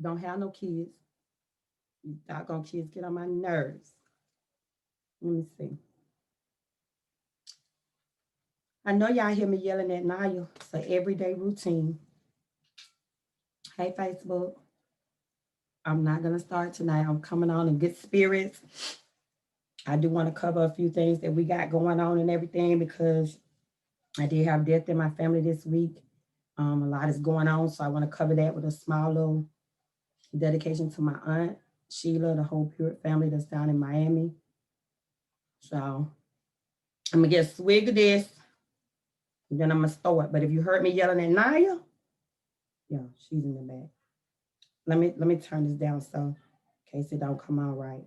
Don't have no kids. You doggone kids get on my nerves. Let me see. I know y'all hear me yelling at Naya. It's an everyday routine. Hey, Facebook. I'm not going to start tonight. I'm coming on in good spirits. I do want to cover a few things that we got going on and everything because I did have death in my family this week. A lot is going on, so I want to cover that with a small little dedication to my aunt Sheila, the whole Purity family that's down in Miami. So I'm gonna get a swig of this, and then I'm gonna store it. But if you heard me yelling at Naya, yeah, she's in the back. Let me turn this down so in case it don't come out right.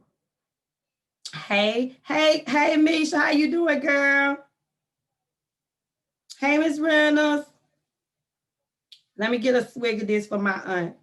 Hey, Misha, how you doing, girl? Hey, Miss Reynolds. Let me get a swig of this for my aunt.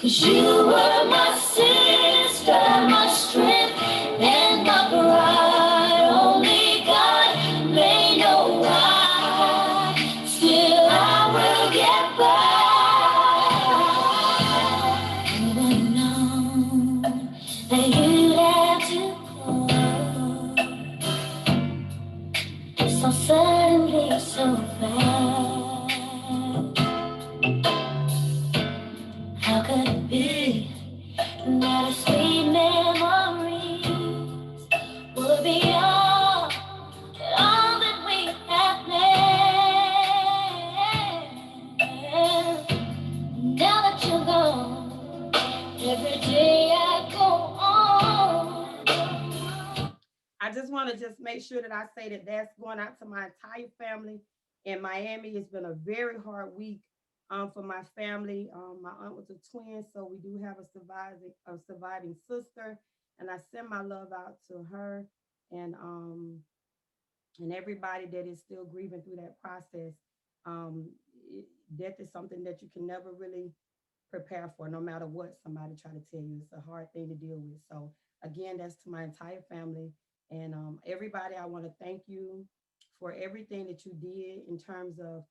You were my sister, my strength, and my pride. Only God may know why. Still, I will get by. You would know that you'd have to go so suddenly, so fast. How could it be that our sweet memories would be all that we have planned? Now that you're gone, every day I go on. I just want to just make sure that I say that that's going out to my entire family in Miami. It's been a very hard week for my family. My aunt was a twin, so we do have a surviving sister, and I send my love out to her and um, and everybody that is still grieving through that process. Um, it, Death is something that you can never really prepare for, no matter what somebody try to tell you. It's a hard thing to deal with. So again, that's to my entire family and everybody. I want to thank you for everything that you did in terms of,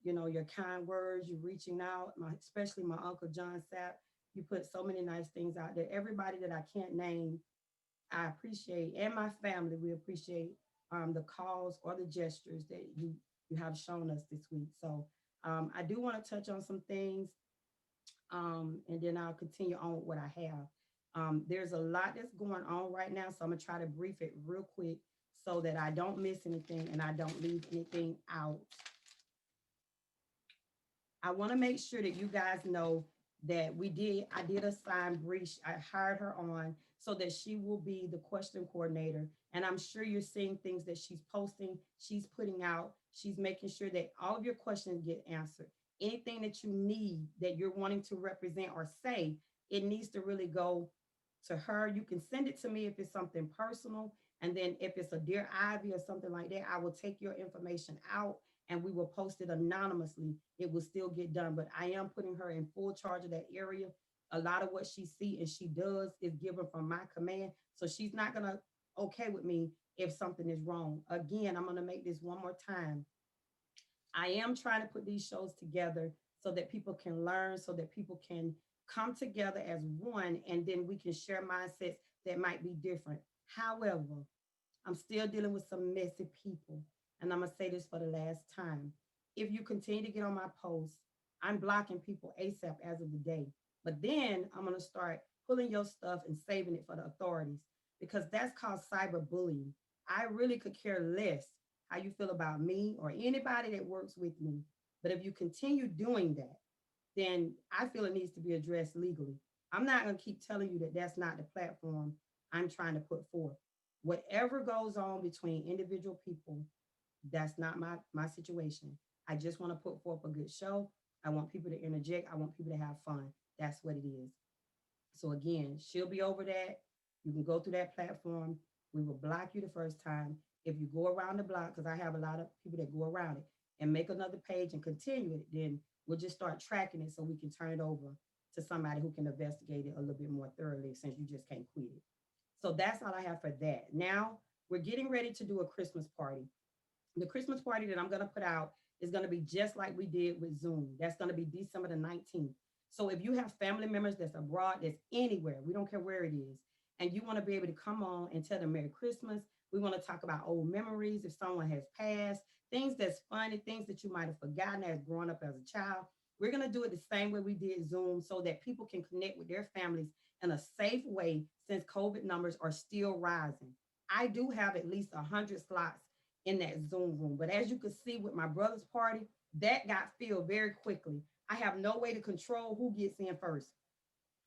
your kind words, you reaching out. Especially my uncle John Sapp. You put so many nice things out there. Everybody that I can't name, I appreciate, and my family, we appreciate the calls or the gestures that you have shown us this week. So I do want to touch on some things and then I'll continue on with what I have. There's a lot that's going on right now, so I'm gonna try to brief it real quick so that I don't miss anything and I don't leave anything out. I want to make sure that you guys know that I did assign Bree. I hired her on so that she will be the question coordinator. And I'm sure you're seeing things that she's posting, she's putting out, she's making sure that all of your questions get answered. Anything that you need that you're wanting to represent or say, it needs to really go to her. You can send it to me if it's something personal. And then if it's a Dear Ivy or something like that, I will take your information out and we will post it anonymously. It will still get done. But I am putting her in full charge of that area. A lot of what she see and she does is given from my command. So she's not gonna okay with me if something is wrong. Again, I'm gonna make this one more time. I am trying to put these shows together so that people can learn, so that people can come together as one, and then we can share mindsets that might be different. However, I'm still dealing with some messy people. And I'm going to say this for the last time. If you continue to get on my posts, I'm blocking people ASAP as of the day. But then I'm going to start pulling your stuff and saving it for the authorities because that's called cyberbullying. I really could care less how you feel about me or anybody that works with me. But if you continue doing that, then I feel it needs to be addressed legally. I'm not going to keep telling you that that's not the platform I'm trying to put forth. Whatever goes on between individual people, that's not my situation. I just want to put forth a good show. I want people to interject. I want people to have fun. That's what it is. So again, she'll be over that. You can go through that platform. We will block you the first time. If you go around the block, because I have a lot of people that go around it and make another page and continue it, then we'll just start tracking it so we can turn it over to somebody who can investigate it a little bit more thoroughly since you just can't quit it. So that's all I have for that. Now we're getting ready to do a Christmas party. The Christmas party that I'm going to put out is going to be just like we did with Zoom. That's going to be December the 19th. So if you have family members that's abroad, that's anywhere, we don't care where it is, and you want to be able to come on and tell them Merry Christmas, we want to talk about old memories if someone has passed, things that's funny, things that you might have forgotten as growing up as a child. We're going to do it the same way we did Zoom so that people can connect with their families in a safe way since COVID numbers are still rising. I do have at least 100 slots in that Zoom room. But as you can see with my brother's party, that got filled very quickly. I have no way to control who gets in first.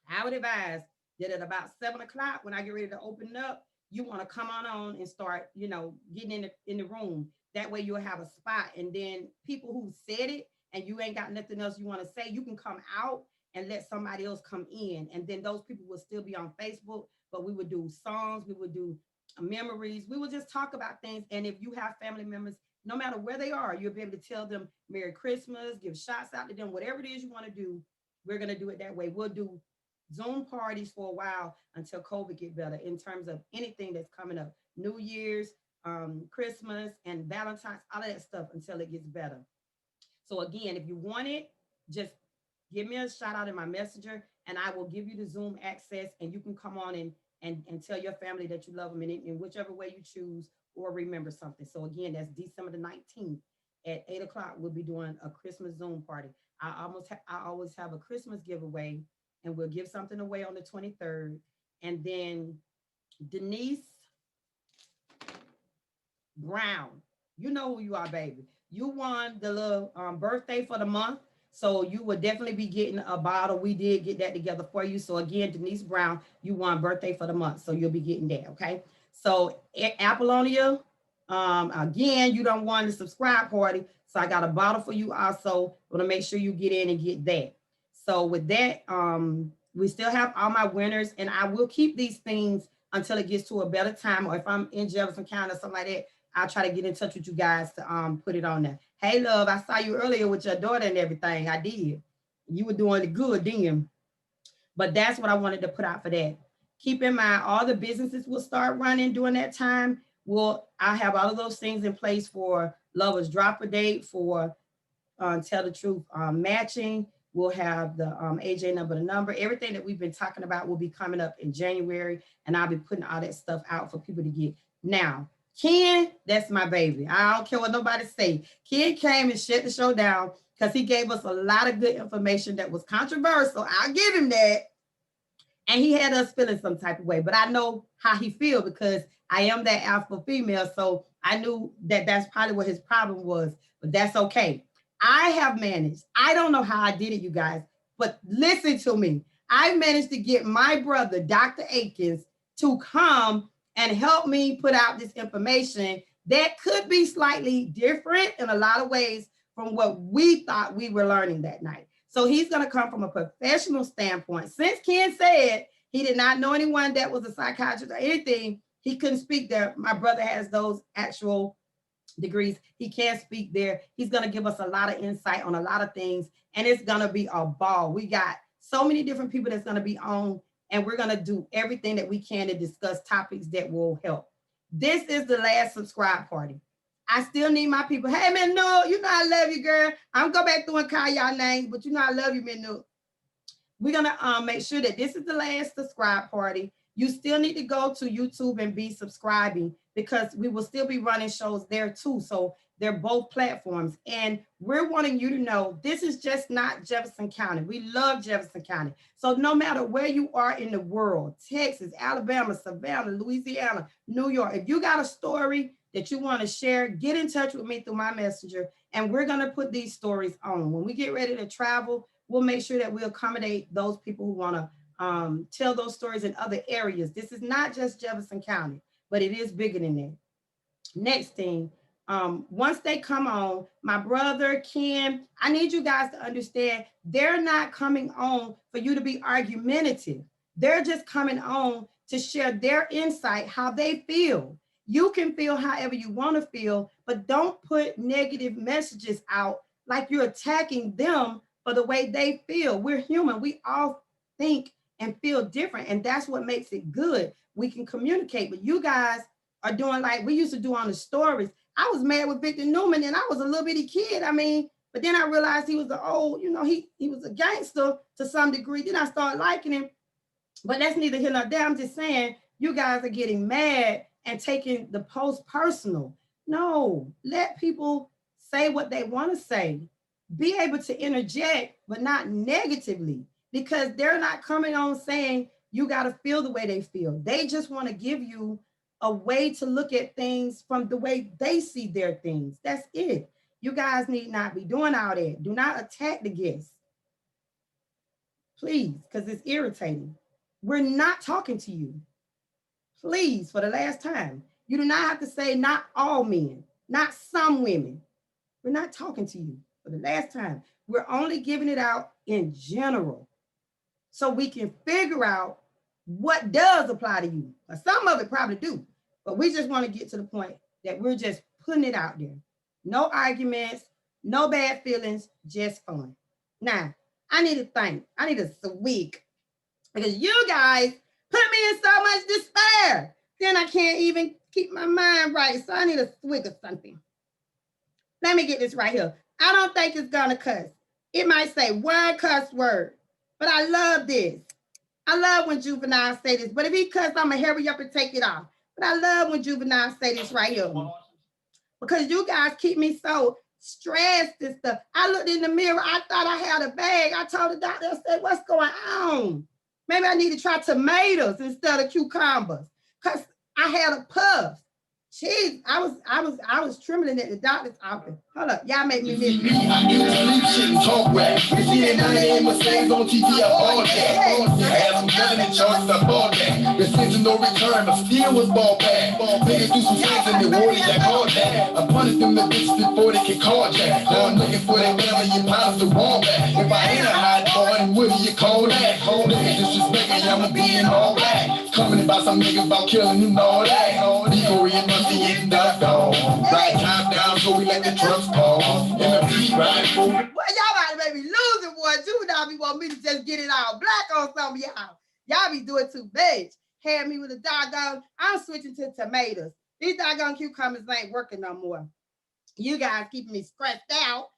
I would advise that at about 7 o'clock, when I get ready to open it up, you want to come on and start, getting in the room. That way you'll have a spot. And then people who said it and you ain't got nothing else you want to say, you can come out and let somebody else come in. And then those people will still be on Facebook, but we would do songs, we would do memories. We will just talk about things. And if you have family members, no matter where they are, you'll be able to tell them Merry Christmas, give shots out to them, whatever it is you want to do. We're going to do it that way. We'll do Zoom parties for a while until COVID get better in terms of anything that's coming up. New Year's, Christmas, and Valentine's, all of that stuff until it gets better. So again, if you want it, just give me a shout out in my messenger and I will give you the Zoom access and you can come on and tell your family that you love them in whichever way you choose or remember something. So again, that's December the 19th at 8 o'clock. We'll be doing a Christmas Zoom party. I always have a Christmas giveaway and we'll give something away on the 23rd. And then Denise Brown, you know who you are, baby. You won the little birthday for the month. So you will definitely be getting a bottle. We did get that together for you. So again, Denise Brown, you won birthday for the month. So you'll be getting that, okay? So Apollonia, again, you don't want the subscribe party. So I got a bottle for you also. Want to make sure you get in and get that. So with that, we still have all my winners and I will keep these things until it gets to a better time. Or if I'm in Jefferson County or something like that, I'll try to get in touch with you guys to put it on there. Hey, love, I saw you earlier with your daughter and everything. I did. You were doing it good then. But that's what I wanted to put out for that. Keep in mind, all the businesses will start running during that time. I'll have all of those things in place for Lovers Drop a Date, for Tell the Truth matching. We'll have the AJ number, the number. Everything that we've been talking about will be coming up in January. And I'll be putting all that stuff out for people to get. Now, Ken, that's my baby. I don't care what nobody say. Ken came and shut the show down because he gave us a lot of good information that was controversial. I'll give him that. And he had us feeling some type of way. But I know how he feel because I am that alpha female. So I knew that that's probably what his problem was. But that's okay. I have managed. I don't know how I did it, you guys. But listen to me. I managed to get my brother, Dr. Akins, to come and help me put out this information that could be slightly different in a lot of ways from what we thought we were learning that night. So he's going to come from a professional standpoint. Since Ken said he did not know anyone that was a psychiatrist or anything, he couldn't speak there. My brother has those actual degrees. He can't speak there. He's going to give us a lot of insight on a lot of things, and it's going to be a ball. We got so many different people that's going to be on, and we're going to do everything that we can to discuss topics that will help. This is the last subscribe party. I still need my people. Hey, Manu, you know I love you, girl. I'm going to go back through and call y'all names, but you know I love you, Manu. We're going to make sure that this is the last subscribe party. You still need to go to YouTube and be subscribing because we will still be running shows there too. So they're both platforms. And we're wanting you to know this is just not Jefferson County. We love Jefferson County. So no matter where you are in the world, Texas, Alabama, Savannah, Louisiana, New York, if you got a story that you want to share, get in touch with me through my messenger. And we're going to put these stories on. When we get ready to travel, we'll make sure that we accommodate those people who want to tell those stories in other areas. This is not just Jefferson County, but it is bigger than that. Next thing, once they come on, my brother, Ken, I need you guys to understand they're not coming on for you to be argumentative. They're just coming on to share their insight, how they feel. You can feel however you want to feel, but don't put negative messages out like you're attacking them for the way they feel. We're human. We all think and feel different. And that's what makes it good. We can communicate. But you guys are doing like we used to do on the stories. I was mad with Victor Newman and I was a little bitty kid. I mean, but then I realized he was an old, he was a gangster to some degree. Then I started liking him. But that's neither here nor there. I'm just saying you guys are getting mad and taking the post personal. No, let people say what they want to say. Be able to interject, but not negatively, because they're not coming on saying you got to feel the way they feel. They just want to give you a way to look at things from the way they see their things. That's it. You guys need not be doing all that. Do not attack the guests. Please, because it's irritating. We're not talking to you. Please, for the last time. You do not have to say not all men, not some women. We're not talking to you for the last time. We're only giving it out in general so we can figure out what does apply to you. Some of it probably do, but we just want to get to the point that we're just putting it out there. No arguments, no bad feelings, just fun. Now, I need to think. I need a swig because you guys put me in so much despair. Then I can't even keep my mind right. So I need a swig of something. Let me get this right here. I don't think it's gonna cuss. It might say one cuss word, but I love this. I love when Juvenile say this, but if he cuss, I'm gonna hurry up and take it off. But I love when Juvenile say this right here. Because you guys keep me so stressed and stuff. I looked in the mirror, I thought I had a bag. I told the doctor, I said, what's going on? Maybe I need to try tomatoes instead of cucumbers. Because I had a puff. Jeez, I was trembling at the doctor's office. Hold up, y'all make me miss. Talk rap. You see that none of mistakes on TV all day. Had some gun and charged up all day. Rescission no return, but still was ball back. Niggas do some things and they wanted that call back. I punished them the bitches before they can call jack. Now I'm looking for that family, you pounds the wall back. If I ain't a hot boy, then what do you call that? Niggas disrespecting, I'ma be in all black. Coming about some niggas about killing you and all that. Before we must be getting ducked on. Right time down, so we let the trucks pause. In the beat ride. Well, y'all about to make me lose it, boy. Juvenile be want me to just get it all black on some of y'all. Y'all be doing too much. Had me with a doggone. I'm switching to tomatoes. These doggone cucumbers ain't working no more. You guys keeping me stressed out.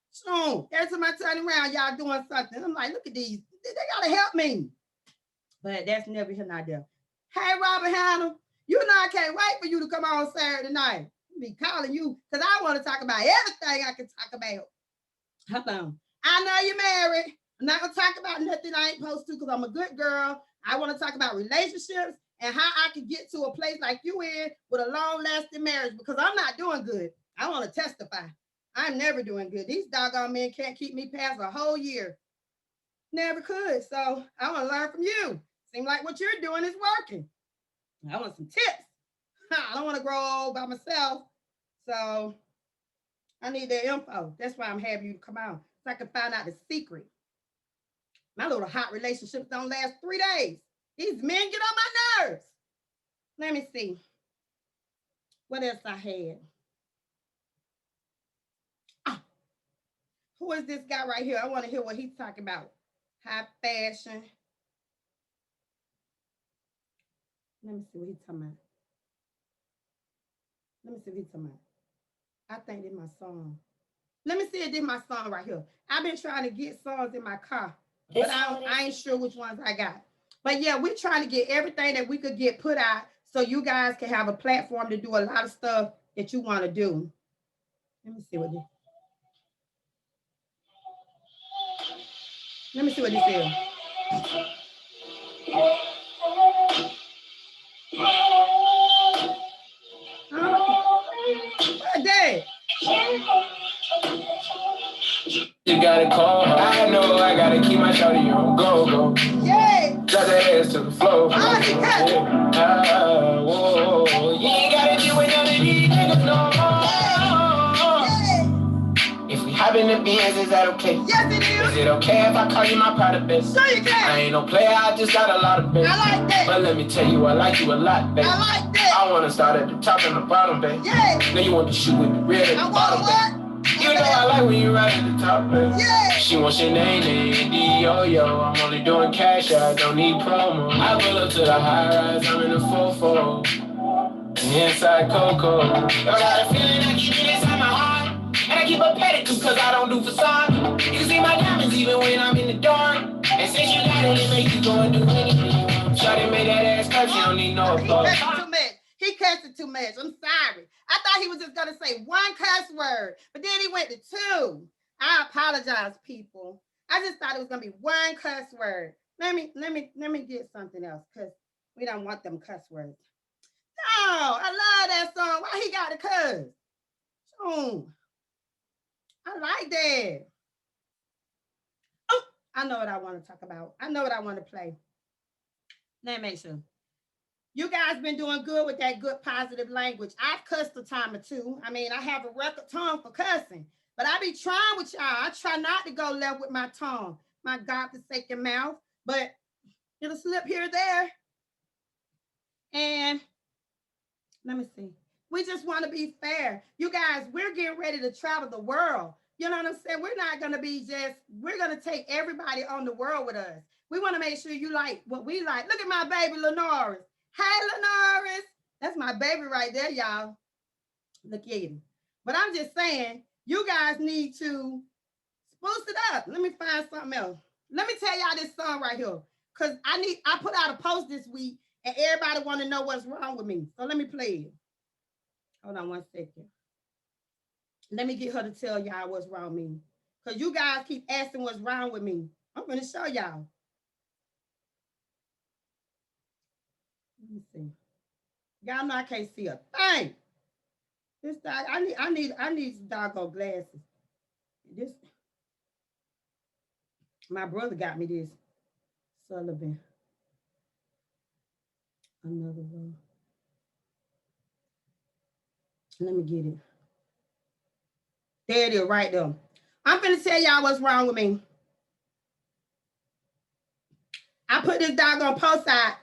So every time I turn around, y'all doing something. I'm like, look at these. They gotta help me. But that's never here, not there. Hey, Robert Hannah, you know I can't wait for you to come on Saturday night. I'll be calling you because I want to talk about everything I can talk about. Hold on. I know you're married. I'm not going to talk about nothing I ain't supposed to because I'm a good girl. I want to talk about relationships and how I can get to a place like you in with a long-lasting marriage because I'm not doing good. I want to testify. I'm never doing good. These doggone men can't keep me past a whole year. Never could. So I want to learn from you. Seems like what you're doing is working. I want some tips. I don't want to grow old by myself. So I need that info. That's why I'm having you to come out so I can find out the secret. My little hot relationships don't last 3 days. These men get on my nerves. Let me see. What else I had? Oh, who is this guy right here? I want to hear what he's talking about. High fashion. Let me see what he's talking about. Let me see what he's talking about. I think this is my song. Let me see if this is my song right here. I've been trying to get songs in my car, but I ain't sure which ones I got. But yeah, we're trying to get everything that we could get put out so you guys can have a platform to do a lot of stuff that you want to do. Let me see what this. Let me see what this is. Dad. You gotta call. I know I gotta keep my shawty on go. Yeah. Drop that ass to the floor. Whoa. You ain't gotta do it none of these niggas no more. If we hop in the beans, is that okay? Yes, it is. Is it okay if I call you my pride of bitch? Sure you can. I ain't no player, I just got a lot of bitch. I like that. But let me tell you, I like you a lot, babe. I like that. I wanna start at the top and the bottom, babe. Yeah. Now you want to shoot with the rear at the bottom, babe. You You know I like when you right at the top, man. Yeah. She wants your name, D-O-Yo. I'm only doing cash, I don't need promo. I pull up to the high rise, I'm in the 4-4. Inside Coco. I got a feeling I keep it inside my heart. And I keep a pedicure cause I don't do facade. You can see my diamonds even when I'm in the dark. And since you got it, it makes you go and do anything. Shawty made that ass curve, she don't need no applause. He cussed it too much. I'm sorry. I thought he was just gonna say one cuss word, but then he went to two. I apologize, people. I just thought it was gonna be one cuss word. Let me get something else because we don't want them cuss words. No, I love that song. Why he got to cuss? Oh, I like that. Oh, I know what I want to talk about. I know what I want to play. Let me make sure. You guys been doing good with that good positive language. I've cussed a time or two. I mean, I have a record tongue for cussing, but I be trying with y'all. I try not to go left with my tongue, my God-forsaken mouth, but it'll slip here or there. And let me see. We just want to be fair. You guys, we're getting ready to travel the world. You know what I'm saying? We're not going to be we're going to take everybody on the world with us. We want to make sure you like what we like. Look at my baby, Lenoris. Hey, Lenoris. That's my baby right there, y'all. Look at him. But I'm just saying, you guys need to spruce it up. Let me find something else. Let me tell y'all this song right here. Because I put out a post this week, and everybody want to know what's wrong with me. So let me play it. Hold on one second. Let me get her to tell y'all what's wrong with me. Because you guys keep asking what's wrong with me. I'm going to show y'all. Let me see. Y'all know I can't see a thing. This dog, I need some doggone glasses. This, my brother got me this. Sullivan. Another one. Let me get it. There it is, right there. I'm finna tell y'all what's wrong with me. I put this doggone post out,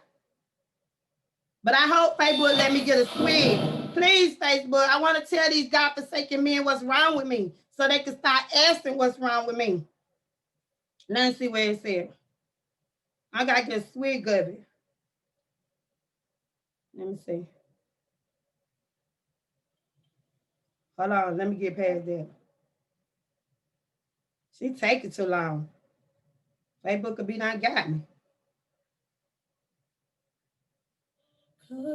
but I hope Facebook let me get a swig. Please, Facebook, I want to tell these God-forsaken men what's wrong with me so they can start asking what's wrong with me. Let me see where it said. I got to get a swig of it. Let me see. Hold on, let me get past that. She taking too long. Facebook could be not got me.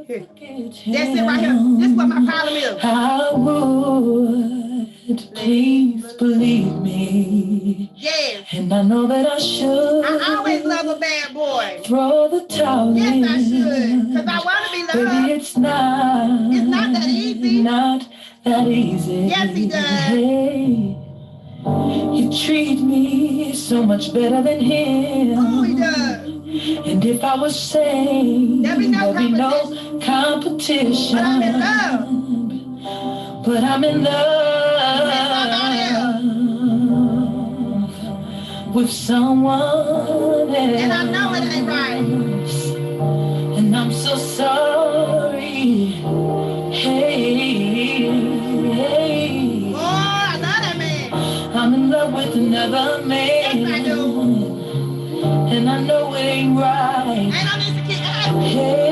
Here. That's it right here. This is what my problem is. I would, please believe me. Yes. And I know that I should. I always love a bad boy. Throw the towel yes, in. I should. Because I want to be loved. Baby, it's not that easy. Not that easy. Yes, he does. Hey, you treat me so much better than him. Oh, he does. And if I was saying there'd be no competition. But I'm in love. But I'm in love with someone else. And I know it ain't right. And I'm so sorry. Hey. Oh, I love that man. I'm in love with another man. Yes, I do. And I know it ain't right. Ain't no need to keep asking. Hey.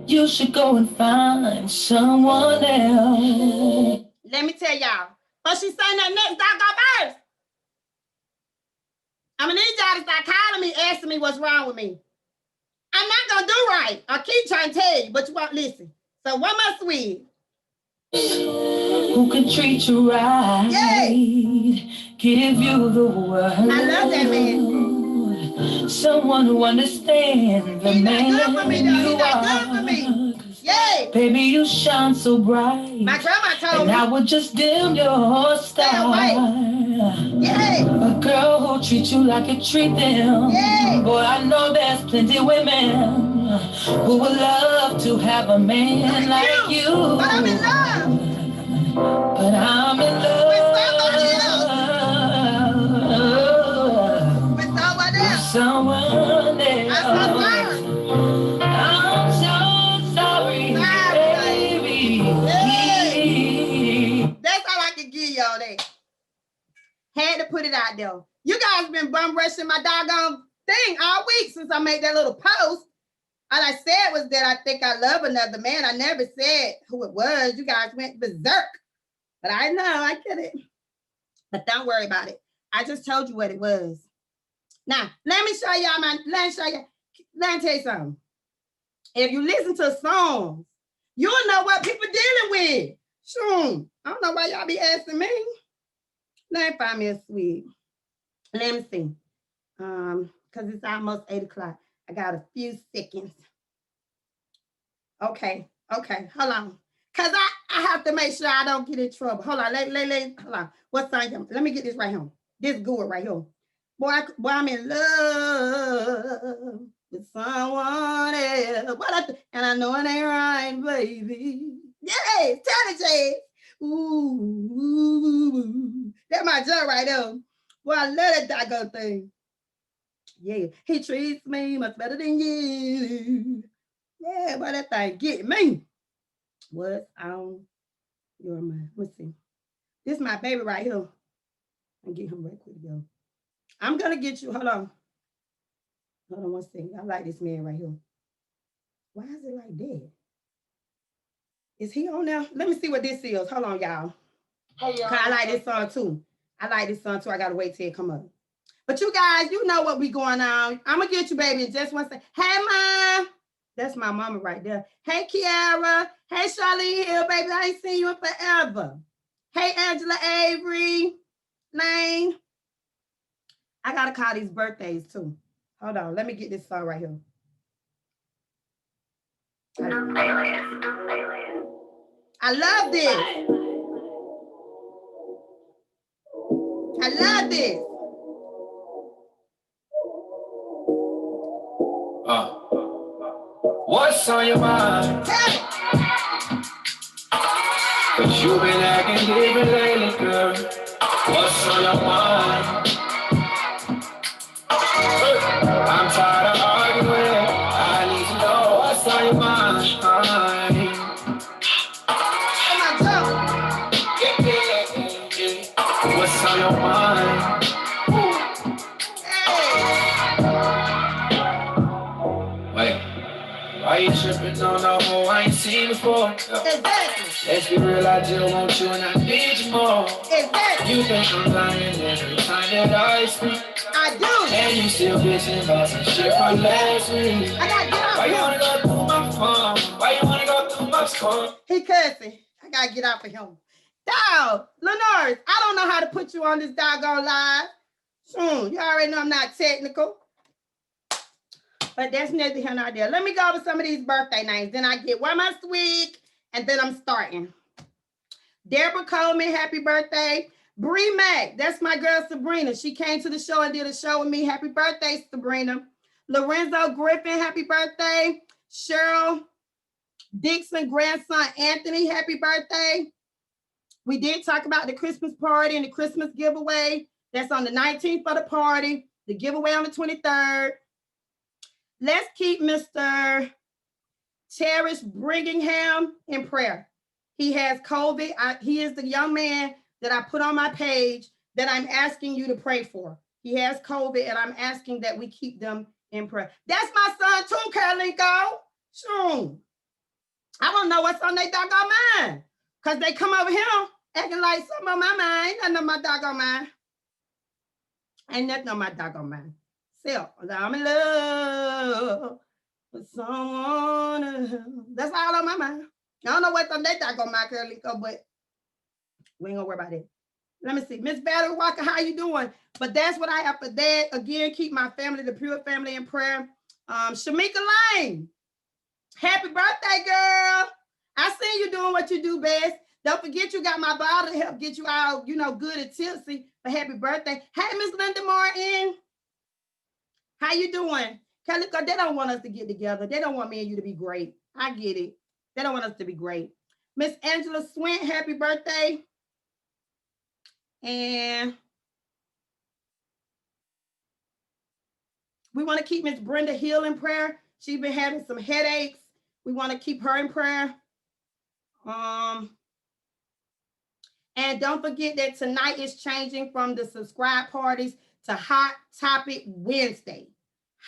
You should go and find someone else. Let me tell y'all. But she's saying that next doggone verse. I'm gonna need y'all to start calling me, asking me what's wrong with me. I'm not gonna do right. I keep trying to tell you, but you won't listen. So one more swig. Who can treat you right? Yay. Give you the world. I love that man. Someone who understands the man you are. Good for me. Yay. Baby, you shine so bright. My grandma told and me. I would just dim your star. Yay. A girl who treats you like you treat them. Yay. Boy, I know there's plenty women who would love to have a man like you. But I'm in love. But I'm in love with someone else. Someone else. I'm so sorry. I'm so sorry. had to put it out there. You guys been bum rushing my doggone thing all week since I made that little post. All I said was that I think I love another man. I never said who it was. You guys went berserk. But I know, I get it. But don't worry about it. I just told you what it was. Now, let me tell you something. If you listen to songs, you'll know what people dealing with. Sure. I don't know why y'all be asking me. Let me find me a sweet. Let me see. Because it's almost 8 o'clock. I got a few seconds. Okay, hold on. Because I have to make sure I don't get in trouble. Hold on, hold on. What's on? Let me get this right here. This good right here. Boy, I'm in love with someone else. And I know it ain't right, baby. Yes, tell it, Jay. Ooh, that's my joke right there. Boy, I love that doggone thing. Yeah, he treats me much better than you. Yeah, boy, that thing get me. What's on your mind? Let's see. This is my baby right here. I'll get him right quick, yo. I'm gonna get you. Hold on. Hold on one second. I like this man right here. Why is it like that? Is he on there? Let me see what this is. Hold on, y'all. Hey, y'all. I like this song too. I gotta wait till it come up. But you guys, you know what we going on. I'm gonna get you, baby, in just one second. Hey, Mom. That's my mama right there. Hey, Kiara. Hey, Charlene Hill, baby. I ain't seen you in forever. Hey, Angela Avery. Lane. I gotta call these birthdays too. Hold on. Let me get this song right here. I love this. I love this. What's on your mind? Tell it. Cause you've been acting different lately, girl. What's on your mind? I'm tired of arguing. I need to know what's on your mind. What's on your mind? Wait, why you tripping on a hoe I ain't seen before? Exactly. Let's be real, I just want you and I need you more. Exactly. You think I'm lying every time that I speak. I do. And you still bitching about some shit from last week. I gotta get off. Why you wanna go through my phone? Why you wanna go through my phone? He cussing. I gotta get off of him. Dog, Lenore, I don't know how to put you on this doggone live. You already know I'm not technical. But that's neither here nor there. Let me go over some of these birthday names. Then I get one more week, and then I'm starting. Deborah Coleman, happy birthday. Bree Mack, that's my girl Sabrina. She came to the show and did a show with me. Happy birthday, Sabrina. Lorenzo Griffin, happy birthday. Cheryl Dixon, grandson Anthony, happy birthday. We did talk about the Christmas party and the Christmas giveaway. That's on the 19th for the party. The giveaway on the 23rd. Let's keep Mr. Cherish Bringingham in prayer. He has COVID. He is the young man that I put on my page that I'm asking you to pray for. He has COVID, and I'm asking that we keep them in prayer. That's my son too, Carolinko. Sure. I don't know what's on their doggone mind. Because they come over here acting like something on my mind. Ain't nothing on my doggone mind. Ain't nothing on my doggone mind. Still, I'm in love with someone else. That's all on my mind. I don't know what's on their doggone mind, Carolinko, but we ain't gonna worry about it. Let me see. Miss Valerie Walker, how you doing? But that's what I have for that. Again, keep my family, the Pure family, in prayer. Shamika Lane, happy birthday, girl. I seen you doing what you do best. Don't forget you got my bottle to help get you all, good and tipsy for happy birthday. Hey, Miss Linda Martin. How you doing? Calico, they don't want us to get together. They don't want me and you to be great. I get it. They don't want us to be great. Miss Angela Swint, happy birthday. And we want to keep Miss Brenda Hill in prayer. She's been having some headaches. We want to keep her in prayer. And don't forget that tonight is changing from the subscribe parties to Hot Topic Wednesday.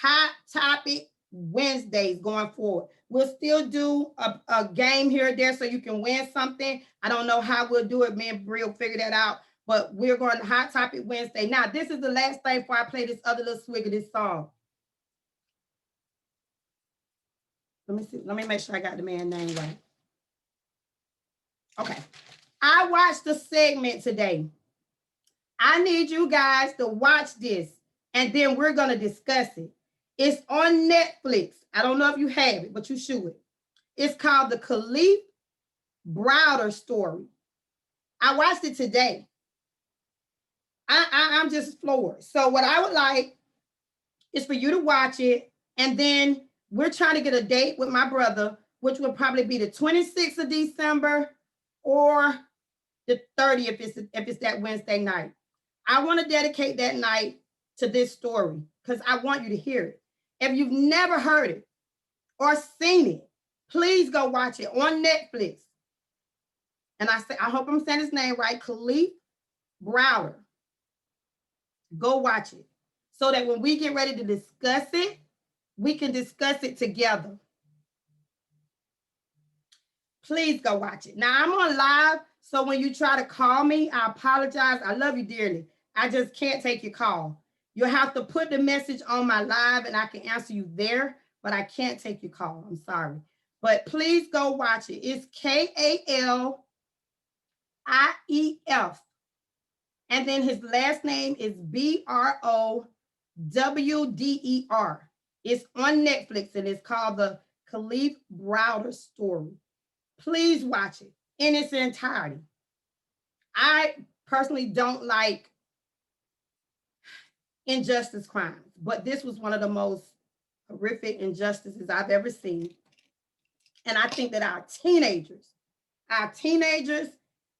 Hot Topic Wednesdays going forward. We'll still do a game here or there so you can win something. I don't know how we'll do it. Me and Brie will figure that out. But we're going to Hot Topic Wednesday. Now, this is the last thing before I play this other little swig of this song. Let me see. Let me make sure I got the man's name right. Okay. I watched the segment today. I need you guys to watch this, and then we're going to discuss it. It's on Netflix. I don't know if you have it, but you should. It's called The Kalief Browder Story. I watched it today. I'm just floored. So what I would like is for you to watch it, and then we're trying to get a date with my brother, which will probably be the 26th of December or the 30th if it's that Wednesday night. I want to dedicate that night to this story because I want you to hear it. If you've never heard it or seen it, please go watch it on Netflix. And I hope I'm saying his name right, Kalief Browder. Go watch it so that when we get ready to discuss it, we can discuss it together. Please go watch it. Now, I'm on live, so when you try to call me, I apologize. I love you dearly. I just can't take your call. You'll have to put the message on my live, and I can answer you there, but I can't take your call. I'm sorry. But please go watch it. It's Kalief. And then his last name is Browder. It's on Netflix, and it's called The Kalief Browder Story. Please watch it in its entirety. I personally don't like injustice crimes, but this was one of the most horrific injustices I've ever seen. And I think that our teenagers,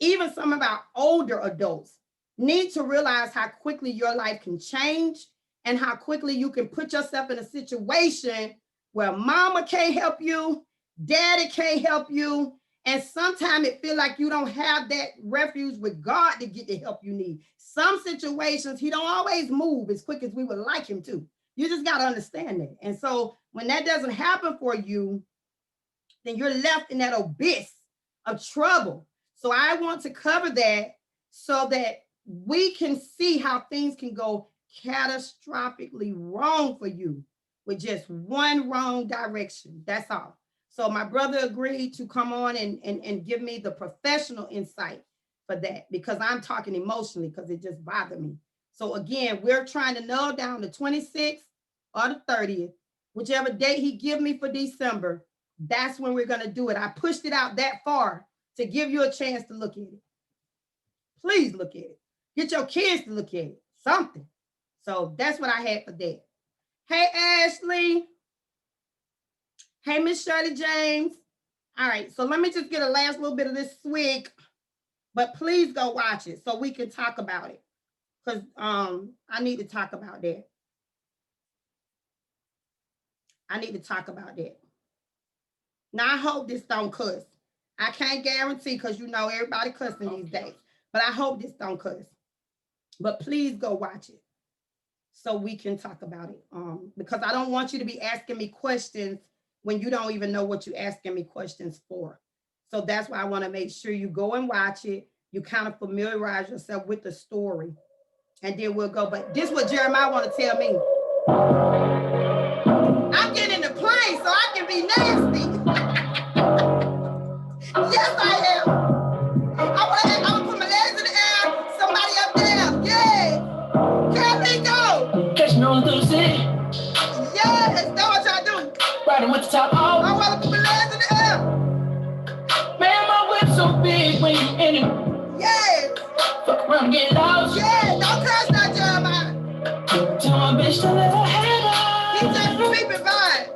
even some of our older adults, need to realize how quickly your life can change and how quickly you can put yourself in a situation where mama can't help you, daddy can't help you, and sometimes it feels like you don't have that refuge with God to get the help you need. Some situations, he don't always move as quick as we would like him to. You just got to understand that. And so when that doesn't happen for you, then you're left in that abyss of trouble. So I want to cover that so that we can see how things can go catastrophically wrong for you with just one wrong direction. That's all. So my brother agreed to come on and give me the professional insight for that because I'm talking emotionally because it just bothered me. So again, we're trying to nail down the 26th or the 30th, whichever date he give me for December, that's when we're going to do it. I pushed it out that far to give you a chance to look at it. Please look at it. Get your kids to look at it. Something. So that's what I had for that. Hey, Ashley. Hey, Miss Shirley James. All right, so let me just get a last little bit of this swig, but please go watch it so we can talk about it because I need to talk about that. Now, I hope this don't cuss. I can't guarantee because, everybody cussing these days, but I hope this don't cuss. But please go watch it so we can talk about it because I don't want you to be asking me questions when you don't even know what you're asking me questions for. So that's why I want to make sure you go and watch it. You kind of familiarize yourself with the story, and then we'll go. But this is what Jeremiah want to tell me. I'm getting in the plane so I can be nasty. Yes, I am. I'm gonna put my legs in the air. Somebody up there. Yeah. Can we go? Catch me on the city. Yes, that's what y'all do. Riding with the top off. I want to put my legs in the air. Man, my whip so big when you in it. Yeah. Fuck around and get lost. Yeah, don't curse now, Jeremiah. Tell my bitch to let her head up. He just creeping by.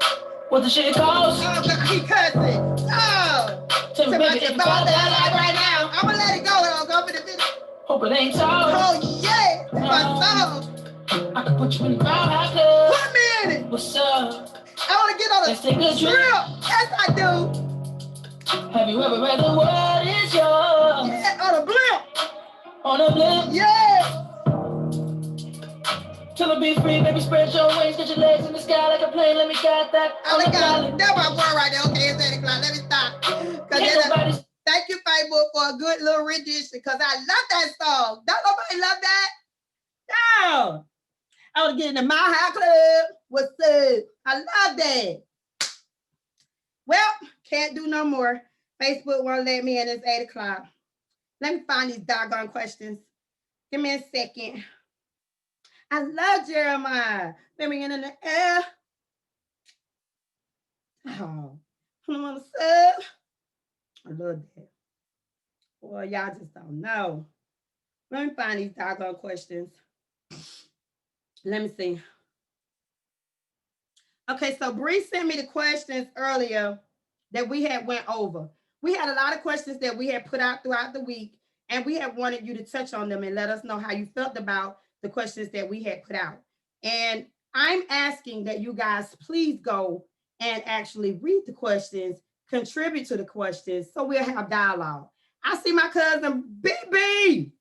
What the shit cost? Oh, God, he cussing. Oh. Tell me, baby, if you fall that down like right now. I'm gonna let it go and I'll go for the video. Hope it ain't tall. Oh, yeah. That's my song. I can put you in the Roundhouse Club. Put me in it. What's up? I want to get on Let's take a trip. Yes, I do. Have you ever read The World Is Yours? Yeah, on a blimp. On a blip. Yeah. Till I be free, baby, spread your wings, get your legs in the sky like a plane, let me guide that. Oh my God, that's my boy right there. Okay, it's 8 o'clock. Let me stop. Thank you, Facebook, for a good little rendition because I love that song. Don't nobody love that? No. I was getting in my high club. What's up? I love that. Well, can't do no more. Facebook won't let me in. It's 8 o'clock. Let me find these doggone questions. Give me a second. I love Jeremiah. Let me get in the air. Oh, I'm on the sub. I love that. Boy, y'all just don't know. Let me find these doggone questions. Let me see. Okay, so Bree sent me the questions earlier that we had went over. We had a lot of questions that we had put out throughout the week, and we had wanted you to touch on them and let us know how you felt about the questions that we had put out. And I'm asking that you guys please go and actually read the questions, contribute to the questions, so we'll have dialogue. I see my cousin BB.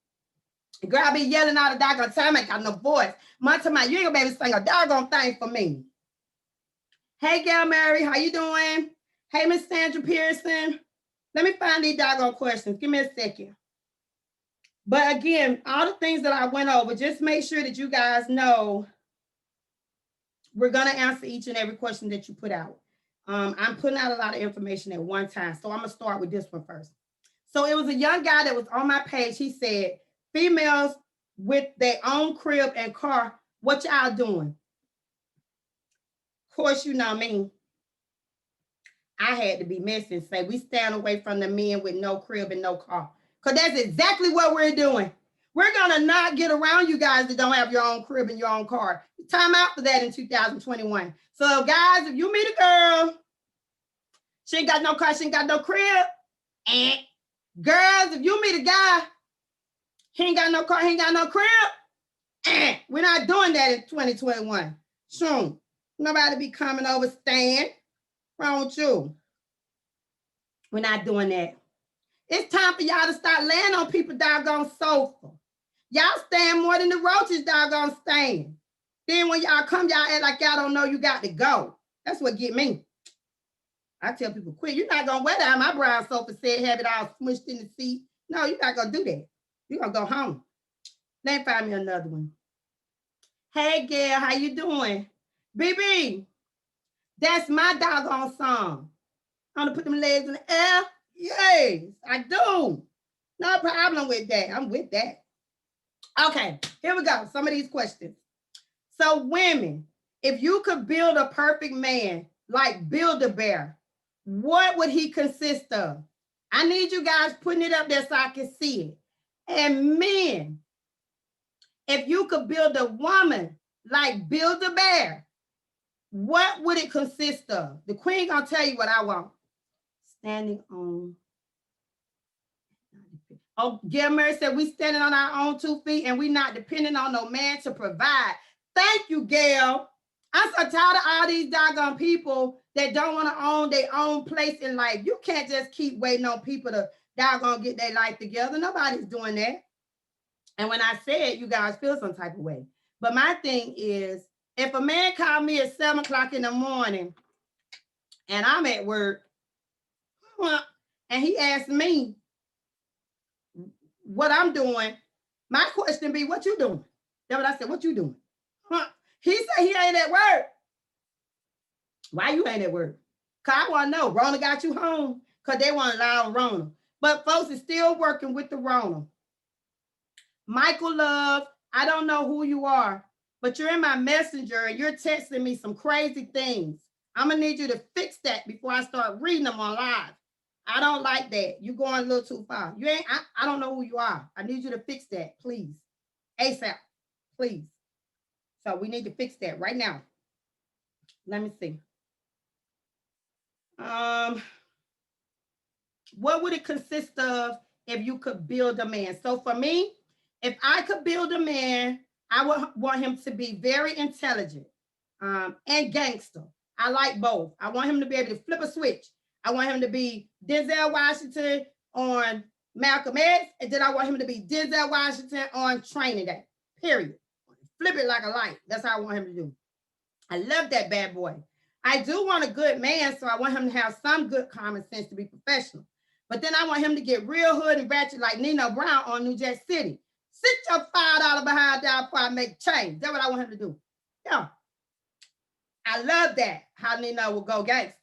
Girl, I be yelling all the doggone time. I got no voice. Monty, you ain't gonna be able to sing a doggone thing for me. Hey, Gail Mary, how you doing? Hey, Miss Sandra Pearson. Let me find these doggone questions. Give me a second. But again, all the things that I went over, just make sure that you guys know we're going to answer each and every question that you put out. I'm putting out a lot of information at one time, so I'm going to start with this one first. So it was a young guy that was on my page. He said, females with their own crib and car, what y'all doing? Of course, you know me. I had to be messy and say, we stand away from the men with no crib and no car. Because that's exactly what we're doing. We're going to not get around you guys that don't have your own crib and your own car. Time out for that in 2021. So, guys, if you meet a girl, she ain't got no car, she ain't got no crib. And girls, if you meet a guy, he ain't got no car, he ain't got no crib. We're not doing that in 2021. Soon. Nobody be coming over staying. Wrong with you? We're not doing that. It's time for y'all to start laying on people doggone sofa. Y'all stand more than the roaches doggone stand. Then when y'all come, y'all act like y'all don't know you got to go. That's what get me. I tell people, quit. You're not gonna wear that. My brown sofa set, have it all smushed in the seat. No, you're not gonna do that. You're gonna go home. Let me find me another one. Hey, Gail, how you doing? BB, that's my doggone song. I'm gonna put them legs in the air. Yes, I do. No problem with that. I'm with that. Okay, here we go. Some of these questions. So, women, if you could build a perfect man like Build-A-Bear, what would he consist of? I need you guys putting it up there so I can see it. And men, if you could build a woman like Build-A-Bear, what would it consist of? The queen gonna tell you what I want. Standing on. Oh, Gail Mary said we standing on our own 2 feet and we not depending on no man to provide. Thank you, Gail. I'm so tired of all these doggone people that don't want to own their own place in life. You can't just keep waiting on people to doggone get their life together. Nobody's doing that. And when I say it, you guys feel some type of way. But my thing is, if a man called me at 7 o'clock in the morning and I'm at work, and he asked me what I'm doing, my question be, what you doing? That's what I said, what you doing? He said he ain't at work. Why you ain't at work? Because I want to know, Rona got you home? Because they want to allow Rona. But folks is still working with the Rona. Michael Love, I don't know who you are, but you're in my messenger and you're texting me some crazy things. I'm going to need you to fix that before I start reading them on live. I don't like that. You're going a little too far. You ain't, I don't know who you are. I need you to fix that, please. ASAP, please. So we need to fix that right now. Let me see. What would it consist of if you could build a man? So for me, if I could build a man, I would want him to be very intelligent and gangster. I like both. I want him to be able to flip a switch. I want him to be Denzel Washington on Malcolm X, and then I want him to be Denzel Washington on Training Day. Period. Flip it like a light. That's how I want him to do. I love that bad boy. I do want a good man, so I want him to have some good common sense to be professional. But then I want him to get real hood and ratchet like Nino Brown on New Jack City. Sit your $5 behind down before I make change. That's what I want him to do. Yeah. I love that, how Nino will go gangster.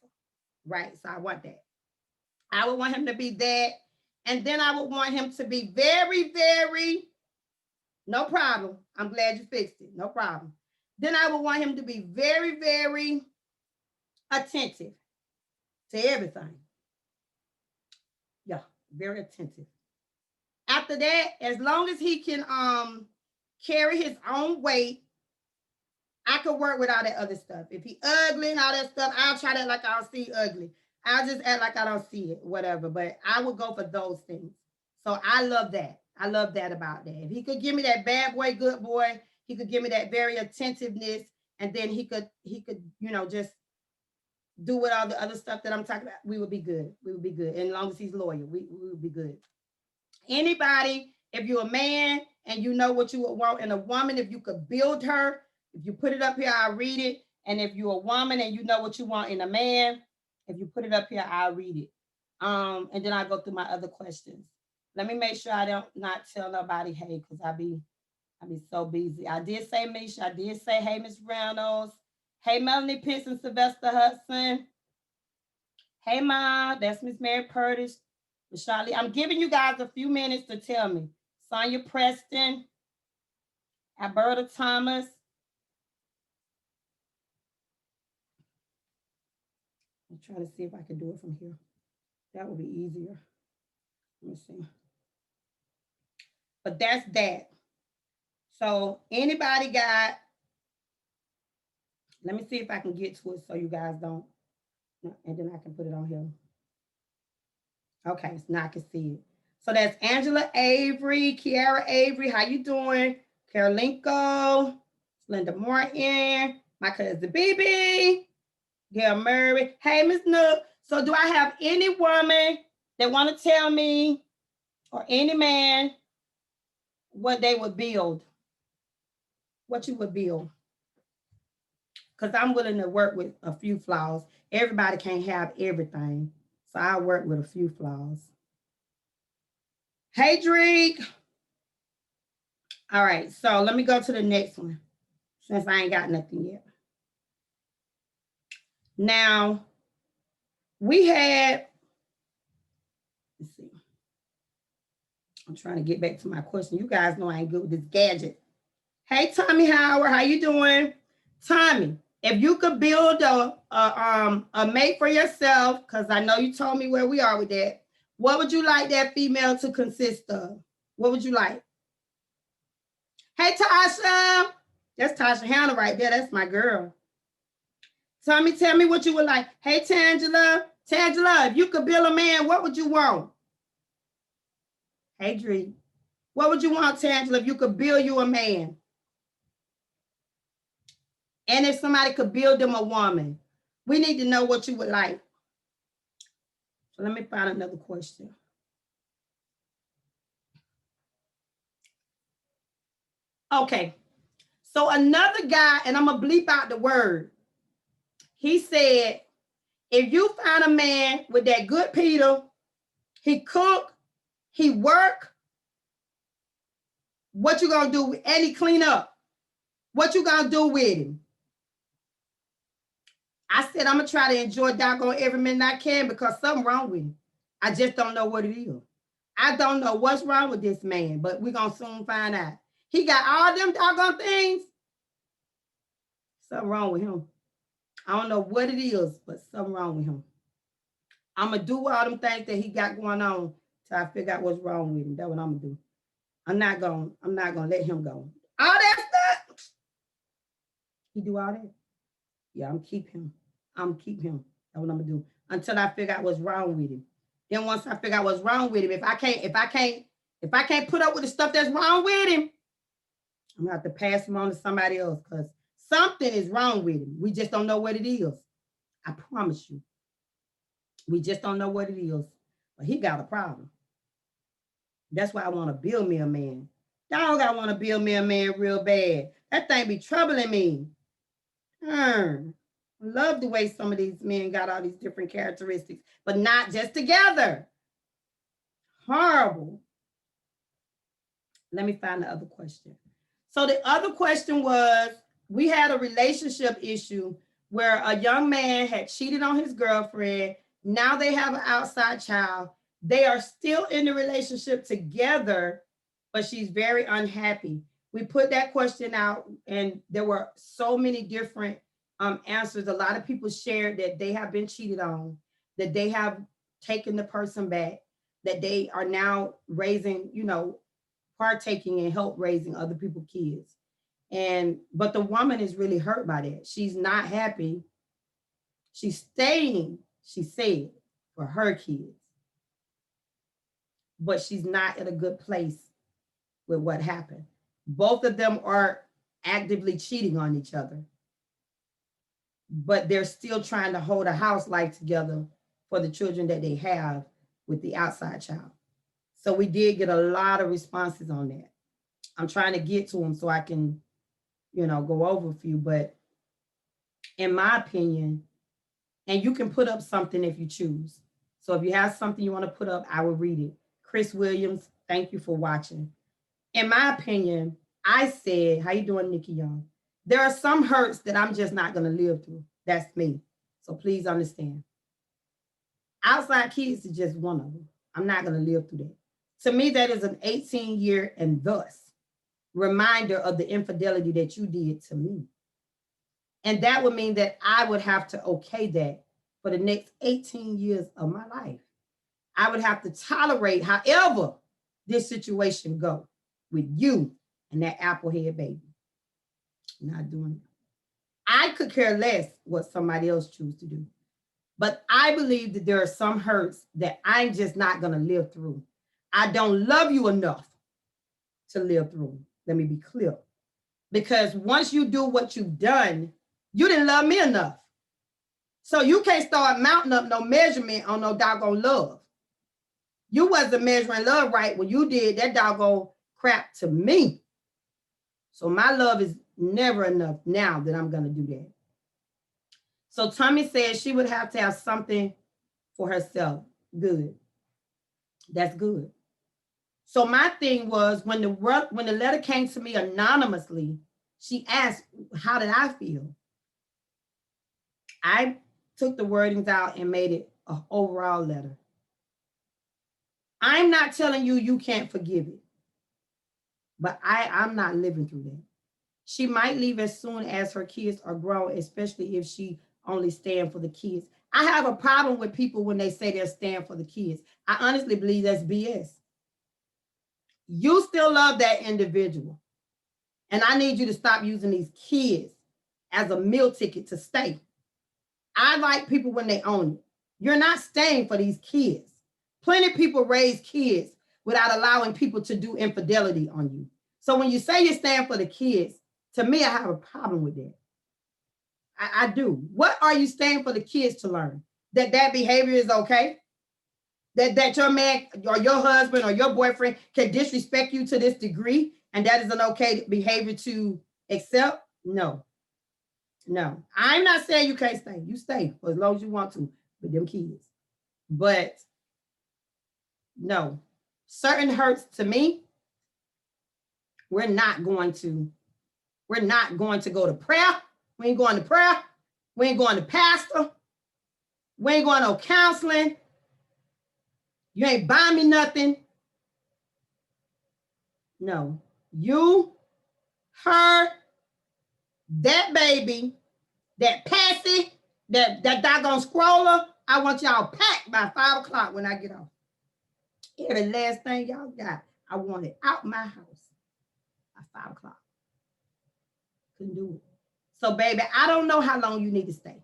Right, so I want that. I would want him to be that. And then I would want him to be very, very, no problem. I'm glad you fixed it. No problem. Then I would want him to be very, very attentive to everything. Yeah, very attentive. After that, as long as he can carry his own weight, I could work with all that other stuff. If he ugly and all that stuff, I'll try that like I don't see ugly. I'll just act like I don't see it, whatever. But I would go for those things. So I love that. I love that about that. If he could give me that bad boy, good boy, he could give me that very attentiveness, and then he could, just do with all the other stuff that I'm talking about, we would be good. We would be good. And as long as he's loyal, we would be good. Anybody, if you're a man and you know what you would want in a woman, if you could build her, if you put it up here, I'll read it. And if you're a woman and you know what you want in a man, if you put it up here, I'll read it. And then I'll go through my other questions. Let me make sure I don't not tell nobody, hey, because I be so busy. I did say Misha. I did say, hey, Miss Reynolds. Hey, Melanie Pitts and Sylvester Hudson. Hey, Mom. That's Miss Mary Purtis. Charlie. I'm giving you guys a few minutes to tell me. Sonia Preston. Alberta Thomas. I'm trying to see if I can do it from here. That would be easier. Let me see. But that's that. So anybody got, let me see if I can get to it so you guys don't, and then I can put it on here. Okay, so now I can see it. So that's Angela Avery, Kiara Avery, how you doing? Karolinko, Linda Morton, my cousin BB, Gail Murray. Hey, Miss Nook. So do I have any woman that want to tell me, or any man, what they would build? What you would build? Because I'm willing to work with a few flaws. Everybody can't have everything. So I work with a few flaws. Hey, Drake. All right, so let me go to the next one, since I ain't got nothing yet. Now, we had, let's see. I'm trying to get back to my question. You guys know I ain't good with this gadget. Hey, Tommy Howard, how you doing? Tommy, if you could build a mate for yourself, because I know you told me where we are with that, what would you like that female to consist of? What would you like? Hey, Tasha. That's Tasha Hannah right there. That's my girl. Tommy, tell me what you would like. Hey, Tangela. Tangela, if you could build a man, what would you want? Hey, Dree. What would you want, Tangela, if you could build you a man? And if somebody could build them a woman? We need to know what you would like. So let me find another question. Okay. So another guy, and I'm going to bleep out the word. He said, if you find a man with that good Peter, he cook, he work, what you going to do? And he clean up. What you going to do with him? I said, I'm going to try to enjoy doggone every minute I can because something wrong with him. I just don't know what it is. I don't know what's wrong with this man, but we're going to soon find out. He got all them doggone things. Something wrong with him. I don't know what it is, but something wrong with him. I'm going to do all them things that he got going on till I figure out what's wrong with him. That's what I'm going to do. I'm not going to let him go. All that stuff. He do all that. Yeah, I'm going to keep him. I'm going to keep him. That's what I'm going to do until I figure out what's wrong with him. Then once I figure out what's wrong with him, if I can't put up with the stuff that's wrong with him, I'm going to have to pass him on to somebody else because something is wrong with him. We just don't know what it is. I promise you. We just don't know what it is. But he got a problem. That's why I want to build me a man. Dog, I want to build me a man real bad. That thing be troubling me. Love the way some of these men got all these different characteristics, but not just together. Horrible. Let me find the other question. So the other question was, we had a relationship issue where a young man had cheated on his girlfriend. Now they have an outside child. They are still in the relationship together, but she's very unhappy. We put that question out, and there were so many different answers. A lot of people shared that they have been cheated on, that they have taken the person back, that they are now raising, partaking in help raising other people's kids. But the woman is really hurt by that. She's not happy. She's staying, she said, for her kids. But she's not in a good place with what happened. Both of them are actively cheating on each other, but they're still trying to hold a house life together for the children that they have with the outside child. So we did get a lot of responses on that. I'm trying to get to them so I can, go over a few, but in my opinion, and you can put up something if you choose. So if you have something you want to put up, I will read it. Chris Williams, thank you for watching. In my opinion, I said, how you doing, Nikki Young? There are some hurts that I'm just not going to live through. That's me. So please understand. Outside kids is just one of them. I'm not going to live through that. To me, that is an 18-year and thus reminder of the infidelity that you did to me. And that would mean that I would have to okay that for the next 18 years of my life. I would have to tolerate however this situation go with you and that applehead baby. Not doing it. I could care less what somebody else choose to do. But I believe that there are some hurts that I'm just not going to live through. I don't love you enough to live through. Let me be clear. Because once you do what you've done, you didn't love me enough. So you can't start mounting up no measurement on no doggone love. You wasn't measuring love right when you did that doggone crap to me. So my love is never enough now that I'm going to do that. So Tommy says she would have to have something for herself. Good. That's good. So my thing was when the letter came to me anonymously, she asked, how did I feel? I took the wordings out and made it an overall letter. I'm not telling you you can't forgive it, but I'm not living through that. She might leave as soon as her kids are grown, especially if she only stand for the kids. I have a problem with people when they say they're stand for the kids. I honestly believe that's BS. You still love that individual. And I need you to stop using these kids as a meal ticket to stay. I like people when they own it. You're not staying for these kids. Plenty of people raise kids without allowing people to do infidelity on you. So when you say you stand for the kids, to me, I have a problem with that. I do. What are you staying for the kids to learn? That behavior is okay? That your man or your husband or your boyfriend can disrespect you to this degree and that is an okay behavior to accept? No. I'm not saying you can't stay. You stay for as long as you want to with them kids. But no, certain hurts to me, we're not going to go to prayer. We ain't going to prayer. We ain't going to pastor. We ain't going to counseling. You ain't buying me nothing. No, you, her, that baby, that Patsy, that doggone scroller, I want y'all packed by 5 o'clock when I get off. Every last thing y'all got, I want it out my house by 5 o'clock. Couldn't do it. So, baby, I don't know how long you need to stay.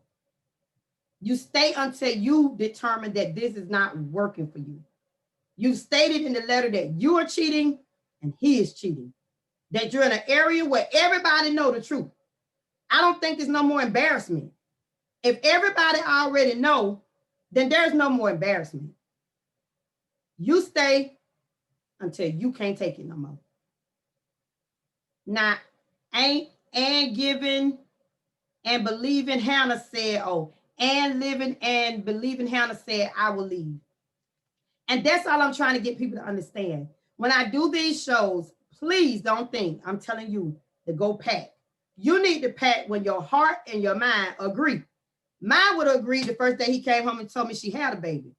You stay until you determine that this is not working for you. You stated in the letter that you are cheating and he is cheating. That you're in an area where everybody know the truth. I don't think there's no more embarrassment. If everybody already know, then there's no more embarrassment. You stay until you can't take it no more. Now, ain't and giving and believing Hannah said, oh, and living and believing Hannah said, I will leave. And that's all I'm trying to get people to understand. When I do these shows, please don't think I'm telling you to go pack. You need to pack when your heart and your mind agree. Mine would agree the first day he came home and told me she had a baby.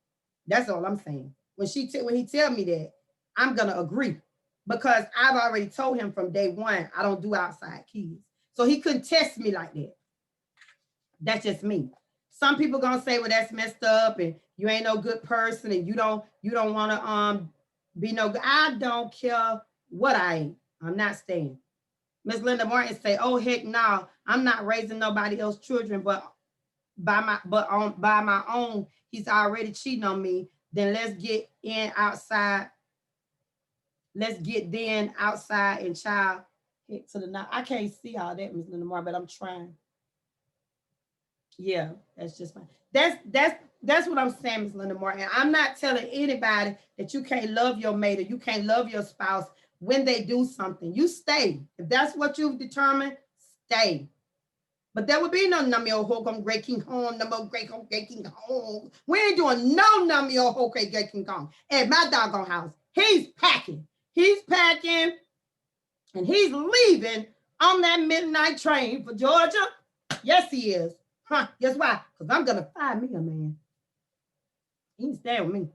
That's all I'm saying. When he tell me that, I'm gonna agree, because I've already told him from day one I don't do outside kids. So he couldn't test me like that. That's just me. Some people gonna say, well, that's messed up and you ain't no good person and you don't want to be no good. I don't care what I ain't. I'm not staying. Miss Linda Martin say, oh heck no, I'm not raising nobody else's children, but by my own, he's already cheating on me. Then let's get in outside. Let's get then outside and child hit to the night. I can't see all that, Miss Linda Martin, but I'm trying. Yeah, that's just fine. That's what I'm saying, Ms. Linda Martin. I'm not telling anybody that you can't love your mate or you can't love your spouse when they do something. You stay. If that's what you've determined, stay. But there will be no Namio Hokum breaking home, no breaking home. We ain't doing no Namio Hokum breaking home at my doggone house. He's packing. He's packing and he's leaving on that midnight train for Georgia. Yes, he is. Huh, guess why? Because I'm going to find me a man. He can stay with me.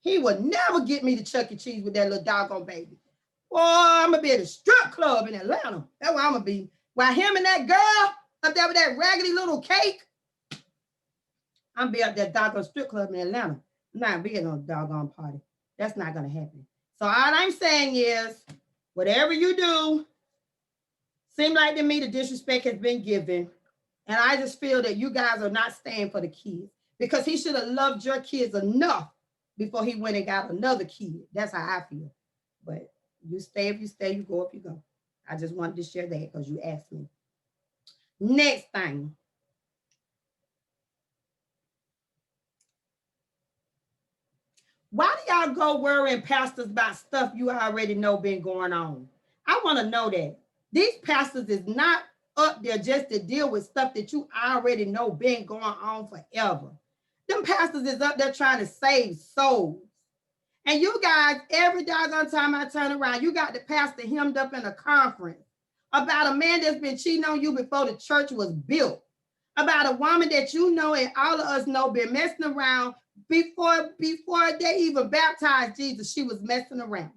He would never get me to Chuck E. Cheese with that little doggone baby. Boy, I'm going to be at a strip club in Atlanta. That's where I'm going to be. While him and that girl up there with that raggedy little cake, I'm going to be at that doggone strip club in Atlanta. I'm not going to be at no doggone party. That's not going to happen. So all I'm saying is, whatever you do, seem like to me the disrespect has been given. And I just feel that you guys are not staying for the kids, because he should have loved your kids enough before he went and got another kid. That's how I feel. But you stay if you stay, you go if you go. I just wanted to share that because you asked me. Next thing. Why do y'all go worrying pastors about stuff you already know been going on? I want to know that. These pastors is not up there just to deal with stuff that you already know been going on forever. Them pastors is up there trying to save souls. And you guys, every doggone time I turn around, you got the pastor hemmed up in a conference about a man that's been cheating on you before the church was built, about a woman that you know and all of us know been messing around before they even baptized Jesus. She was messing around.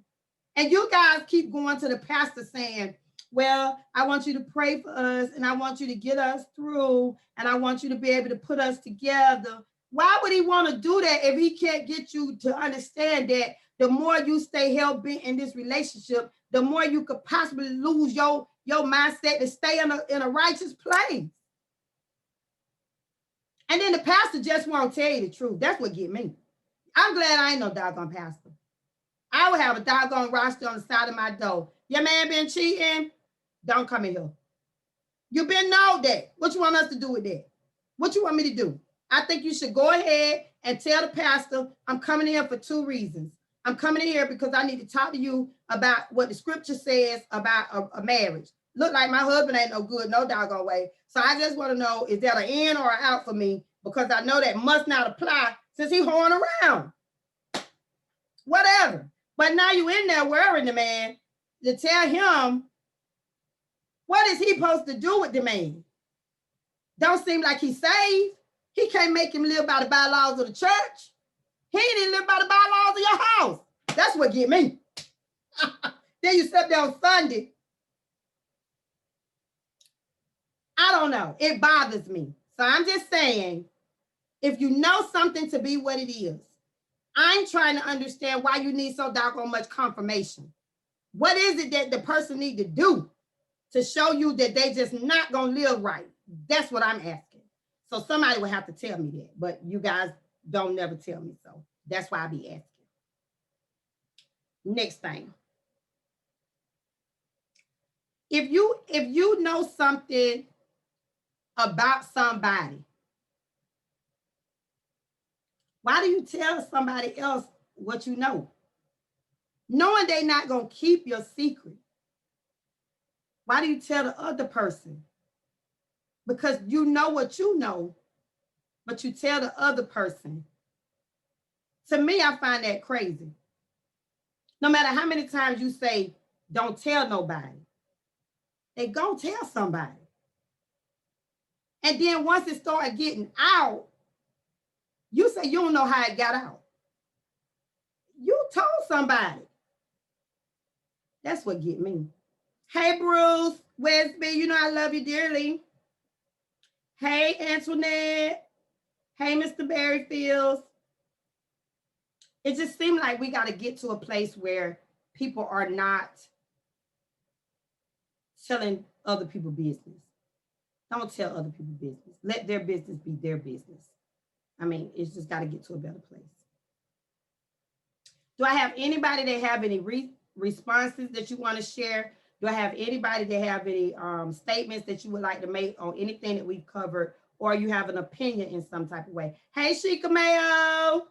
And you guys keep going to the pastor saying, well, I want you to pray for us and I want you to get us through and I want you to be able to put us together. Why would he want to do that if he can't get you to understand that the more you stay hell-bent in this relationship, the more you could possibly lose your mindset to stay in a righteous place? And then the pastor just won't tell you the truth. That's what get me. I'm glad I ain't no doggone pastor. I would have a doggone roster on the side of my door. Your man been cheating? Don't come in here. You been know that. What you want us to do with that? What you want me to do? I think you should go ahead and tell the pastor, I'm coming here for 2 reasons. I'm coming in here because I need to talk to you about what the scripture says about a marriage. Look like my husband ain't no good, no doggone way. So I just want to know, is that an in or an out for me? Because I know that must not apply since he hoeing around. Whatever. But now you in there worrying the man to tell him, what is he supposed to do with the man? Don't seem like he's saved. He can't make him live by the bylaws of the church. He ain't even live by the bylaws of your house. That's what get me. Then you step there on Sunday. I don't know. It bothers me. So I'm just saying, if you know something to be what it is, I'm trying to understand why you need so doggone much confirmation. What is it that the person need to do to show you that they just not going to live right? That's what I'm asking. So somebody will have to tell me that, but you guys don't never tell me. So that's why I be asking. Next thing. If you know something about somebody, why do you tell somebody else what you know? knowing they not going to keep your secret. Why do you tell the other person? Because you know what you know, but you tell the other person. To me, I find that crazy. No matter how many times you say, don't tell nobody, they gonna tell somebody. And then once it started getting out, you say you don't know how it got out. You told somebody. That's what get me. Hey, Bruce Westby, you know I love you dearly. Hey, Antoinette. Hey, Mr. Berryfields. It just seemed like we got to get to a place where people are not telling other people business. Don't tell other people business. Let their business be their business. I mean, it's just got to get to a better place. Do I have anybody that have any responses that you want to share? Do I have anybody that have any statements that you would like to make on anything that we've covered, or you have an opinion in some type of way? Hey, Sheikah Mayo.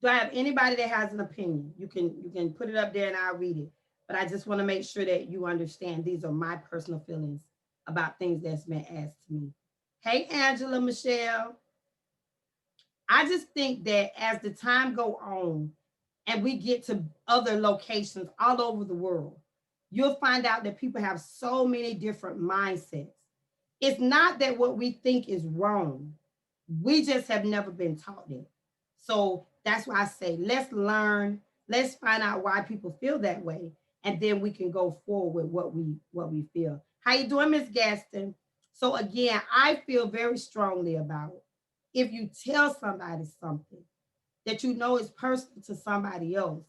Do I have anybody that has an opinion? You can put it up there and I'll read it. But I just want to make sure that you understand these are my personal feelings about things that's been asked to me. Hey, Angela Michelle. I just think that as the time go on and we get to other locations all over the world, you'll find out that people have so many different mindsets. It's not that what we think is wrong. We just have never been taught that. So that's why I say, let's learn, let's find out why people feel that way. And then we can go forward with what we feel. How you doing, Miss Gaston? So again, I feel very strongly about if you tell somebody something that you know is personal to somebody else,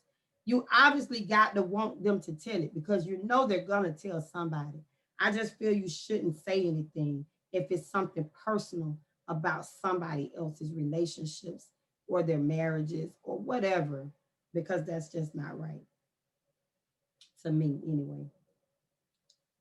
you obviously got to want them to tell it because you know they're going to tell somebody. I just feel you shouldn't say anything if it's something personal about somebody else's relationships or their marriages or whatever, because that's just not right. To me, anyway.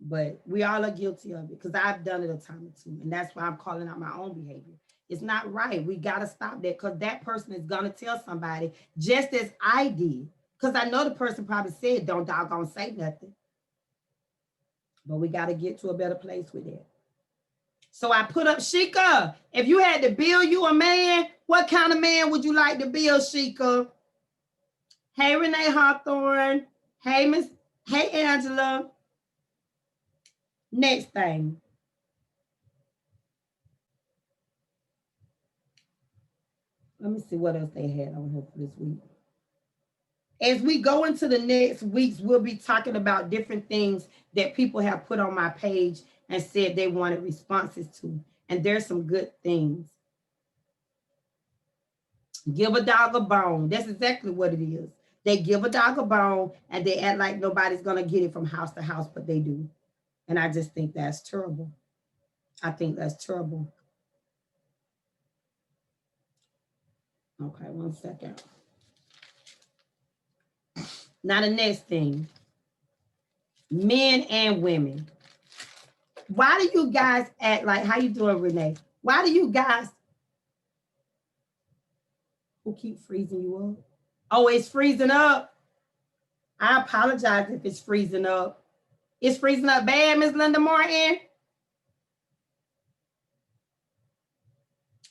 But we all are guilty of it because I've done it a time or two. And that's why I'm calling out my own behavior. It's not right. We got to stop that because that person is going to tell somebody just as I did. Because I know the person probably said, don't doggone say nothing. But we got to get to a better place with that. So I put up, Sheikah, if you had to build you a man, what kind of man would you like to build, Sheikah? Hey, Renee Hawthorne. Hey, Angela. Next thing. Let me see what else they had on here for this week. As we go into the next weeks, we'll be talking about different things that people have put on my page and said they wanted responses to. And there's some good things. Give a dog a bone. That's exactly what it is. They give a dog a bone and they act like nobody's going to get it from house to house, but they do. And I just think that's terrible. I think that's terrible. Okay, 1 second. Now the next thing, men and women. Why do you guys act like, how you doing, Renee? Why do you guys, who keep freezing you up? Oh, it's freezing up. I apologize if it's freezing up. It's freezing up bad, Miss Linda Martin.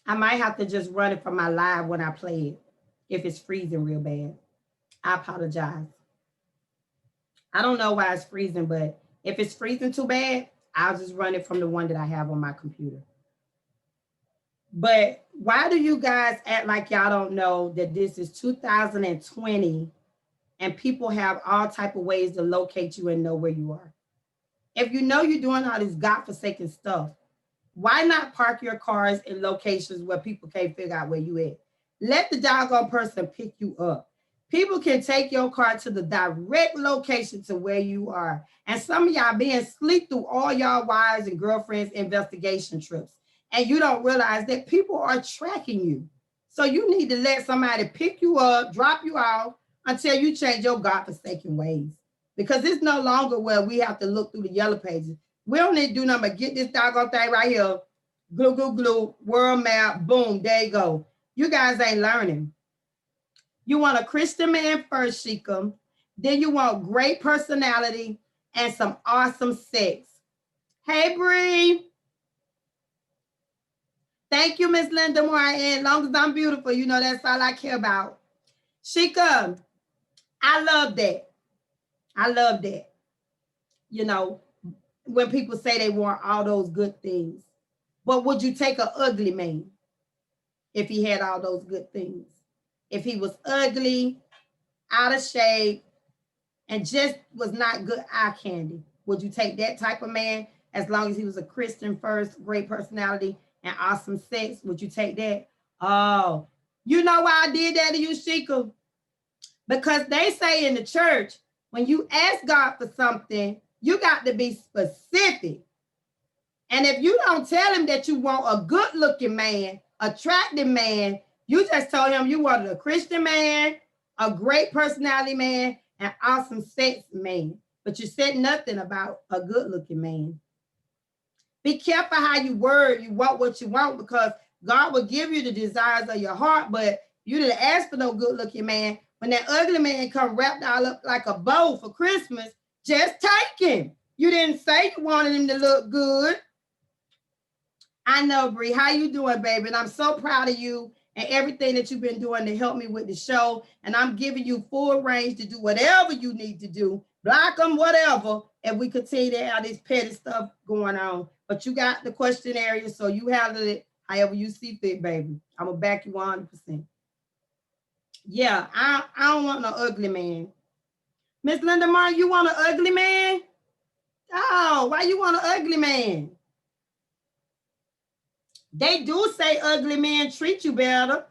I might have to just run it from my live when I play it if it's freezing real bad. I apologize. I don't know why it's freezing, but if it's freezing too bad, I'll just run it from the one that I have on my computer. But why do you guys act like y'all don't know that this is 2020 and people have all type of ways to locate you and know where you are? If you know you're doing all this godforsaken stuff, why not park your cars in locations where people can't figure out where you at? Let the doggone person pick you up. People can take your car to the direct location to where you are. And some of y'all being sleep through all y'all wives and girlfriends' investigation trips. And you don't realize that people are tracking you. So you need to let somebody pick you up, drop you off until you change your godforsaken ways. Because it's no longer where we have to look through the yellow pages. We don't need to do nothing but get this doggone thing right here. Glue, glue, glue, world map, boom, there you go. You guys ain't learning. You want a Christian man first, Sheikah. Then you want great personality and some awesome sex. Hey, Bree. Thank you, Miss Linda Martin. As long as I'm beautiful, you know that's all I care about. Sheikah, I love that. I love that. You know, when people say they want all those good things. But would you take an ugly man if he had all those good things? If he was ugly, out of shape, and just was not good eye candy, would you take that type of man as long as he was a Christian first, great personality, and awesome sex? Would you take that? Oh, you know why I did that to you, Sheikah? Because they say in the church, when you ask God for something, you got to be specific. And if you don't tell him that you want a good looking man, attractive man, you just told him you wanted a Christian man, a great personality man, and awesome sex man. But you said nothing about a good looking man. Be careful how you word, you want what you want, because God will give you the desires of your heart, but you didn't ask for no good looking man. When that ugly man come wrapped all up like a bow for Christmas, just take him. You didn't say you wanted him to look good. I know, Bree. How you doing, baby? And I'm so proud of you and everything that you've been doing to help me with the show. And I'm giving you full range to do whatever you need to do. Block them, whatever, and we continue to have this petty stuff going on. But you got the question area, so you handle it however you see fit, baby. I'm going to back you 100%. Yeah, I don't want no ugly man. Miss Linda Martin, you want an ugly man? Oh, why you want an ugly man? They do say ugly men treat you better.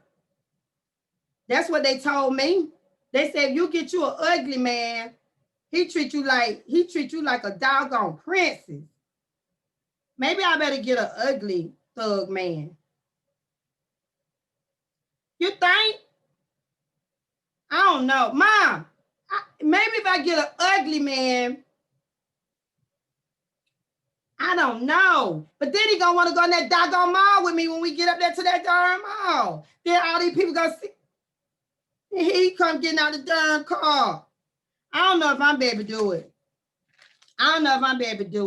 That's what they told me. They said if you get you an ugly man, he treat you like a doggone princess. Maybe I better get an ugly thug man. You think? I don't know. Mom, maybe if I get an ugly man, I don't know. But then he gonna want to go in that doggone mall with me when we get up there to that darn mall. Then all these people gonna see. He come getting out the darn car. I don't know if I'm able to do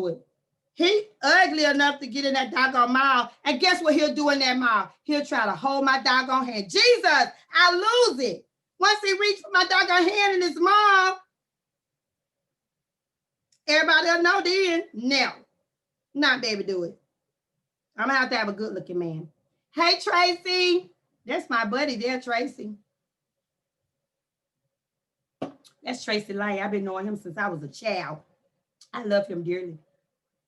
it. He ugly enough to get in that doggone mall. And guess what he'll do in that mall? He'll try to hold my doggone hand. Jesus, I lose it. Once he reached for my doggone hand in this mall, everybody will know then. No, not baby do it. I'm gonna have to have a good looking man. Hey, Tracy. That's my buddy there, Tracy. That's Tracy Lane. I've been knowing him since I was a child. I love him dearly.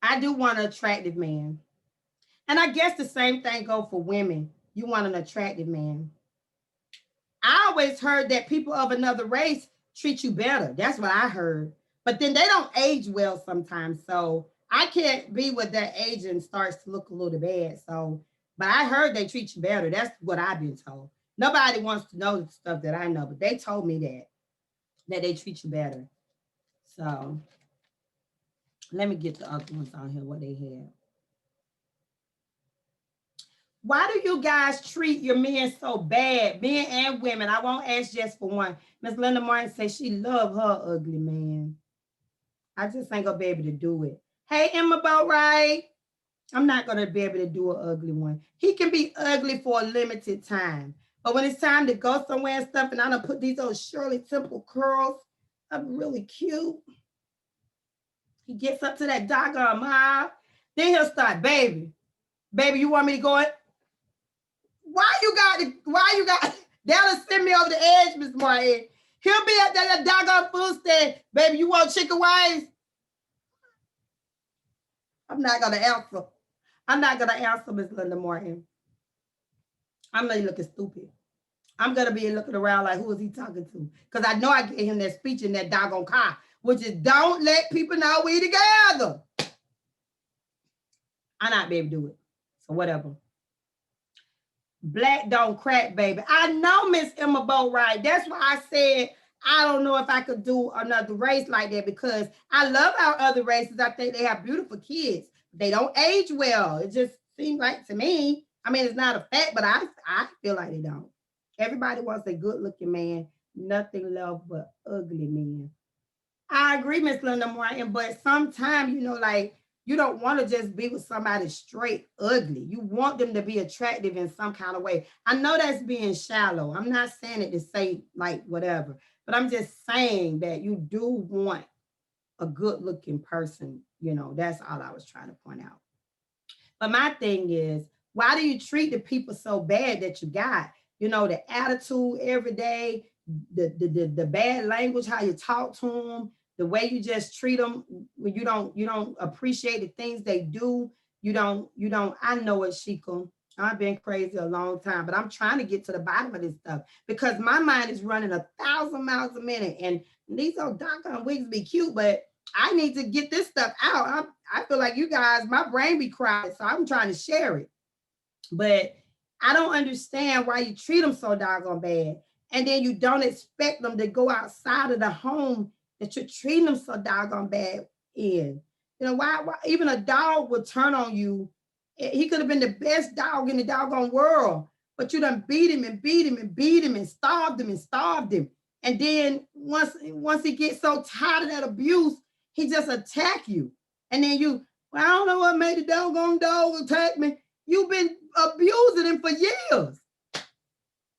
I do want an attractive man. And I guess the same thing goes for women. You want an attractive man. I always heard that people of another race treat you better. That's what I heard. But then they don't age well sometimes. So I can't be with that age and starts to look a little bad. So, but I heard they treat you better. That's what I've been told. Nobody wants to know the stuff that I know, but they told me that they treat you better. So let me get the other ones on here, what they have. Why do you guys treat your men so bad, men and women? I won't ask just for one. Miss Linda Martin says she love her ugly man. I just ain't gonna be able to do it. Hey, Emma Boatwright. I'm not gonna be able to do an ugly one. He can be ugly for a limited time. But when it's time to go somewhere and stuff, and I done put these old Shirley Temple curls, I'm really cute. He gets up to that doggone mile. Then he'll start, baby, you want me to go in? Why you got, that'll send me over the edge, Miss Martin. He'll be at that doggone food stand, baby, you want chicken wings? I'm not going to answer, Miss Linda Martin. I'm really looking stupid. I'm going to be looking around like, who is he talking to? Because I know I gave him that speech in that doggone car, which is don't let people know we together. I'm not be able to do it. So whatever. Black don't crack, baby. I know Miss Emma Boatwright. That's why I said I don't know if I could do another race like that, because I love our other races. I think they have beautiful kids. They don't age well. It just seems like to me, I mean, it's not a fact, but I feel like they don't. Everybody wants a good looking man, nothing left but ugly men. I agree, Miss Linda Martin, but sometimes, like you don't want to just be with somebody straight ugly. You want them to be attractive in some kind of way. I know that's being shallow. I'm not saying it to say like whatever, but I'm just saying that you do want a good looking person. That's all I was trying to point out. But my thing is, why do you treat the people so bad that you got? The attitude every day, the bad language, how you talk to them, the way you just treat them when you don't appreciate the things they do. You don't. I know it, Sheikah. I've been crazy a long time, but I'm trying to get to the bottom of this stuff because my mind is running 1,000 miles a minute. And these old doggone wigs be cute, but I need to get this stuff out. I feel like you guys, my brain be crowded, so I'm trying to share it. But I don't understand why you treat them so doggone bad. And then you don't expect them to go outside of the home that you're treating them so doggone bad in. Why even a dog would turn on you. He could have been the best dog in the doggone world, but you done beat him and beat him and beat him and starved him and starved him. And then once he gets so tired of that abuse, he just attack you. And then well, I don't know what made the doggone dog attack me. You've been abusing him for years.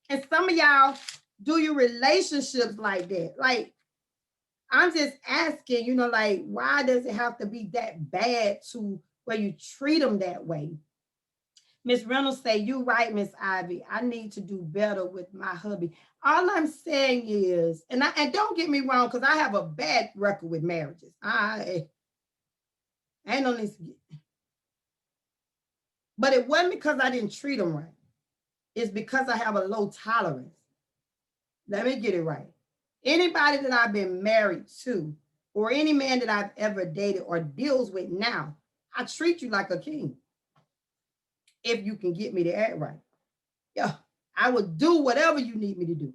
And some of y'all do your relationships like that. Like, I'm just asking, like, why does it have to be that bad to where you treat them that way? Miss Reynolds say, you right, Miss Ivy. I need to do better with my hubby. All I'm saying is, and don't get me wrong, because I have a bad record with marriages. I ain't no this. But it wasn't because I didn't treat them right. It's because I have a low tolerance. Let me get it right. Anybody that I've been married to, or any man that I've ever dated or deals with now, I treat you like a king. If you can get me to act right. Yeah, I would do whatever you need me to do.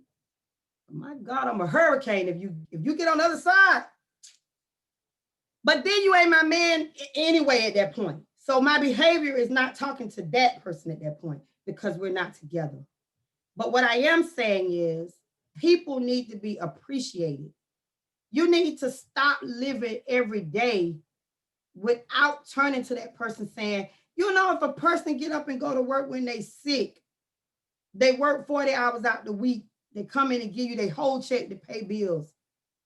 My God, I'm a hurricane if you get on the other side. But then you ain't my man anyway at that point. So my behavior is not talking to that person at that point because we're not together. But what I am saying is people need to be appreciated. You need to stop living every day without turning to that person saying, if a person get up and go to work when they sick, they work 40 hours out the week, they come in and give you their whole check to pay bills,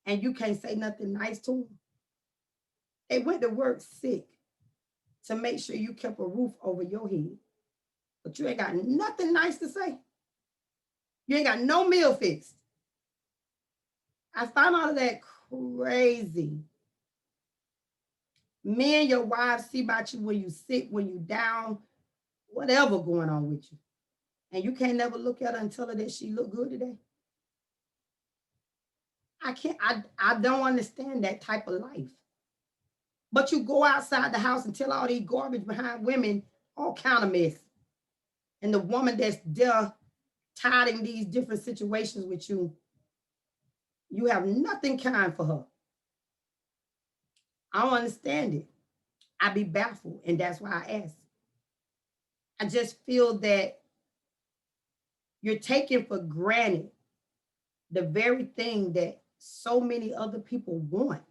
and you can't say nothing nice to them. They went to work sick to make sure you kept a roof over your head, but you ain't got nothing nice to say. You ain't got no meal fixed. I find all of that crazy. Men, your wives see about you when you sick, when you down, whatever going on with you. And you can't never look at her and tell her that she look good today. I don't understand that type of life. But you go outside the house and tell all these garbage behind women all kind of mess. And the woman that's there tied in these different situations with you, you have nothing kind for her. I don't understand it. I be baffled, and that's why I ask. I just feel that you're taking for granted the very thing that so many other people want.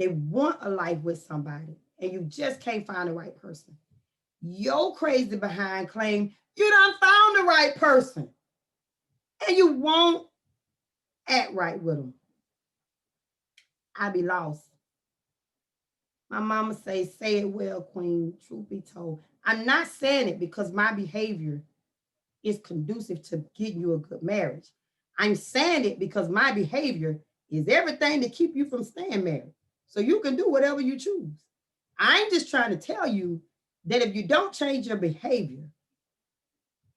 They want a life with somebody, and you just can't find the right person. Your crazy behind claim you done found the right person, and you won't act right with them. I be lost. My mama say it well, queen, truth be told. I'm not saying it because my behavior is conducive to getting you a good marriage. I'm saying it because my behavior is everything to keep you from staying married. So you can do whatever you choose. I'm just trying to tell you that if you don't change your behavior,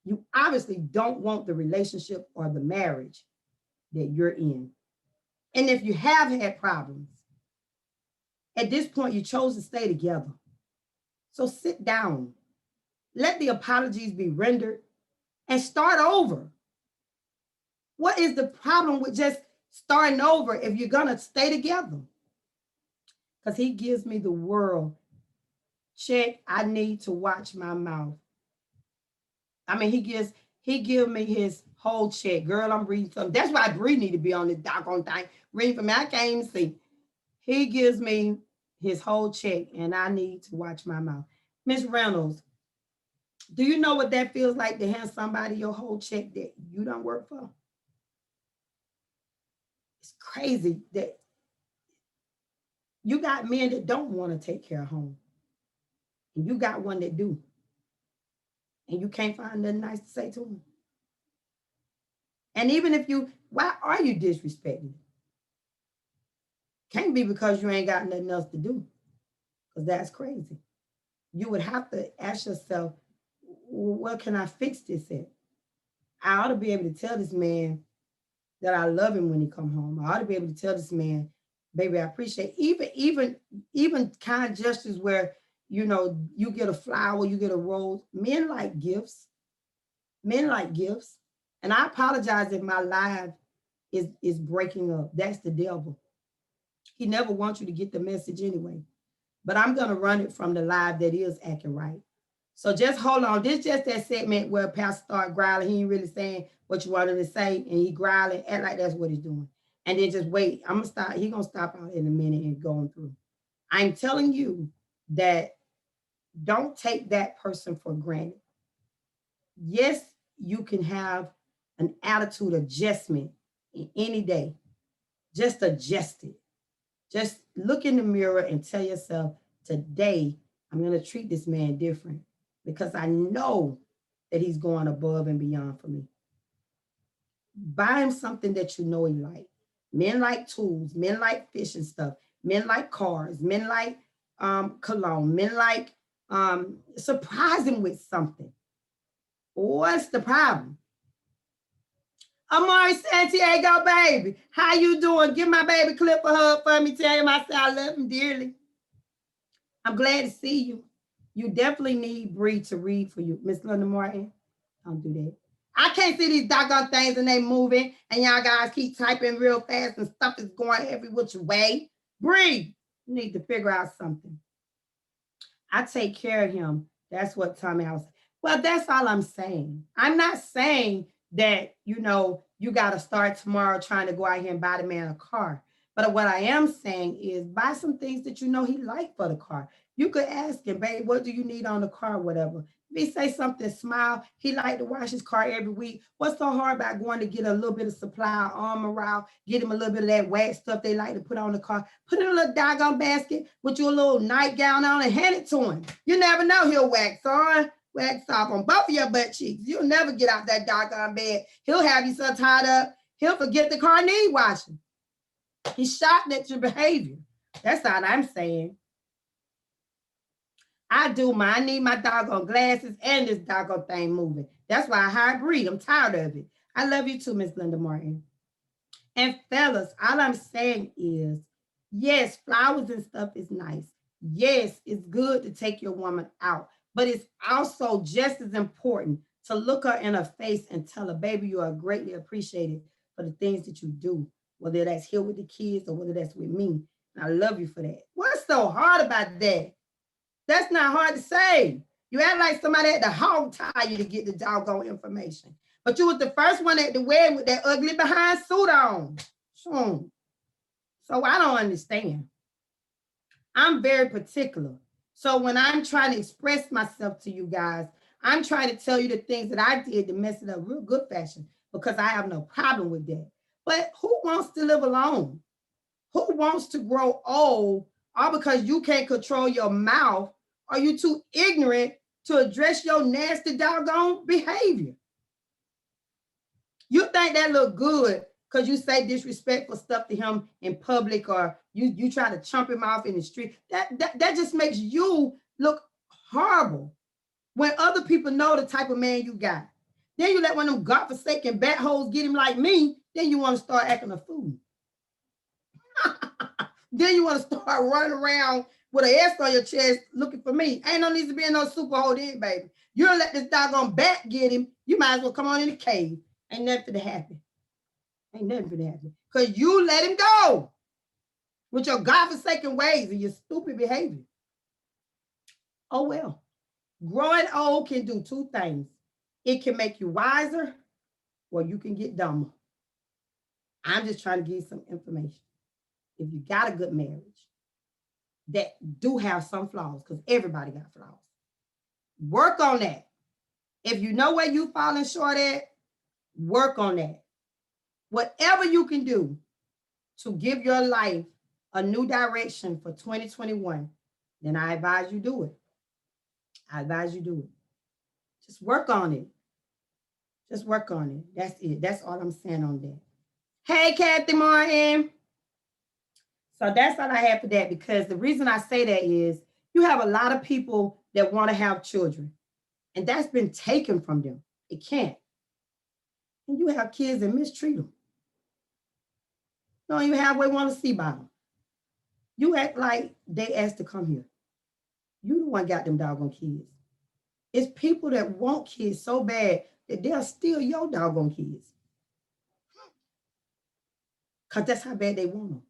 you obviously don't want the relationship or the marriage that you're in. And if you have had problems, at this point, you chose to stay together. So sit down, let the apologies be rendered, and start over. What is the problem with just starting over if you're going to stay together? Because he gives me the world. Check, I need to watch my mouth. I mean, he gives, He give me his whole check. Girl, I'm reading something. That's why Bree need to be on this doggone thing. Reading for me. I can't even see. He gives me his whole check, and I need to watch my mouth. Miss Reynolds, do you know what that feels like to hand somebody your whole check that you don't work for? It's crazy that you got men that don't want to take care of home, and you got one that do, and you can't find nothing nice to say to them. And even if you, why are you disrespecting? Can't be because you ain't got nothing else to do, because that's crazy. You would have to ask yourself, where can I fix this at? I ought to be able to tell this man that I love him when he come home. I ought to be able to tell this man, baby, I appreciate even kind gestures where you get a flower, you get a rose. Men like gifts. Men like gifts. And I apologize if my live is breaking up. That's the devil. He never wants you to get the message anyway. But I'm gonna run it from the live that is acting right. So just hold on. This just that segment where Pastor start growling. He ain't really saying what you wanted to say, and he growling, act like that's what he's doing. And then just wait. I'm gonna stop. He gonna stop out in a minute and going through. I'm telling you that don't take that person for granted. Yes, you can have an attitude adjustment in any day. Just adjust it. Just look in the mirror and tell yourself, today, I'm going to treat this man different because I know that he's going above and beyond for me. Buy him something that you know he like. Men like tools. Men like fish and stuff. Men like cars. Men like cologne. Men like surprise him with something. What's the problem? Amari Santiago, baby. How you doing? Give my baby Cliff a hug for me. Tell him I say I love him dearly. I'm glad to see you. You definitely need Bree to read for you. Miss Linda Martin, don't do that. I can't see these doggone things and they moving, and y'all guys keep typing real fast and stuff is going every which way. Bree, you need to figure out something. I take care of him. That's what Tommy was saying. Well, that's all I'm saying. I'm not saying that, you got to start tomorrow trying to go out here and buy the man a car. But what I am saying is buy some things that you know he like for the car. You could ask him, babe, what do you need on the car, whatever. If he say something, smile. He like to wash his car every week. What's so hard about going to get a little bit of supply of Armor All, get him a little bit of that wax stuff they like to put on the car, put it in a little doggone basket with your little nightgown on and hand it to him. You never know, he'll wax on. Wax off on both of your butt cheeks. You'll never get out that doggone bed. He'll have you so tied up, he'll forget the car need washing. He's shocked at your behavior. That's all I'm saying. I need my doggone glasses and this doggone thing moving. That's why I hired Bree. I'm tired of it. I love you too, Miss Linda Martin. And fellas, all I'm saying is, yes, flowers and stuff is nice. Yes, it's good to take your woman out. But it's also just as important to look her in her face and tell her, baby, you are greatly appreciated for the things that you do, whether that's here with the kids or whether that's with me. And I love you for that. What's so hard about that? That's not hard to say. You act like somebody had to hog tie you to get the doggone information. But you was the first one at the wedding with that ugly behind suit on. So I don't understand. I'm very particular. So when I'm trying to express myself to you guys, I'm trying to tell you the things that I did to mess it up real good fashion because I have no problem with that. But who wants to live alone? Who wants to grow old all because you can't control your mouth or you too ignorant to address your nasty doggone behavior? You think that look good because you say disrespectful stuff to him in public or you try to chump him off in the street. That just makes you look horrible when other people know the type of man you got. Then you let one of them godforsaken bat holes get him like me, then you want to start acting a fool. Then you want to start running around with an S on your chest looking for me. Ain't no need to be in no super hold in, baby. You don't let this doggone bat get him, you might as well come on in the cave. Ain't nothing to happen. Ain't nothing to happen. Because you let him go with your godforsaken ways and your stupid behavior. Oh, well. Growing old can do two things. It can make you wiser or you can get dumber. I'm just trying to give you some information. If you got a good marriage that do have some flaws, because everybody got flaws, work on that. If you know where you falling short at, work on that. Whatever you can do to give your life a new direction for 2021, then I advise you do it. I advise you do it. Just work on it. Just work on it. That's it. That's all I'm saying on that. Hey, Kathy Martin. So that's all I have for that, because the reason I say that is you have a lot of people that want to have children, and that's been taken from them. It can't. And you have kids that mistreat them. You don't even have what they want to see about them. You act like they asked to come here. You the one got them doggone kids. It's people that want kids so bad that they'll steal your doggone kids. Because that's how bad they want them.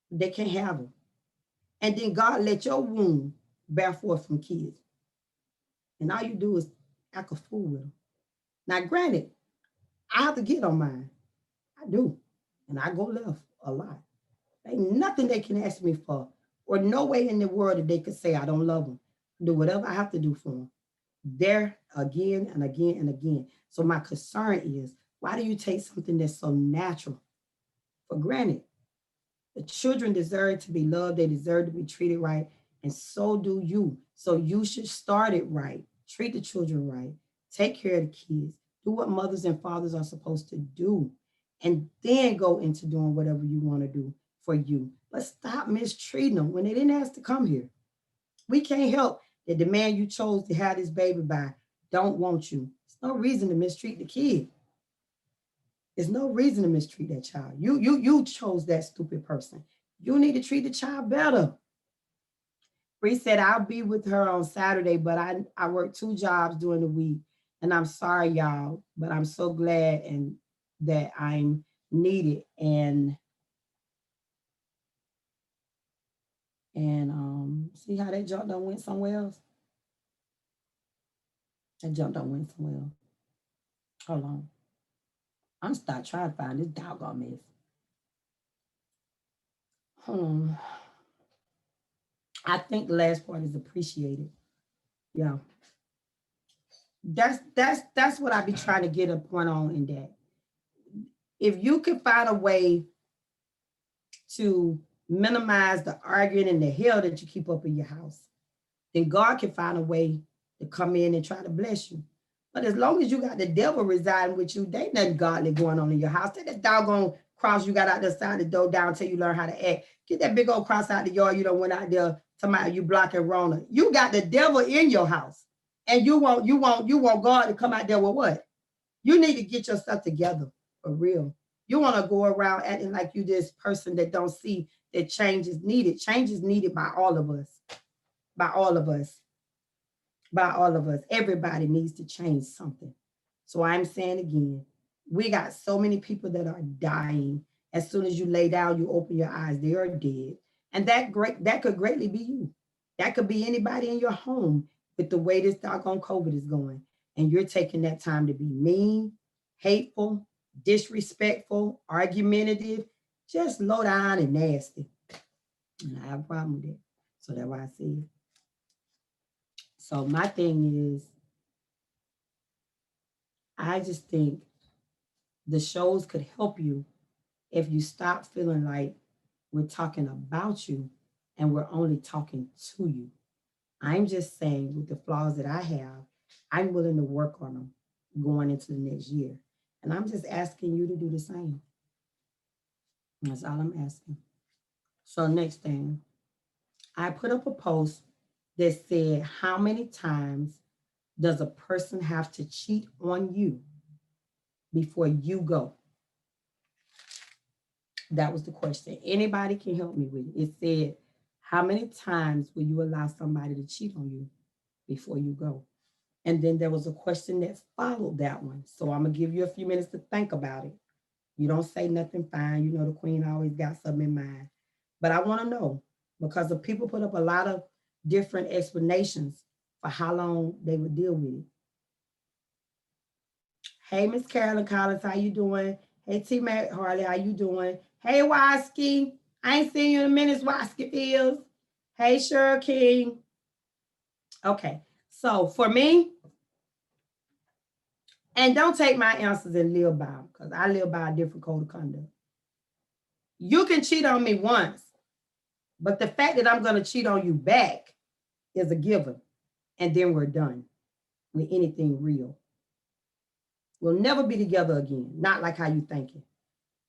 They can't have them. And then God let your womb bear forth some kids. And all you do is act a fool with them. Now, granted, I have to get on mine. I do. And I go left a lot. Ain't nothing they can ask me for, or no way in the world that they could say I don't love them. Do whatever I have to do for them. There again and again and again. So my concern is, why do you take something that's so natural for granted? The children deserve to be loved. They deserve to be treated right. And so do you. So you should start it right. Treat the children right. Take care of the kids. Do what mothers and fathers are supposed to do. And then go into doing whatever you want to do for you. But stop mistreating them when they didn't ask to come here. We can't help that the man you chose to have this baby by don't want you. There's no reason to mistreat the kid. There's no reason to mistreat that child. You chose that stupid person. You need to treat the child better. Bree said, I'll be with her on Saturday, but I work 2 jobs during the week. And I'm sorry, y'all, but I'm so glad and that I'm needed. And see how that jump done went somewhere else? That jump done went somewhere else. Hold on. I'm start trying to find this doggone mess. I think the last part is appreciated. Yeah. That's what I be trying to get a point on in that. If you can find a way to minimize the arguing and the hell that you keep up in your house, then God can find a way to come in and try to bless you. But as long as you got the devil residing with you, there ain't nothing godly going on in your house. Take that doggone cross you got out the side of the door down until you learn how to act. Get that big old cross out the yard. You don't went out there to you blocking Rona. You got the devil in your house. And you want God to come out there with what? You need to get your stuff together for real. You want to go around acting like you this person that don't see that change is needed. Change is needed by all of us. By all of us. By all of us. Everybody needs to change something. So I'm saying again, we got so many people that are dying. As soon as you lay down, you open your eyes, they are dead. And that could greatly be you. That could be anybody in your home with the way this doggone COVID is going. And you're taking that time to be mean, hateful, disrespectful, argumentative, just low down and nasty. And I have a problem with it. So that's why I say it. So my thing is, I just think the shows could help you if you stop feeling like we're talking about you and we're only talking to you. I'm just saying, with the flaws that I have, I'm willing to work on them going into the next year. And I'm just asking you to do the same. That's all I'm asking. So next thing, I put up a post that said, how many times does a person have to cheat on you before you go? That was the question. Anybody can help me with it. It said, how many times will you allow somebody to cheat on you before you go? And then there was a question that followed that one. So I'm going to give you a few minutes to think about it. You don't say nothing, fine. You know the queen always got something in mind. But I want to know, because the people put up a lot of different explanations for how long they would deal with it. Hey, Miss Carolyn Collins, how you doing? Hey, T. Mac Harley, how you doing? Hey, Wasky. I ain't seen you in a minute, Wasky Fields. Hey, Cheryl King. Okay, so for me, and don't take my answers and live by them, because I live by a different code of conduct. You can cheat on me once, but the fact that I'm going to cheat on you back is a given. And then we're done with anything real. We'll never be together again. Not like how you thinking.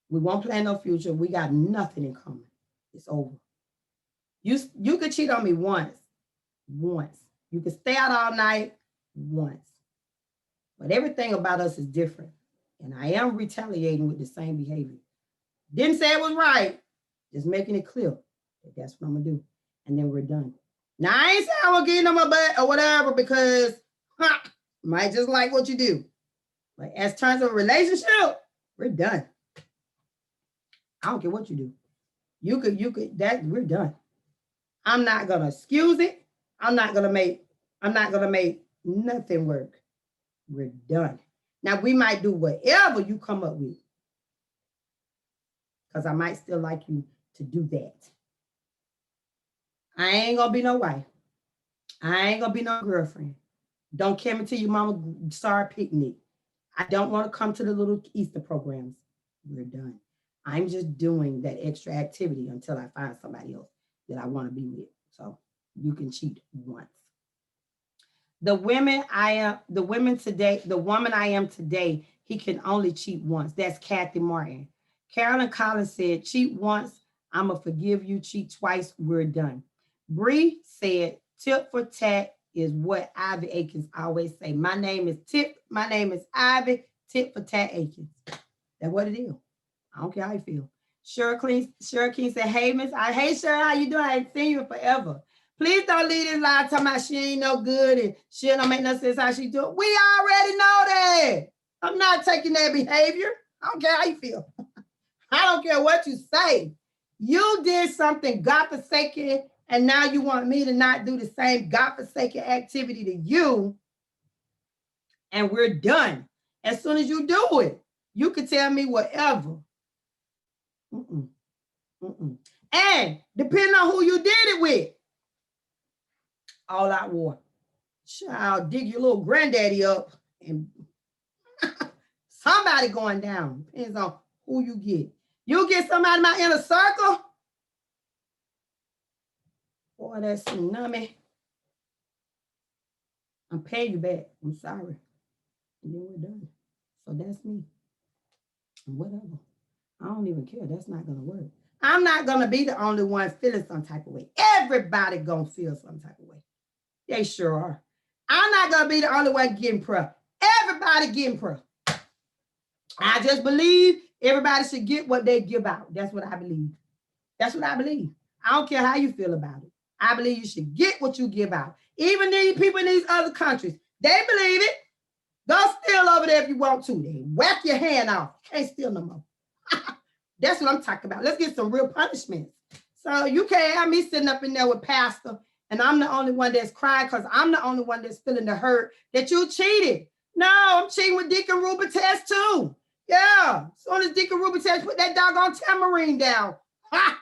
We won't plan no future. We got nothing in common. It's over. You could cheat on me once. You could stay out all night once. But everything about us is different. And I am retaliating with the same behavior. Didn't say it was right. Just making it clear that that's what I'm going to do. And then we're done. Now, I ain't saying I'm going to get in on my butt or whatever because might just like what you do. But as terms of a relationship, we're done. I don't care what you do. You could, that we're done. I'm not going to excuse it. I'm not going to make nothing work. We're done. Now, we might do whatever you come up with. Because I might still like you to do that. I ain't going to be no wife. I ain't going to be no girlfriend. Don't come to your mama sorry picnic. I don't want to come to the little Easter programs. We're done. I'm just doing that extra activity until I find somebody else that I want to be with. So you can cheat once. The woman I am today, he can only cheat once. That's Kathy Martin. Carolyn Collins said, cheat once, I'ma forgive you. Cheat twice, we're done. Bree said, tip for tat is what Ivy Akins always say. My name is Ivy, tit for tat Akins. That's what it is. I don't care how you feel. Cheryl King said, hey, hey, Cheryl, how you doing? I ain't seen you forever. Please don't leave this lie talking about she ain't no good and she don't make no sense how she do it. We already know that. I'm not taking that behavior. I don't care how you feel. I don't care what you say. You did something godforsaken, and now you want me to not do the same godforsaken activity to you, and we're done. As soon as you do it, you can tell me whatever. And depending on who you did it with, all out war. Child, dig your little granddaddy up and somebody going down. Depends on who you get. You get somebody in my inner circle. Boy, that's tsunami. I'm paying you back. I'm sorry. And then we're done. So that's me. Whatever. I don't even care. That's not going to work. I'm not going to be the only one feeling some type of way. Everybody going to feel some type of way. They sure are. I'm not going to be the only one getting pro. Everybody getting pro. I just believe everybody should get what they give out. That's what I believe. That's what I believe. I don't care how you feel about it. I believe you should get what you give out. Even these people in these other countries, they believe it. Go steal over there if you want to. They whack your hand off. Can't steal no more. That's what I'm talking about. Let's get some real punishments. So you can't have me sitting up in there with Pastor and I'm the only one that's crying because I'm the only one that's feeling the hurt that you cheated. No, I'm cheating with Deacon Rubentas too. Yeah. As soon as Deacon Rubentas put that doggone tambourine down. Ha!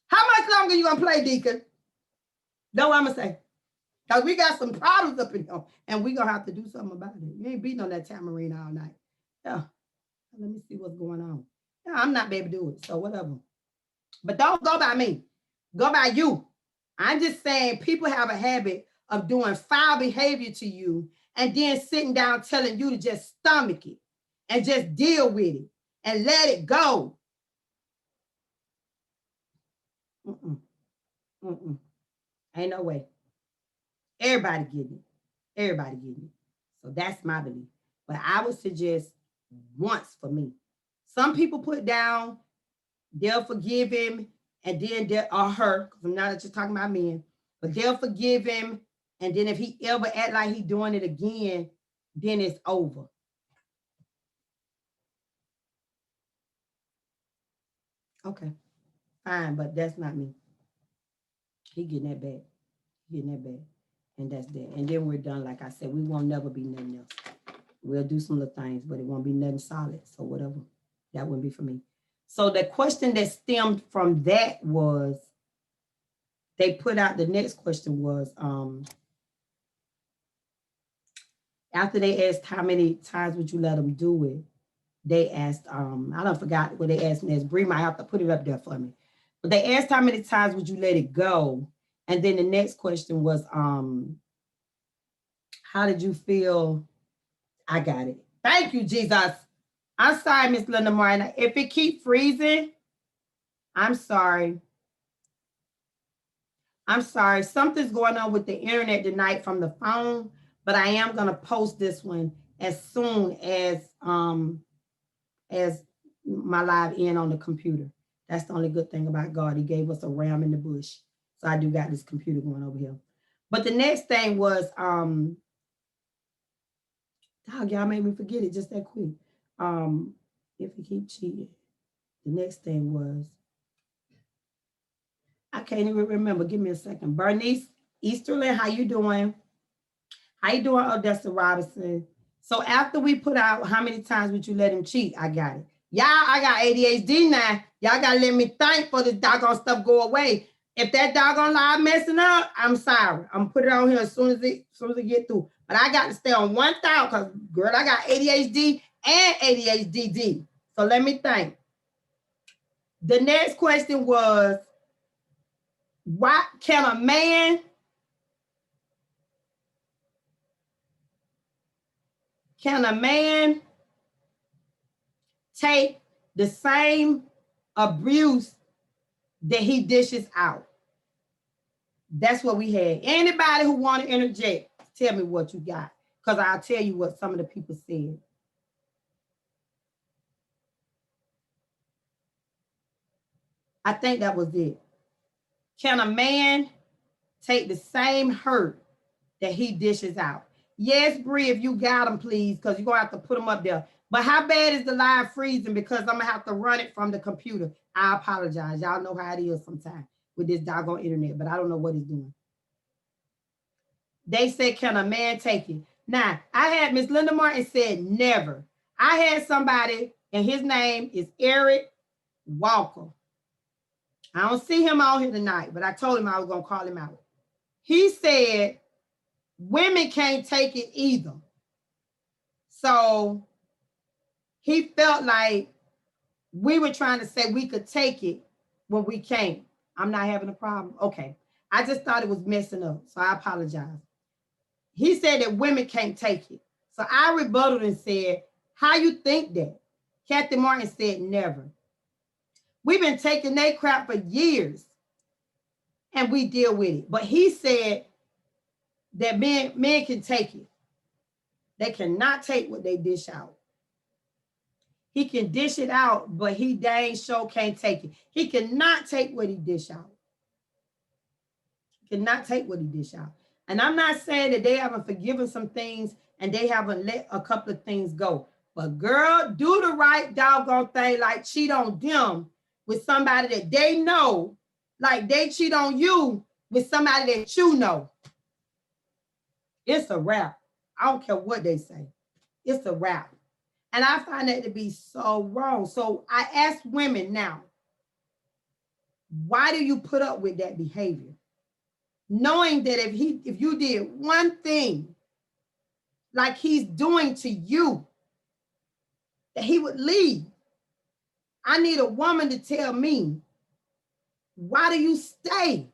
How much longer you gonna play, Deacon? Know what I'm gonna say? Because we got some problems up in here and we gonna have to do something about it. You ain't beating on that tambourine all night. Yeah. Let me see what's going on. Yeah, I'm not able to do it, so whatever. But don't go by me. Go by you. I'm just saying people have a habit of doing foul behavior to you and then sitting down telling you to just stomach it and just deal with it and let it go. Ain't no way. Everybody getting it. Everybody getting it. So that's my belief. But I would suggest once for me. Some people put down, they'll forgive him, and then or her, because I'm not just talking about men, but they'll forgive him, and then if he ever act like he doing it again, then it's over. Okay, fine, but that's not me. He getting that bad. And that's that. And then we're done. Like I said, we won't never be nothing else. We'll do some little things, but it won't be nothing solid. So whatever. That wouldn't be for me. So the question that stemmed from that was, they put out, the next question was, after they asked how many times would you let them do it, they asked, I don't forgot what they asked me. Bree might have to put it up there for me. But they asked how many times would you let it go? And then the next question was, how did you feel? I got it. Thank you, Jesus. I'm sorry, Miss Linda Martin. If it keep freezing, I'm sorry. I'm sorry. Something's going on with the internet tonight from the phone, but I am going to post this one as soon as my live end on the computer. That's the only good thing about God. He gave us a ram in the bush. So I do got this computer going over here. But the next thing was, dog, y'all made me forget it just that quick. If you keep cheating, the next thing was, I can't even remember. Give me a second. Bernice Easterlin, how you doing? How you doing, Odessa Robinson? So after we put out how many times would you let him cheat, I got it. Y'all, I got ADHD now. Y'all gotta let me think for this doggone stuff go away. If that doggone live messing up, I'm sorry. I'm gonna put it on here as soon as it get through. But I got to stay on one thought because, girl, I got ADHD and ADHD. So let me think. The next question was, why can a man take the same abuse that he dishes out? That's what we had. Anybody who want to interject, tell me what you got, because I'll tell you what some of the people said. I think that was it. Can a man take the same hurt that he dishes out? Yes, Bree, if you got them, please, because you're going to have to put them up there. But how bad is the live freezing? Because I'm going to have to run it from the computer. I apologize. Y'all know how it is sometimes with this doggone internet, but I don't know what it's doing. They said, can a man take it? Now, I had Miss Linda Martin said never. I had somebody, and his name is Eric Walker. I don't see him on here tonight, but I told him I was going to call him out. He said, women can't take it either. So he felt like we were trying to say we could take it when we can't. I'm not having a problem. Okay. I just thought it was messing up. So I apologize. He said that women can't take it. So I rebutted and said, how you think that? Kathy Martin said never. We've been taking that crap for years and we deal with it. But he said that men can take it. They cannot take what they dish out. He can dish it out, but he dang sure can't take it. He cannot take what he dish out. He cannot take what he dish out. And I'm not saying that they haven't forgiven some things and they haven't let a couple of things go. But girl, do the right doggone thing, like cheat on them with somebody that they know, like they cheat on you with somebody that you know. It's a wrap. I don't care what they say. It's a wrap. And I find that to be so wrong. So I ask women now, why do you put up with that behavior? Knowing that if you did one thing like he's doing to you, that he would leave. I need a woman to tell me, why do you stay?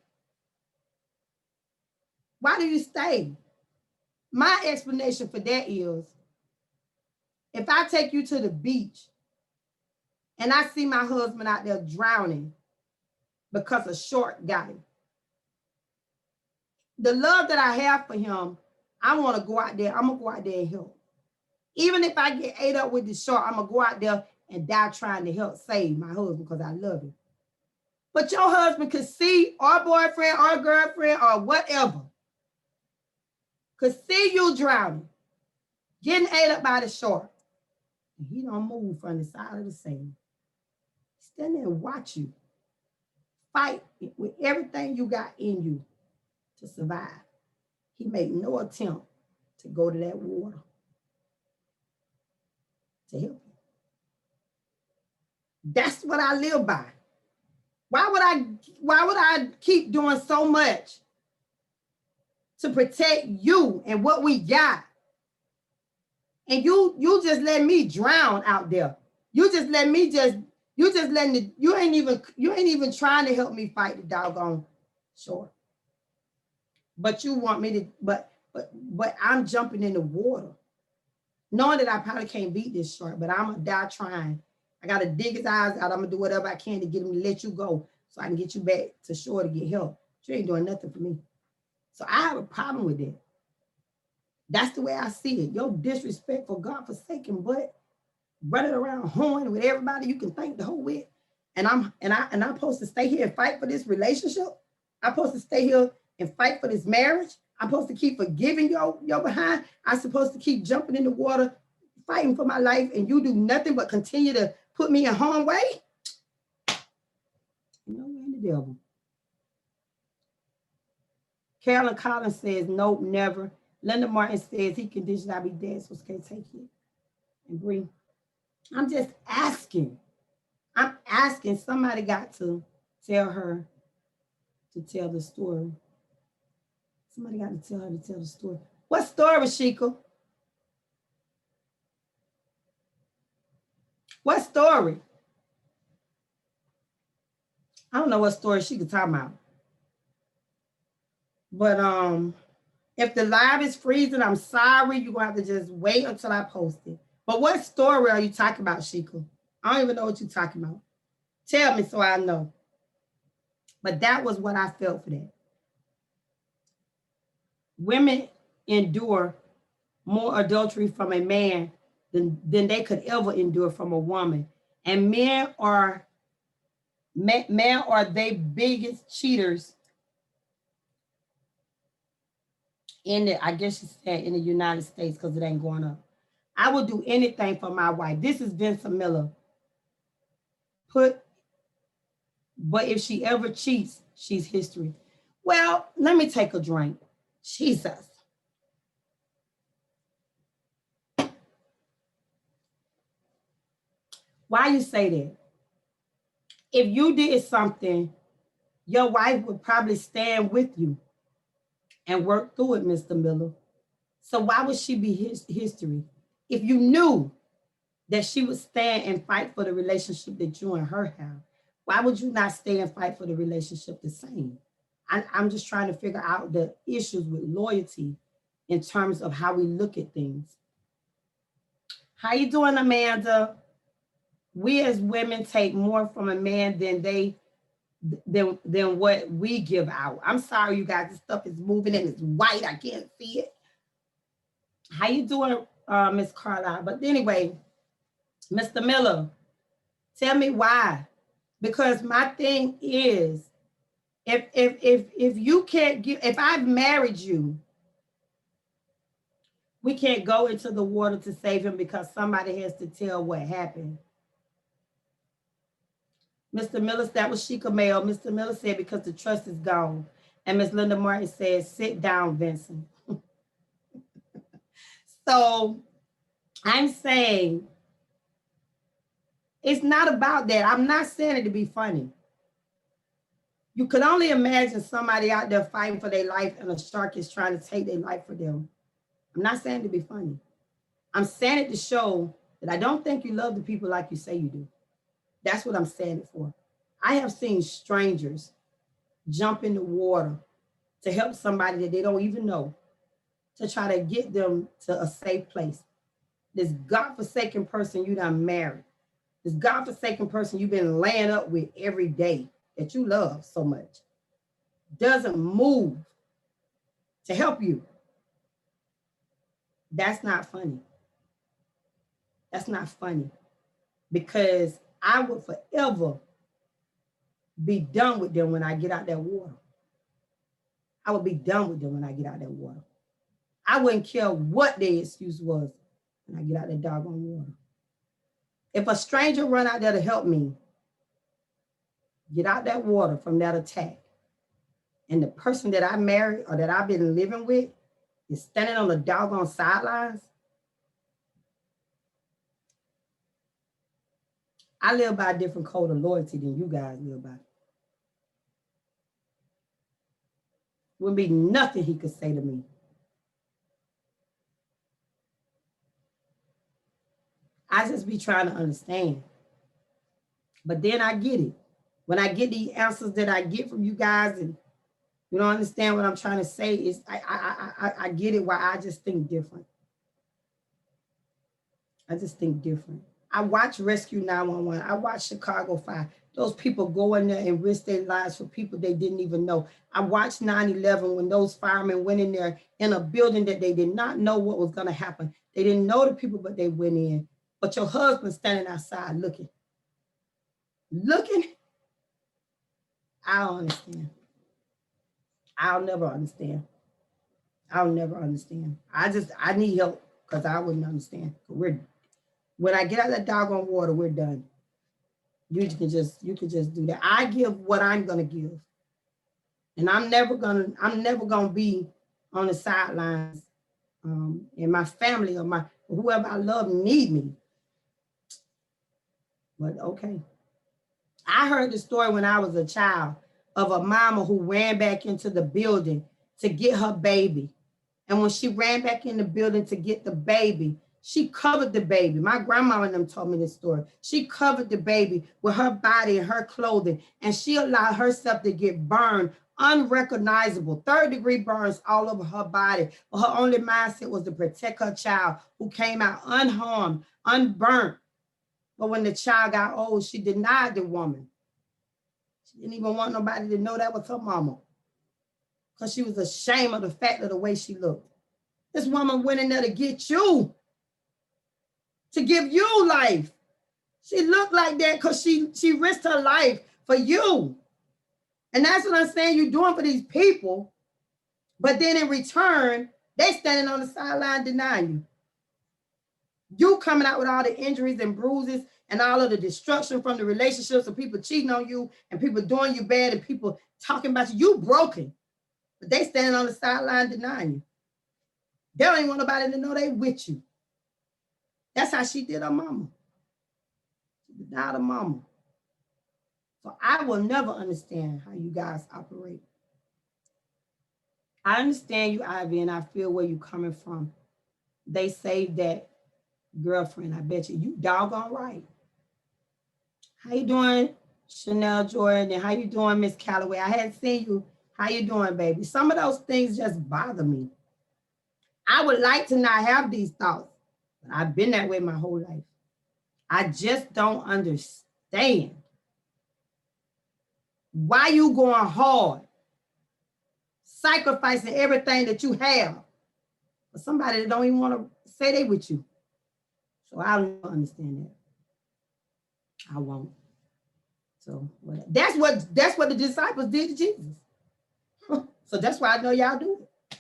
Why do you stay? My explanation for that is, if I take you to the beach and I see my husband out there drowning because a shark got him, the love that I have for him, I want to go out there. I'm going to go out there and help. Even if I get ate up with the shark, I'm going to go out there and die trying to help save my husband because I love him. But your husband could see, or boyfriend or girlfriend or whatever, could see you drowning, getting ate up by the shark. And he don't move from the side of the sand. Stand there and watch you fight with everything you got in you to survive. He made no attempt to go to that water to help you. That's what I live by. Why would I keep doing so much to protect you and what we got? And you just let me drown out there. You just let me you ain't even trying to help me fight the doggone shore. But you want me to, but I'm jumping in the water, knowing that I probably can't beat this shark, but I'm gonna die trying. I gotta dig his eyes out. I'm gonna do whatever I can to get him to let you go so I can get you back to shore to get help. You ain't doing nothing for me. So I have a problem with that. That's the way I see it. Your disrespectful, God-forsaken butt running around horn with everybody you can think the whole with. And I'm supposed to stay here and fight for this relationship. I'm supposed to stay here and fight for this marriage. I'm supposed to keep forgiving your behind. I'm supposed to keep jumping in the water, fighting for my life, and you do nothing but continue to put me in harm's way. No way in the devil. Carolyn Collins says, nope, never. Linda Martin says he conditioned I be dead, so can't take it. And Bree, I'm just asking. I'm asking. Somebody got to tell her to tell the story. Somebody got to tell her to tell the story. What story, Sheikah? What story? I don't know what story she could talk about. But if the live is freezing, I'm sorry. You're going to have to just wait until I post it. But what story are you talking about, Sheikah? I don't even know what you're talking about. Tell me so I know. But that was what I felt for that. Women endure more adultery from a man than they could ever endure from a woman. And men are they biggest cheaters in the, I guess you said in the United States, because it ain't going up. I would do anything for my wife. This is Vincent Miller. But if she ever cheats, she's history. Well, let me take a drink. Jesus. Why you say that? If you did something, your wife would probably stand with you and work through it, Mr. Miller. So why would she be history? If you knew that she would stand and fight for the relationship that you and her have, why would you not stay and fight for the relationship the same? I'm just trying to figure out the issues with loyalty in terms of how we look at things. How you doing, Amanda? We as women take more from a man than what we give out. I'm sorry, you guys, this stuff is moving and it's white. I can't see it. How you doing, Miss Carlisle? But anyway, Mr. Miller, tell me why. Because my thing is, if you can't give, if I've married you, we can't go into the water to save him because somebody has to tell what happened. Mr. Miller, that was Sheikah Mail. Mr. Miller said, because the trust is gone. And Ms. Linda Martin says, sit down, Vincent. So I'm saying it's not about that. I'm not saying it to be funny. You could only imagine somebody out there fighting for their life and a shark is trying to take their life for them. I'm not saying it to be funny. I'm saying it to show that I don't think you love the people like you say you do. That's what I'm saying it for. I have seen strangers jump in the water to help somebody that they don't even know, to try to get them to a safe place. This godforsaken person you done married, this godforsaken person you've been laying up with every day that you love so much, doesn't move to help you. That's not funny. That's not funny, because I would forever be done with them when I get out that water. I would be done with them when I get out that water. I wouldn't care what their excuse was when I get out that doggone water. If a stranger run out there to help me get out that water from that attack, and the person that I married or that I've been living with is standing on the doggone sidelines. I live by a different code of loyalty than you guys live by. Wouldn't be nothing he could say to me. I just be trying to understand. But then I get it. When I get the answers that I get from you guys and you don't understand what I'm trying to say, is I get it why I just think different. I just think different. I watch Rescue 911. I watch Chicago Fire. Those people go in there and risk their lives for people they didn't even know. I watched 9/11 when those firemen went in there in a building that they did not know what was going to happen. They didn't know the people, but they went in. But your husband standing outside looking. Looking? I don't understand. I'll never understand. I'll never understand. I need help because I wouldn't understand. When I get out of that doggone water, we're done. You can just do that. I give what I'm gonna give. And I'm never gonna be on the sidelines. And my family or whoever I love need me. But okay. I heard the story when I was a child of a mama who ran back into the building to get her baby. And when she ran back in the building to get the baby, she covered the baby. My grandma and them told me this story. She covered the baby with her body and her clothing, and she allowed herself to get burned, unrecognizable, third-degree burns all over her body. But her only mindset was to protect her child, who came out unharmed, unburnt. But when the child got old, she denied the woman. She didn't even want nobody to know that was her mama, because she was ashamed of the fact of the way she looked. This woman went in there to get you, to give you life. She looked like that because she risked her life for you. And that's what I'm saying you're doing for these people. But then in return, they standing on the sideline denying you. You coming out with all the injuries and bruises and all of the destruction from the relationships of people cheating on you and people doing you bad and people talking about you. You broken. But they standing on the sideline denying you. They don't even want nobody to know they with you. That's how she did her mama. She denied her mama. So I will never understand how you guys operate. I understand you, Ivy, and I feel where you're coming from. They saved that girlfriend. I bet you doggone right. How you doing, Chanel Jordan? And how you doing, Miss Calloway? I hadn't seen you. How you doing, baby? Some of those things just bother me. I would like to not have these thoughts, but I've been that way my whole life. I just don't understand why you going hard, sacrificing everything that you have for somebody that don't even want to say they with you. So I don't understand that. I won't. So that's what the disciples did to Jesus. So that's why I know y'all do it.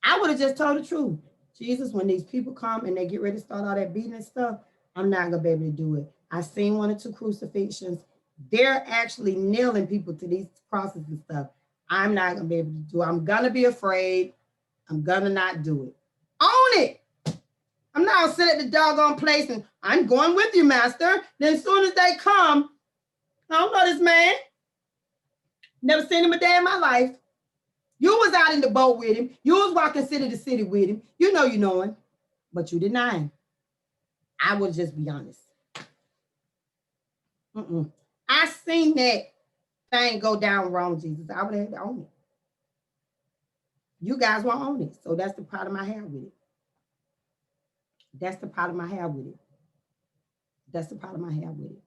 I would have just told the truth. Jesus, when these people come and they get ready to start all that beating and stuff, I'm not gonna be able to do it. I seen 1 or 2 crucifixions. They're actually nailing people to these crosses and stuff. I'm not gonna be able to do it. I'm gonna be afraid. I'm gonna not do it. Own it. I'm not gonna sit at the doggone place and I'm going with you, master. Then as soon as they come, I don't know this man. Never seen him a day in my life. You was out in the boat with him. You was walking city to city with him. You know him, but you deny him. I would just be honest. I seen that thing go down wrong, Jesus. I would have to own it. You guys won't own it. So that's the problem I have with it. That's the problem I have with it. That's the problem I have with it.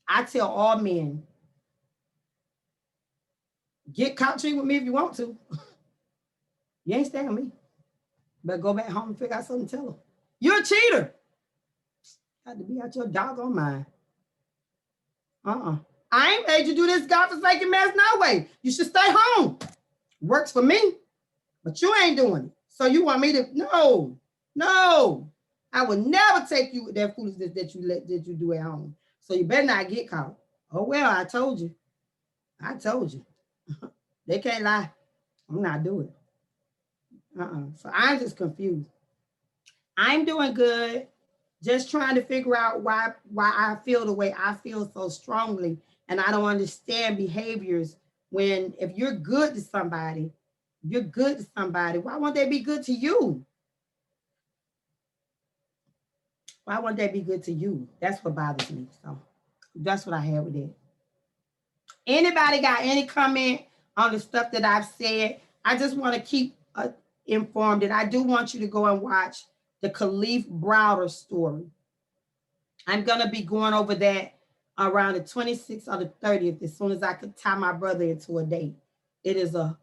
I tell all men, get country with me if you want to. You ain't staying with me. But go back home and figure out something to tell them. You're a cheater. Got to be out your doggone mind. I ain't made you do this godforsaken mess no way. You should stay home. Works for me, but you ain't doing it. So you want me to? No. I would never take you with that foolishness that you do at home. So you better not get caught. Oh well, I told you. They can't lie. I'm not doing it. So I'm just confused. I'm doing good. Just trying to figure out why I feel the way I feel so strongly. And I don't understand behaviors when if you're good to somebody, why won't they be good to you? Why won't they be good to you? That's what bothers me. So that's what I have with it. Anybody got any comment on the stuff that I've said? I just want to keep informed, and I do want you to go and watch the Kalief Browder story. I'm gonna be going over that around the 26th or the 30th, as soon as I could tie my brother into a date. It is a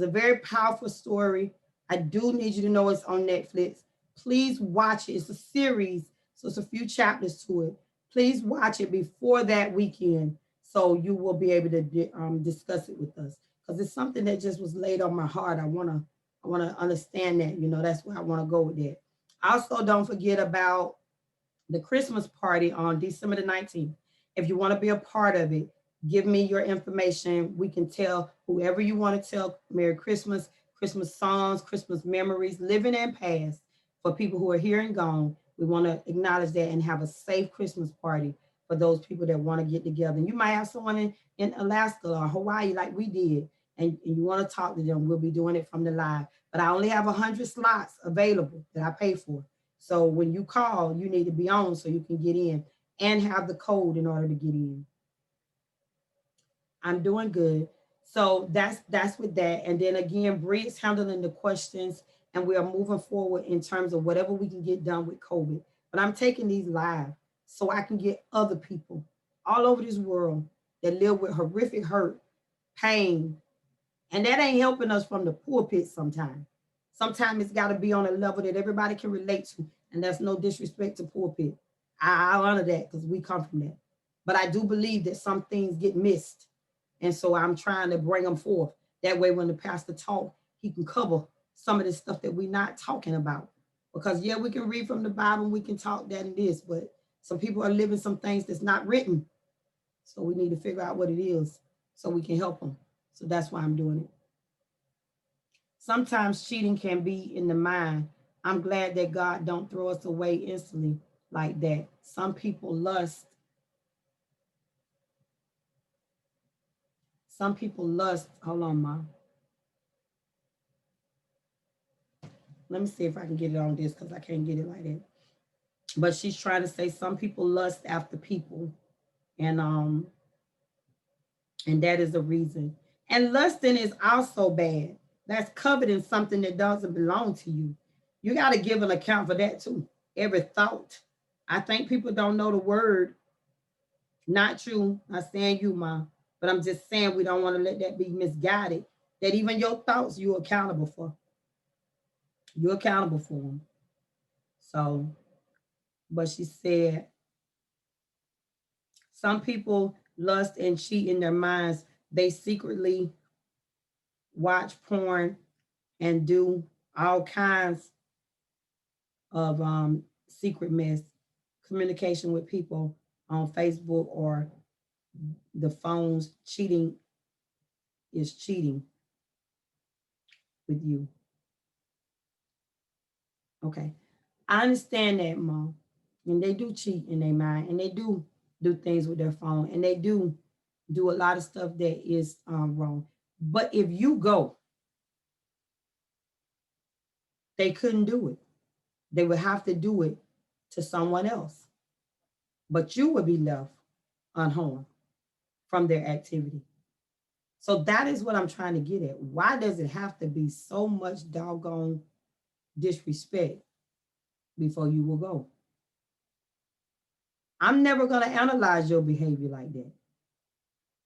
very powerful story. I do need you to know it's on Netflix. Please watch it. It's a series, so it's a few chapters to it. Please watch it before that weekend, so you will be able to discuss it with us, because it's something that just was laid on my heart. I wanna understand that. That's where I want to go with that. Also, don't forget about the Christmas party on December the 19th. If you want to be a part of it, give me your information. We can tell whoever you want to tell Merry Christmas, Christmas songs, Christmas memories, living and past, for people who are here and gone. We want to acknowledge that and have a safe Christmas party for those people that want to get together. And you might have someone in Alaska or Hawaii like we did, and you want to talk to them. We'll be doing it from the live. But I only have 100 slots available that I pay for. So when you call, you need to be on so you can get in and have the code in order to get in. I'm doing good. So that's with that. And then again, Bree is handling the questions, and we are moving forward in terms of whatever we can get done with COVID. But I'm taking these live so I can get other people all over this world that live with horrific hurt, pain, and that ain't helping us from the pulpit sometimes. Sometimes it's got to be on a level that everybody can relate to. And that's no disrespect to pulpit. I honor that because we come from that. But I do believe that some things get missed. And so I'm trying to bring them forth. That way, when the pastor talk, he can cover some of the stuff that we're not talking about. Because, yeah, we can read from the Bible, we can talk that and this, but some people are living some things that's not written. So we need to figure out what it is so we can help them. So that's why I'm doing it. Sometimes cheating can be in the mind. I'm glad that God don't throw us away instantly like that. Some people lust. Some people lust. Hold on, Mom. Let me see if I can get it on this because I can't get it like that. But she's trying to say some people lust after people. And that is the reason. And lusting is also bad. That's coveting something that doesn't belong to you. You got to give an account for that too. Every thought. I think people don't know the word. Not true. Not saying you, Mom, but I'm just saying we don't want to let that be misguided. That even your thoughts you're accountable for. You're accountable for them. So, but she said, some people lust and cheat in their minds. They secretly watch porn and do all kinds of secret mess, communication with people on Facebook or the phones. Cheating is cheating with you. Okay. I understand that, Mom. And they do cheat in their mind, and they do things with their phone, and they do a lot of stuff that is wrong. But if you go, they couldn't do it. They would have to do it to someone else. But you would be left unharmed from their activity. So that is what I'm trying to get at. Why does it have to be so much doggone disrespect before you will go? I'm never going to analyze your behavior like that.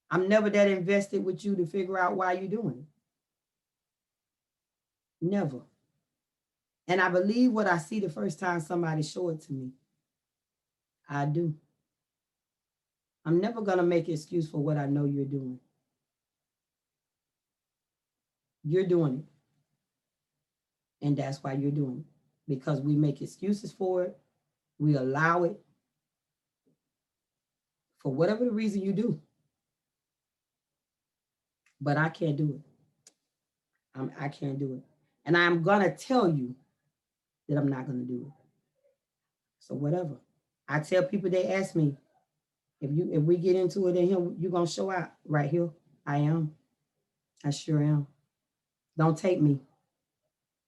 I'm never that invested with you to figure out why you're doing it. Never. And I believe what I see the first time somebody show it to me. I do. I'm never going to make an excuse for what I know you're doing. You're doing it. And that's why you're doing it. Because we make excuses for it. We allow it. For whatever the reason you do. But I can't do it. I can't do it. And I'm going to tell you that I'm not going to do it. So whatever. I tell people, they ask me, if we get into it in here, you going to show out right here. I am. I sure am. Don't take me.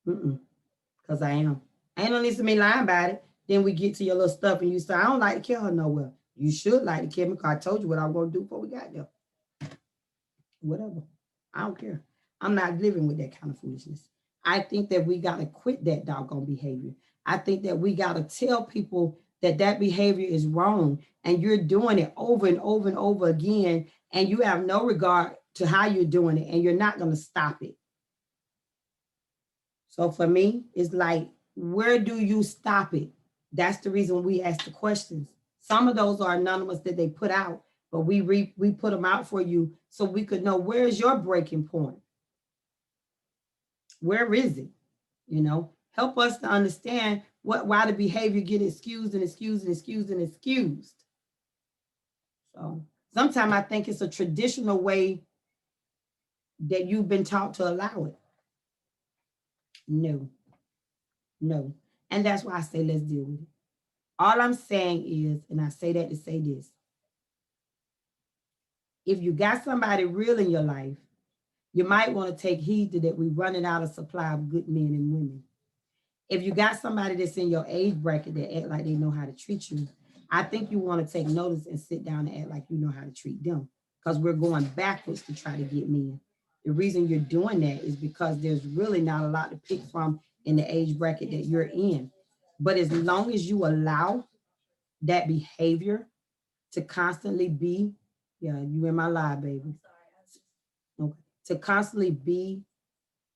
Because I am. I ain't no need to me lying about it. Then we get to your little stuff and you say, I don't like to kill her nowhere. You should like to kill me because I told you what I was going to do before we got there. Whatever. I don't care. I'm not living with that kind of foolishness. I think that we got to quit that doggone behavior. I think that we got to tell people that that behavior is wrong and you're doing it over and over and over again and you have no regard to how you're doing it and you're not going to stop it. So for me, it's like, where do you stop it? That's the reason we ask the questions. Some of those are anonymous that they put out, but we put them out for you so we could know, where's your breaking point? Where is it? You know, help us to understand why the behavior get excused and excused and excused and excused. So sometimes I think it's a traditional way that you've been taught to allow it. No. And that's why I say, let's deal with it. All I'm saying is, and I say that to say this, if you got somebody real in your life, you might want to take heed to that. We're running out of supply of good men and women. If you got somebody that's in your age bracket that act like they know how to treat you, I think you want to take notice and sit down and act like you know how to treat them, because we're going backwards to try to get men. The reason you're doing that is because there's really not a lot to pick from in the age bracket that you're in. But as long as you allow that behavior to constantly be, yeah, you in my live, baby. Okay. To constantly be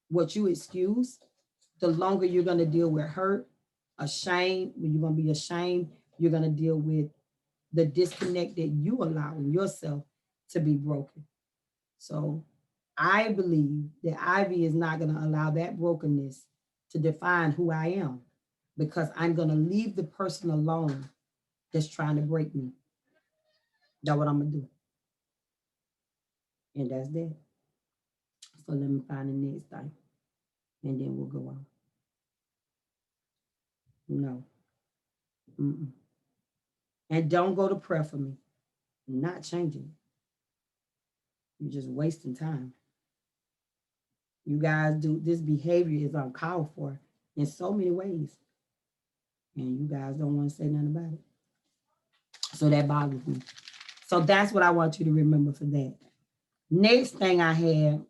what you excuse, the longer you're going to deal with hurt, ashamed, when you're going to be ashamed, you're going to deal with the disconnect that you allow in yourself to be broken. So I believe that Ivy is not going to allow that brokenness to define who I am, because I'm going to leave the person alone that's trying to break me. That's what I'm going to do. And that's that. So let me find the next thing. And then we'll go on. No. Mm-mm. And don't go to prayer for me. I'm not changing. You're just wasting time. You guys do, this behavior is uncalled for in so many ways. And you guys don't want to say nothing about it. So that bothers me. So that's what I want you to remember for that. Next thing I have,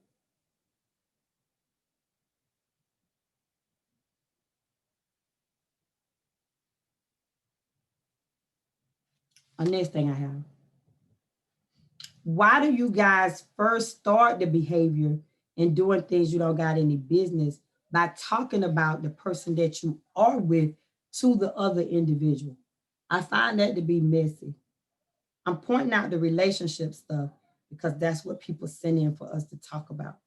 why do you guys first start the behavior and doing things you don't got any business by talking about the person that you are with to the other individual? I find that to be messy. I'm pointing out the relationship stuff because that's what people send in for us to talk about.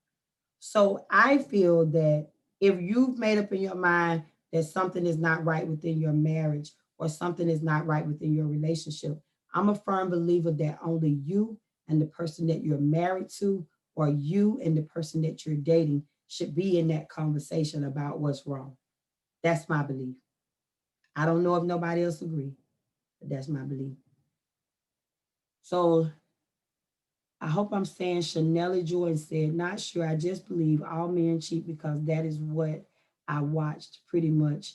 So I feel that if you've made up in your mind that something is not right within your marriage or something is not right within your relationship, I'm a firm believer that only you and the person that you're married to, or you and the person that you're dating, should be in that conversation about what's wrong. That's my belief. I don't know if nobody else agrees, but that's my belief. So I hope I'm saying Chanelli Jordan said, not sure. I just believe all men cheat because that is what I watched pretty much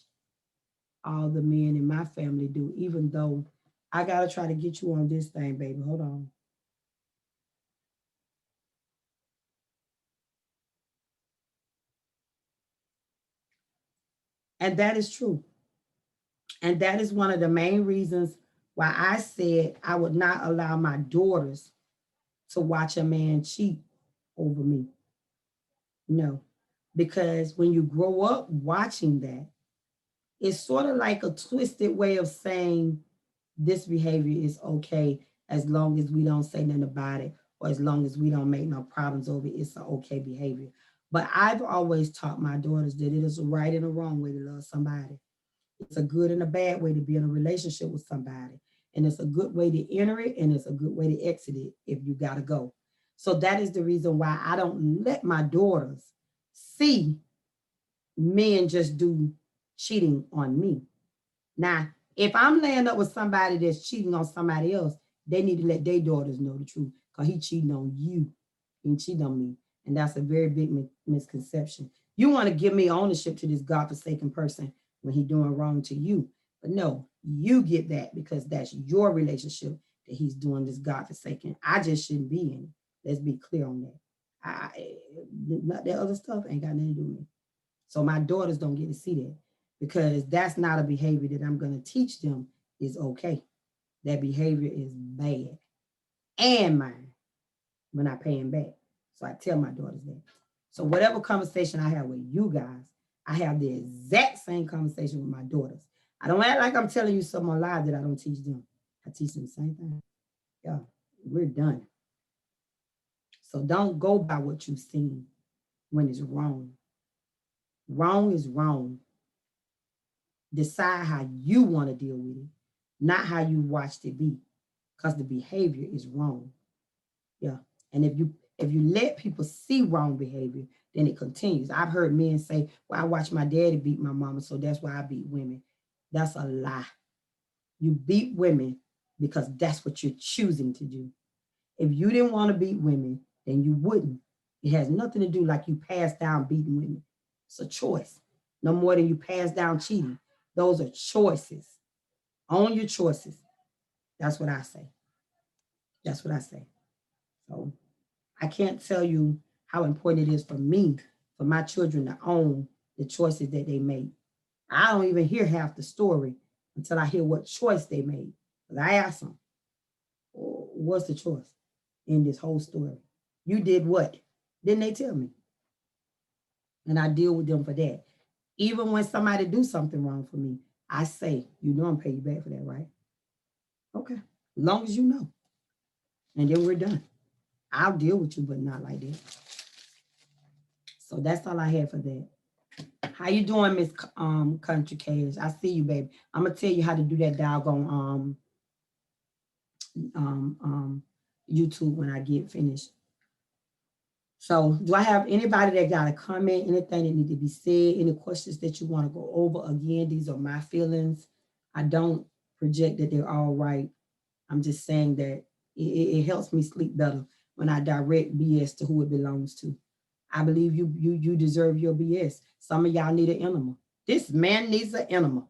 all the men in my family do, even though I got to try to get you on this thing, baby. Hold on. And that is true. And that is one of the main reasons why I said I would not allow my daughters to watch a man cheat over me. No, because when you grow up watching that, it's sort of like a twisted way of saying this behavior is okay as long as we don't say nothing about it, or as long as we don't make no problems over it, it's an okay behavior. But I've always taught my daughters that it is a right and a wrong way to love somebody. It's a good and a bad way to be in a relationship with somebody. And it's a good way to enter it, and it's a good way to exit it if you got to go. So that is the reason why I don't let my daughters see men just do cheating on me. Now, if I'm laying up with somebody that's cheating on somebody else, they need to let their daughters know the truth because he cheating on you. He ain't cheating on me. And that's a very big misconception. You want to give me ownership to this godforsaken person when he doing wrong to you. But no, you get that because that's your relationship that he's doing this godforsaken. I just shouldn't be in it. Let's be clear on that. That other stuff ain't got nothing to do with me. So my daughters don't get to see that because that's not a behavior that I'm going to teach them is okay. That behavior is bad and mine when I pay him back. So I tell my daughters that. So whatever conversation I have with you guys, I have the exact same conversation with my daughters. I don't act like I'm telling you some more lies that I don't teach them. I teach them the same thing. Yeah, we're done. So don't go by what you've seen when it's wrong. Wrong is wrong. Decide how you want to deal with it, not how you watched it be, because the behavior is wrong. Yeah. And if you let people see wrong behavior, then it continues. I've heard men say, well, I watched my daddy beat my mama, so that's why I beat women. That's a lie. You beat women because that's what you're choosing to do. If you didn't want to beat women, then you wouldn't. It has nothing to do like you pass down beating women. It's a choice. No more than you pass down cheating. Those are choices. Own your choices. That's what I say. That's what I say. So I can't tell you how important it is for me, for my children to own the choices that they make. I don't even hear half the story until I hear what choice they made. Because I ask them, what's the choice in this whole story? You did what? Didn't they tell me? And I deal with them for that. Even when somebody do something wrong for me, I say, you know I'm paying you back for that, right? Okay. As long as you know. And then we're done. I'll deal with you, but not like that. So that's all I have for that. How you doing, Miss Country Cash? I see you, baby. I'm gonna tell you how to do that doggone YouTube when I get finished. So do I have anybody that got a comment, anything that need to be said, any questions that you want to go over? Again, these are my feelings. I don't project that they're all right. I'm just saying that it helps me sleep better when I direct BS to who it belongs to. I believe you deserve your BS. Some of y'all need an enema. This man needs an enema.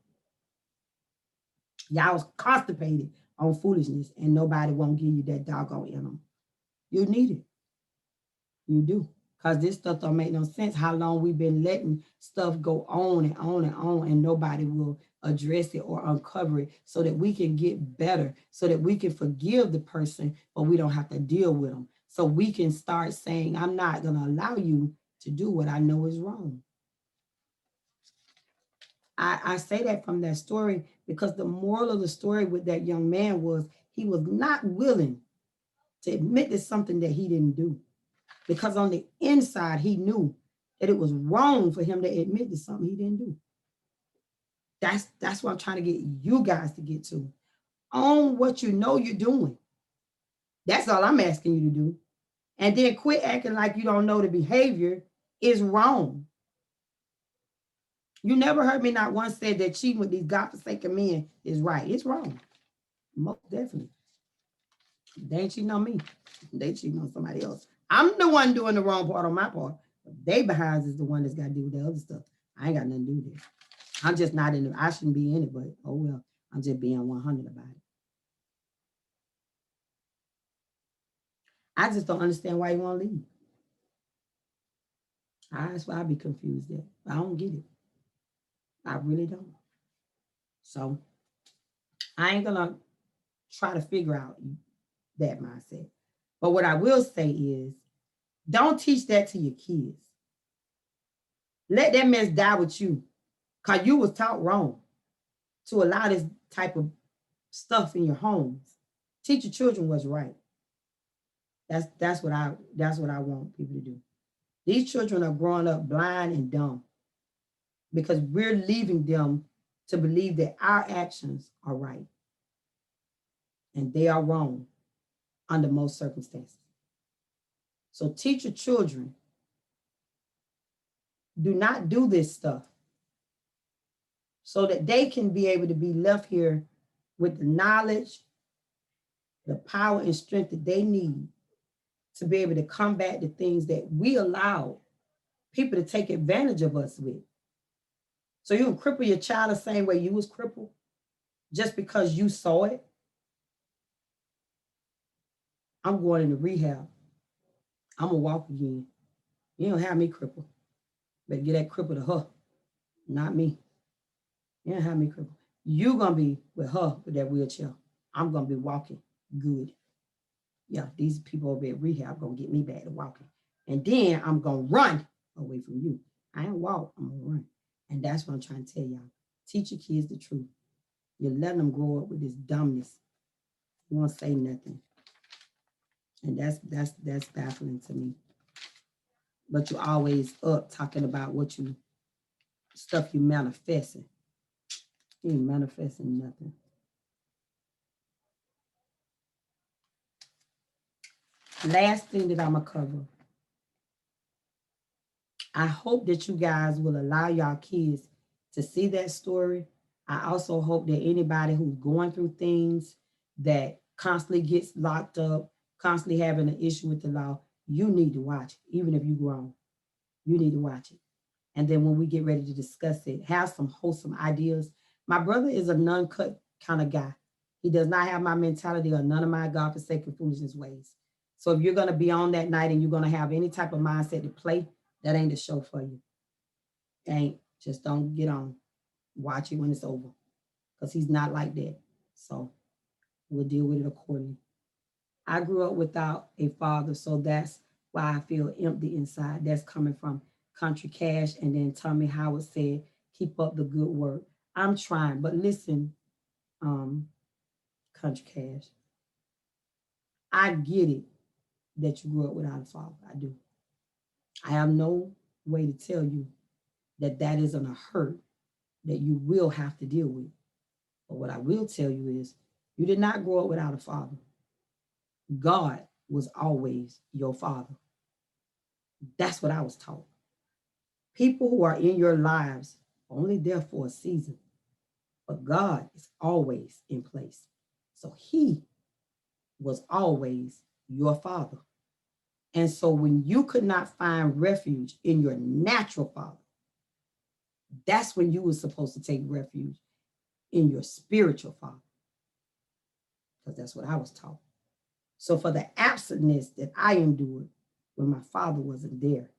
Y'all was constipated on foolishness and nobody won't give you that doggone enema. You need it. You do. Because this stuff don't make no sense. How long we've been letting stuff go on and on and on and nobody will address it or uncover it so that we can get better, so that we can forgive the person, but we don't have to deal with them. So we can start saying, I'm not going to allow you to do what I know is wrong. I say that from that story because the moral of the story with that young man was he was not willing to admit to something that he didn't do. Because on the inside, he knew that it was wrong for him to admit to something he didn't do. That's what I'm trying to get you guys to get to. Own what you know you're doing. That's all I'm asking you to do. And then quit acting like you don't know the behavior is wrong. You never heard me not once say that cheating with these godforsaken men is right. It's wrong. Most definitely. They ain't cheating on me. They cheating on somebody else. I'm the one doing the wrong part on my part. They behind is the one that's got to do with the other stuff. I ain't got nothing to do with it. I'm just not in it. I shouldn't be in it, but oh well. I'm just being 100 about it. I just don't understand why you want to leave. That's why I be confused at. I don't get it. I really don't. So I ain't gonna try to figure out that mindset. But what I will say is, don't teach that to your kids. Let that mess die with you, because you was taught wrong to allow this type of stuff in your homes. Teach your children what's right. That's what I want people to do. These children are growing up blind and dumb because we're leaving them to believe that our actions are right and they are wrong under most circumstances. So teach your children do not do this stuff, so that they can be able to be left here with the knowledge, the power and strength that they need to be able to combat the things that we allow people to take advantage of us with. So you can cripple your child the same way you was crippled just because you saw it. I'm going into rehab. I'm gonna walk again. You don't have me crippled. Better get that cripple to her, not me. You don't have me crippled. You gonna be with her with that wheelchair. I'm gonna be walking good. Yeah, these people over at rehab gonna get me back to walking. And then I'm gonna run away from you. I ain't walk, I'm gonna run. And that's what I'm trying to tell y'all. Teach your kids the truth. You're letting them grow up with this dumbness. You won't say nothing. And that's baffling to me. But you're always up talking about what you, stuff you manifesting. You ain't manifesting nothing. Last thing that I'm gonna cover. I hope that you guys will allow y'all kids to see that story. I also hope that anybody who's going through things that constantly gets locked up, constantly having an issue with the law, you need to watch it. Even if you're grown, you need to watch it. And then when we get ready to discuss it, have some wholesome ideas. My brother is a non-cut kind of guy. He does not have my mentality or none of my God-forsaken foolishness ways. So if you're going to be on that night and you're going to have any type of mindset to play, that ain't the show for you. Ain't. Just don't get on. Watch it when it's over. Because he's not like that. So we'll deal with it accordingly. I grew up without a father, so that's why I feel empty inside. That's coming from Country Cash, and then Tommy Howard said, keep up the good work. I'm trying, but listen, Country Cash, I get it that you grew up without a father. I do. I have no way to tell you that that isn't a hurt that you will have to deal with. But what I will tell you is you did not grow up without a father. God was always your father. That's what I was taught. People who are in your lives are only there for a season, but God is always in place. So he was always your father. And so when you could not find refuge in your natural father, that's when you were supposed to take refuge in your spiritual father. Because that's what I was taught. So for the absentness that I endured when my father wasn't there,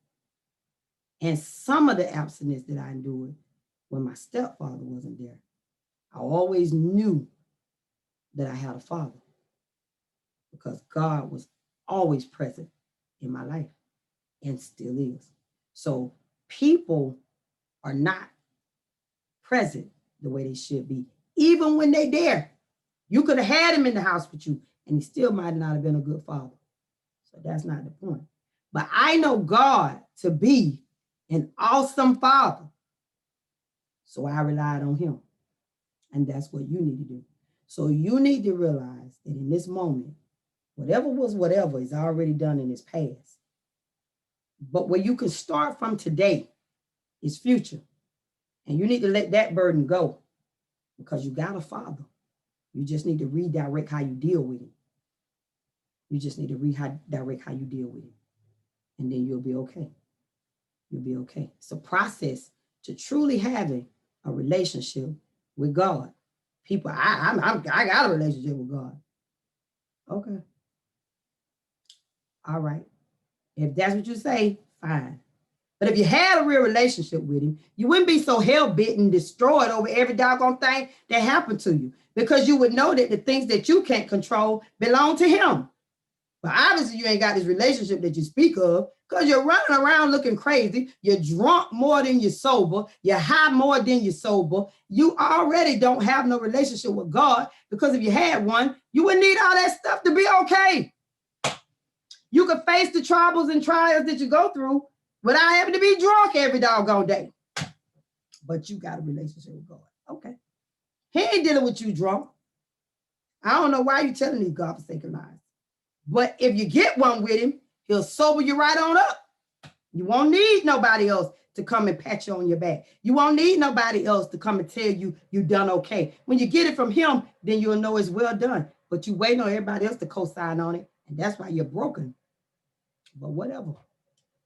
and some of the absentness that I endured when my stepfather wasn't there, I always knew that I had a father because God was always present in my life and still is. So people are not present the way they should be, even when they're there. You could have had him in the house with you, and he still might not have been a good father. So that's not the point. But I know God to be an awesome father. So I relied on him. And that's what you need to do. So you need to realize that in this moment, whatever was whatever is already done in his past. But where you can start from today is future. And you need to let that burden go because you got a father. You just need to redirect how you deal with him. You just need to redirect how you deal with him. And then you'll be okay. You'll be okay. It's a process to truly having a relationship with God. People, I got a relationship with God. Okay. All right. If that's what you say, fine. But if you had a real relationship with him, you wouldn't be so hell-bent and destroyed over every doggone thing that happened to you, because you would know that the things that you can't control belong to him. But obviously you ain't got this relationship that you speak of because you're running around looking crazy. You're drunk more than you're sober. You're high more than you're sober. You already don't have no relationship with God, because if you had one, you wouldn't need all that stuff to be okay. You could face the troubles and trials that you go through without having to be drunk every doggone day. But you got a relationship with God. Okay. He ain't dealing with you drunk. I don't know why you're telling these God-forsaken lies. But if you get one with him, he'll sober you right on up. You won't need nobody else to come and pat you on your back. You won't need nobody else to come and tell you you done okay. When you get it from him, then you'll know it's well done. But you waiting on everybody else to co-sign on it, and that's why you're broken. But whatever.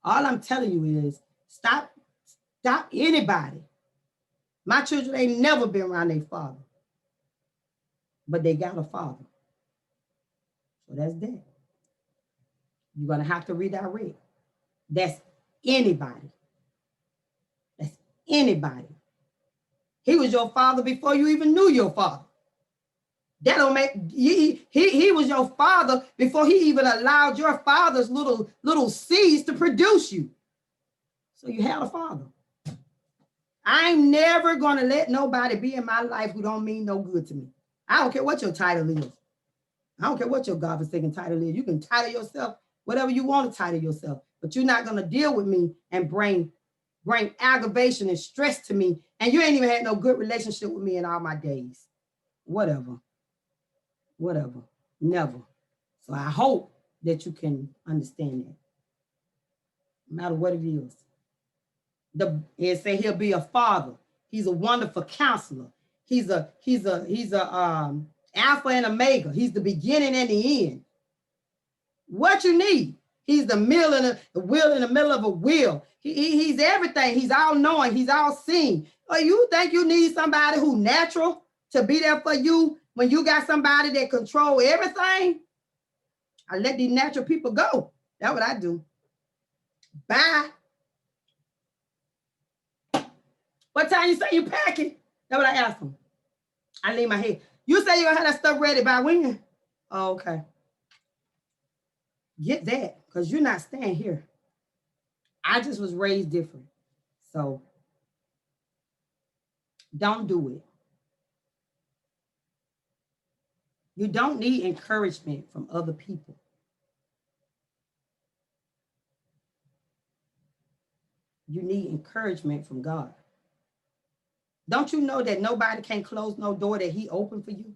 All I'm telling you is stop anybody. My children ain't never been around their father, but they got a father. So that's that. You're going to have to redirect. That's anybody. That's anybody. He was your father before you even knew your father. That don't make, he was your father before he even allowed your father's little seeds to produce you. So you had a father. I'm never going to let nobody be in my life who don't mean no good to me. I don't care what your title is. I don't care what your God-forsaken title is. You can title yourself whatever you want to title yourself, but you're not going to deal with me and bring aggravation and stress to me, and you ain't even had no good relationship with me in all my days. Whatever. Never. So I hope that you can understand that. No matter what it is. It say he'll be a father. He's a wonderful counselor. He's a Alpha and Omega. He's the beginning and the end. What you need? He's the wheel in the middle of a wheel. He's everything. He's all knowing. He's all seeing. Or you think you need somebody who natural to be there for you when you got somebody that control everything? I let these natural people go. That's what I do. Bye. What time you say you packing? That's what I asked them. I lean my head. You say you're gonna have that stuff ready by when? Oh, okay. Get that, because you're not staying here. I just was raised different. So don't do it. You don't need encouragement from other people. You need encouragement from God. Don't you know that nobody can close no door that he opened for you?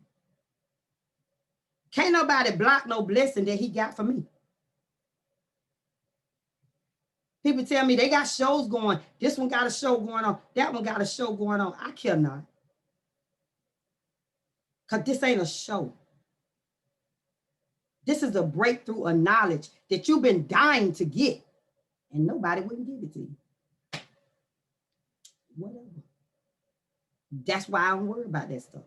Can't nobody block no blessing that he got for me. People tell me they got shows going. This one got a show going on. That one got a show going on. I care not. Because this ain't a show. This is a breakthrough of knowledge that you've been dying to get. And nobody wouldn't give it to you. Whatever. That's why I don't worry about that stuff.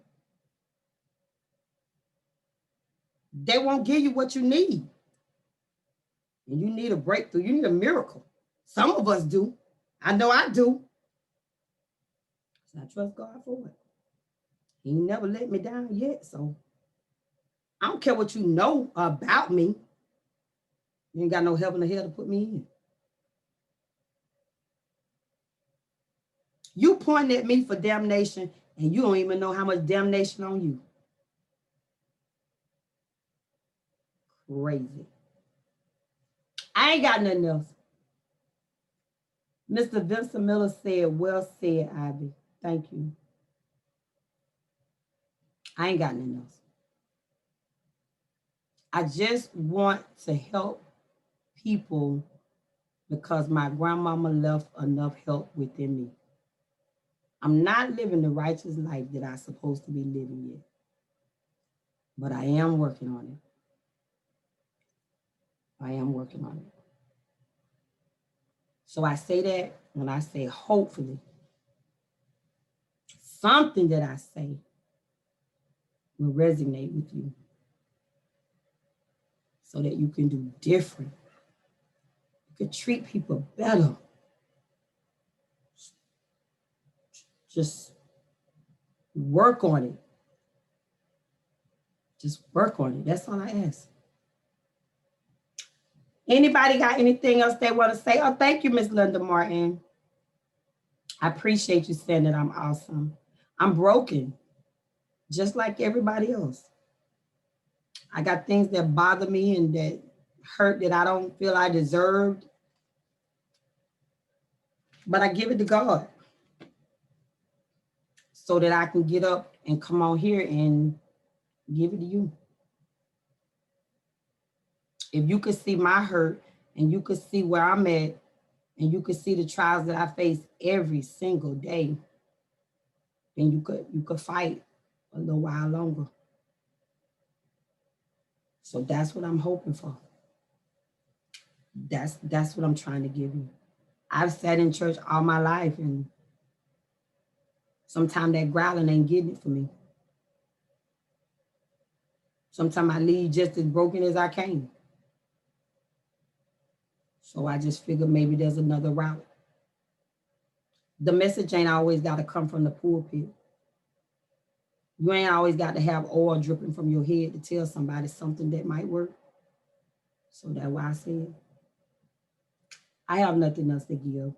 They won't give you what you need. And you need a breakthrough. You need a miracle. Some of us do. I know I do. So I trust God for it. He never let me down yet. So I don't care what you know about me. You ain't got no heaven or hell to put me in. You pointing at me for damnation, and you don't even know how much damnation on you. Crazy. I ain't got nothing else. Mr. Vincent Miller said, well said, Ivy. Thank you. I ain't got nothing else. I just want to help people because my grandmama left enough help within me. I'm not living the righteous life that I'm supposed to be living yet, but I am working on it. I am working on it. So I say that when I say hopefully, something that I say will resonate with you so that you can do different. You can treat people better. Just work on it. Just work on it. That's all I ask. Anybody got anything else they want to say? Oh, thank you, Miss Linda Martin. I appreciate you saying that I'm awesome. I'm broken, just like everybody else. I got things that bother me and that hurt that I don't feel I deserved. But I give it to God so that I can get up and come on here and give it to you. If you could see my hurt and you could see where I'm at, and you could see the trials that I face every single day, then you could fight a little while longer. So that's what I'm hoping for. That's what I'm trying to give you. I've sat in church all my life, and sometimes that growling ain't getting it for me. Sometimes I leave just as broken as I came. So I just figure maybe there's another route. The message ain't always got to come from the pulpit. You ain't always got to have oil dripping from your head to tell somebody something that might work. So that's why I said, I have nothing else to give.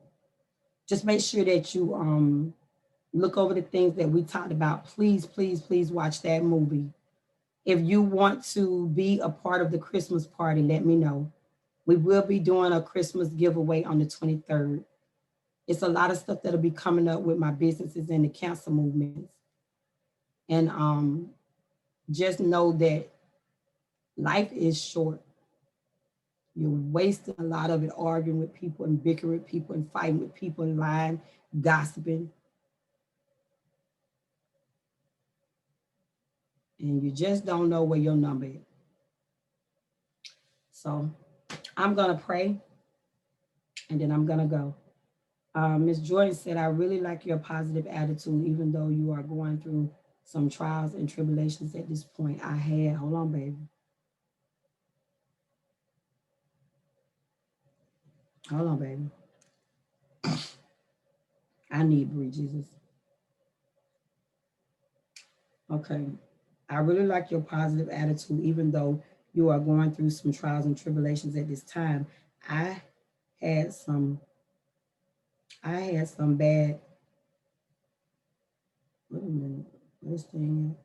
Just make sure that you look over the things that we talked about. Please, please, please watch that movie. If you want to be a part of the Christmas party, let me know. We will be doing a Christmas giveaway on the 23rd. It's a lot of stuff that'll be coming up with my businesses and the cancer movements. And just know that life is short. You're wasting a lot of it arguing with people and bickering with people and fighting with people and lying, gossiping. And you just don't know where your number is. So I'm going to pray, and then I'm going to go. Ms. Jordan said, I really like your positive attitude, even though you are going through some trials and tribulations at this point. Hold on, baby. Hold on, baby. I need breathe, Jesus. Okay. I really like your positive attitude, even though you are going through some trials and tribulations at this time. I had some bad, wait a minute, this thing.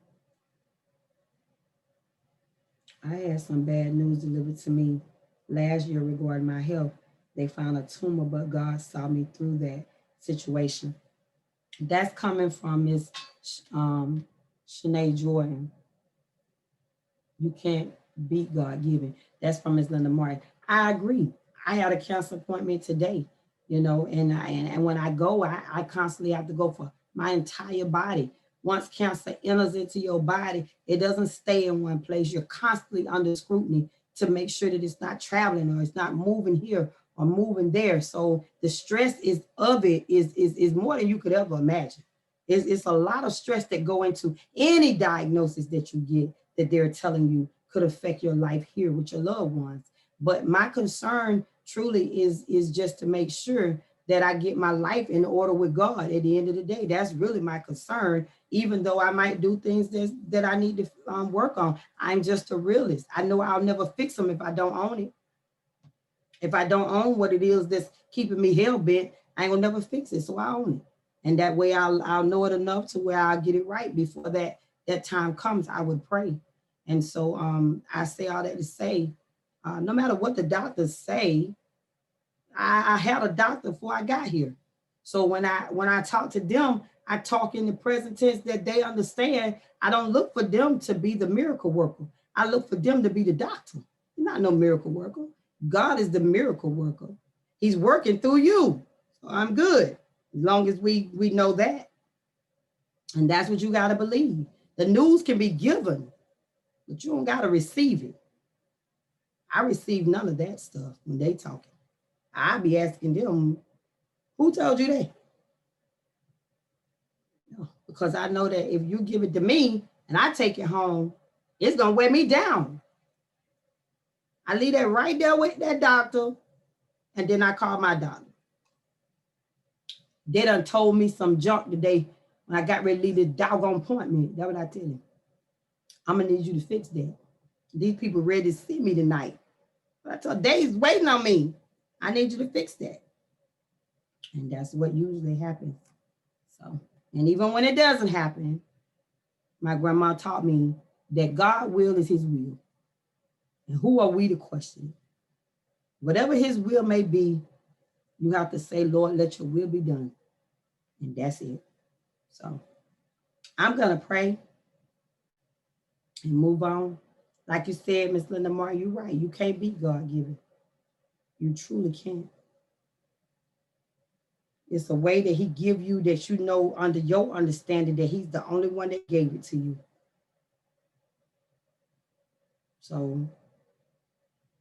I had some bad news delivered to me last year regarding my health. They found a tumor, but God saw me through that situation. That's coming from Miss Shanae Jordan. You can't beat God given. That's from Ms. Linda Martin. I agree. I had a cancer appointment today, and when I go, I constantly have to go for my entire body. Once cancer enters into your body, it doesn't stay in one place. You're constantly under scrutiny to make sure that it's not traveling or it's not moving here or moving there. So the stress is more than you could ever imagine. It's a lot of stress that go into any diagnosis that you get that they're telling you could affect your life here with your loved ones. But my concern truly is just to make sure that I get my life in order with God at the end of the day. That's really my concern, even though I might do things that I need to work on. I'm just a realist. I know I'll never fix them if I don't own it. If I don't own what it is that's keeping me hell-bent, I ain't gonna never fix it, so I own it. And that way I'll know it enough to where I'll get it right before that time comes. I would pray. And so I say all that to say, no matter what the doctors say, I had a doctor before I got here. So when I talk to them, I talk in the present tense that they understand. I don't look for them to be the miracle worker. I look for them to be the doctor. You're not no miracle worker. God is the miracle worker. He's working through you. So I'm good, as long as we know that. And that's what you got to believe. The news can be given, but you don't got to receive it. I receive none of that stuff when they talking. I be asking them, who told you that? No, because I know that if you give it to me and I take it home, it's going to wear me down. I leave that right there with that doctor, and then I call my doctor. They done told me some junk today when I got ready to leave the doggone appointment. That's what I tell you. I'm going to need you to fix that. These people ready to see me tonight. But I told Dave's waiting on me. I need you to fix that. And that's what usually happens. So, and even when it doesn't happen, my grandma taught me that God's will is his will. And who are we to question it? Whatever his will may be, you have to say, Lord, let your will be done. And that's it. So I'm going to pray and move on. Like you said, Miss Linda Martin, you're right. You can't beat God given. You truly can't. It's a way that he give you that you know under your understanding that he's the only one that gave it to you. So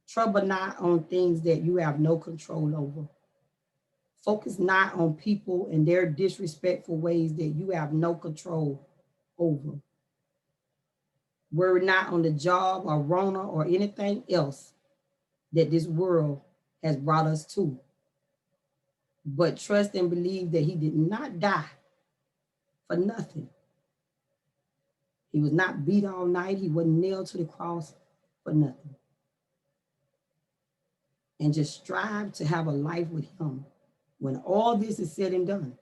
trouble not on things that you have no control over. Focus not on people and their disrespectful ways that you have no control over. Worry not on the job or Rona or anything else that this world has brought us to. But trust and believe that he did not die for nothing. He was not beat all night. He wasn't nailed to the cross for nothing. And just strive to have a life with him. When all this is said and done,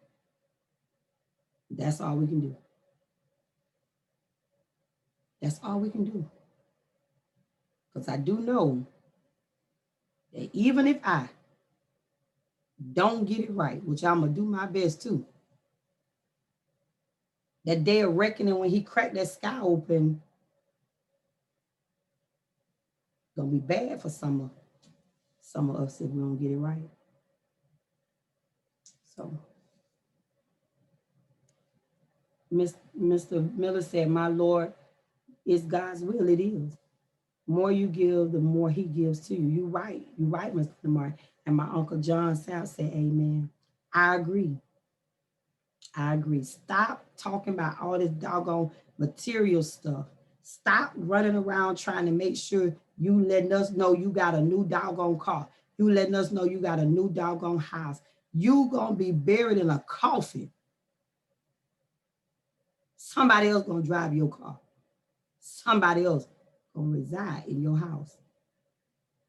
that's all we can do. That's all we can do. Because I do know that even if I don't get it right, which I'm going to do my best to, that day of reckoning when he cracked that sky open, going to be bad for some of us if we don't get it right. So, Mr. Miller said, my Lord, it's God's will, it is. The more you give, the more he gives to you. You're right, Mr. Lamar. And my Uncle John South said, amen. I agree. Stop talking about all this doggone material stuff. Stop running around trying to make sure you letting us know you got a new doggone car. You letting us know you got a new doggone house. You gonna be buried in a coffin. Somebody else gonna drive your car. Somebody else gonna reside in your house.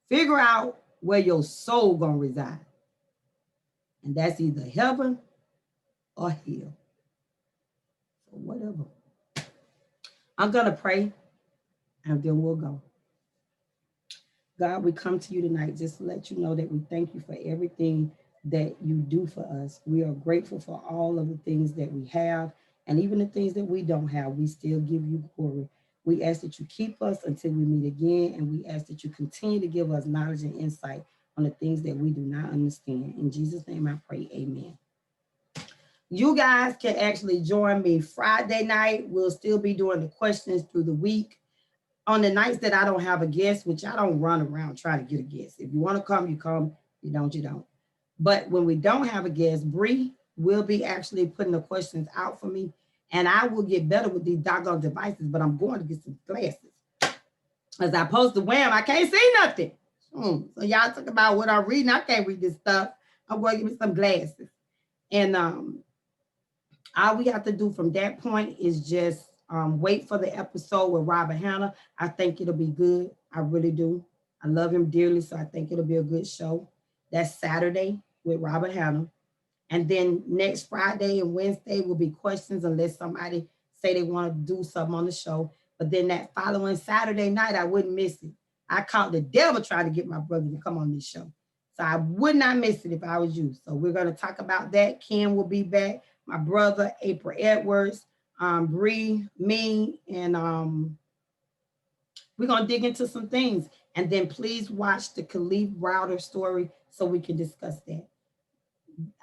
Figure out where your soul gonna reside. And that's either heaven or hell. So whatever. I'm gonna pray and then we'll go. God, we come to you tonight just to let you know that we thank you for everything that you do for us. We are grateful for all of the things that we have, and even the things that we don't have, we still give you glory. We ask that you keep us until we meet again, and we ask that you continue to give us knowledge and insight on the things that we do not understand. In Jesus' name I pray, amen. You guys can actually join me Friday night. We'll still be doing the questions through the week. On the nights that I don't have a guest, which I don't run around trying to get a guest. If you want to come, you come. You don't, you don't. But when we don't have a guest, Bree will be actually putting the questions out for me. And I will get better with these doggone devices, but I'm going to get some glasses. As I post the wham, I can't see nothing. So y'all talk about what I'm reading. I can't read this stuff. I'm going to give me some glasses. And all we have to do from that point is just wait for the episode with Robert Hannah. I think it'll be good. I really do. I love him dearly, so I think it'll be a good show. That's Saturday with Robert Hannah. And then next Friday and Wednesday will be questions unless somebody say they want to do something on the show. But then that following Saturday night, I wouldn't miss it. I caught the devil trying to get my brother to come on this show. So I would not miss it if I was you. So we're going to talk about that. Ken will be back. My brother, April Edwards, Bree, me, and we're going to dig into some things. And then please watch the Khalif Browder story so we can discuss that.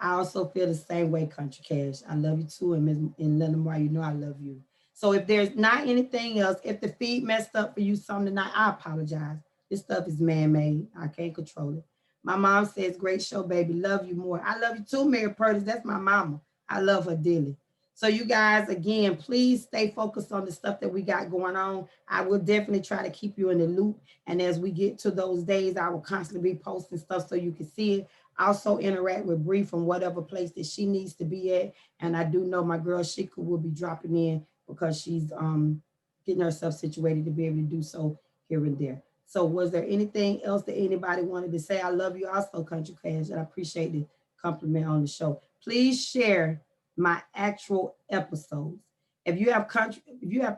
I also feel the same way, Country Cash. I love you too. And Linda Moore, you know I love you. So if there's not anything else, if the feed messed up for you some tonight, I apologize. This stuff is man-made. I can't control it. My mom says, great show, baby. Love you more. I love you too, Mary Purtis. That's my mama. I love her dearly. So you guys, again, please stay focused on the stuff that we got going on. I will definitely try to keep you in the loop. And as we get to those days, I will constantly be posting stuff so you can see it. Also interact with Bree from whatever place that she needs to be at. And I do know my girl Shika will be dropping in because she's getting herself situated to be able to do so here and there. So was there anything else that anybody wanted to say? I love you also, Country Cash, and I appreciate the compliment on the show. Please share my actual episodes. If you have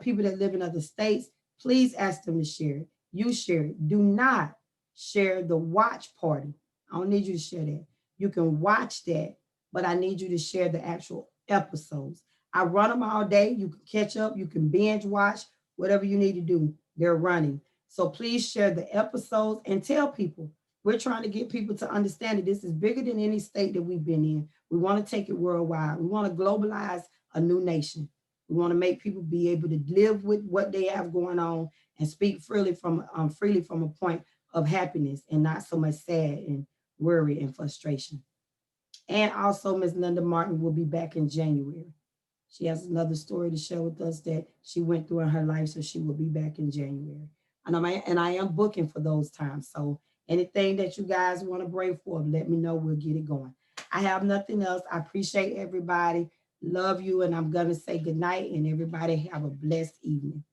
people that live in other states, please ask them to share it. You share it. Do not share the watch party. I don't need you to share that. You can watch that, but I need you to share the actual episodes. I run them all day. You can catch up. You can binge watch, whatever you need to do. They're running. So please share the episodes and tell people We're trying to get people to understand that this is bigger than any state that we've been in. We want to take it worldwide. We want to globalize a new nation. We want to make people be able to live with what they have going on and speak freely from a point of happiness and not so much sad and worry and frustration. And also, Ms. Linda Martin will be back in January. She has another story to share with us that she went through in her life, so she will be back in January. And I am booking for those times. So anything that you guys want to bring forth, let me know. We'll get it going. I have nothing else. I appreciate everybody. Love you. And I'm going to say good night, and everybody have a blessed evening.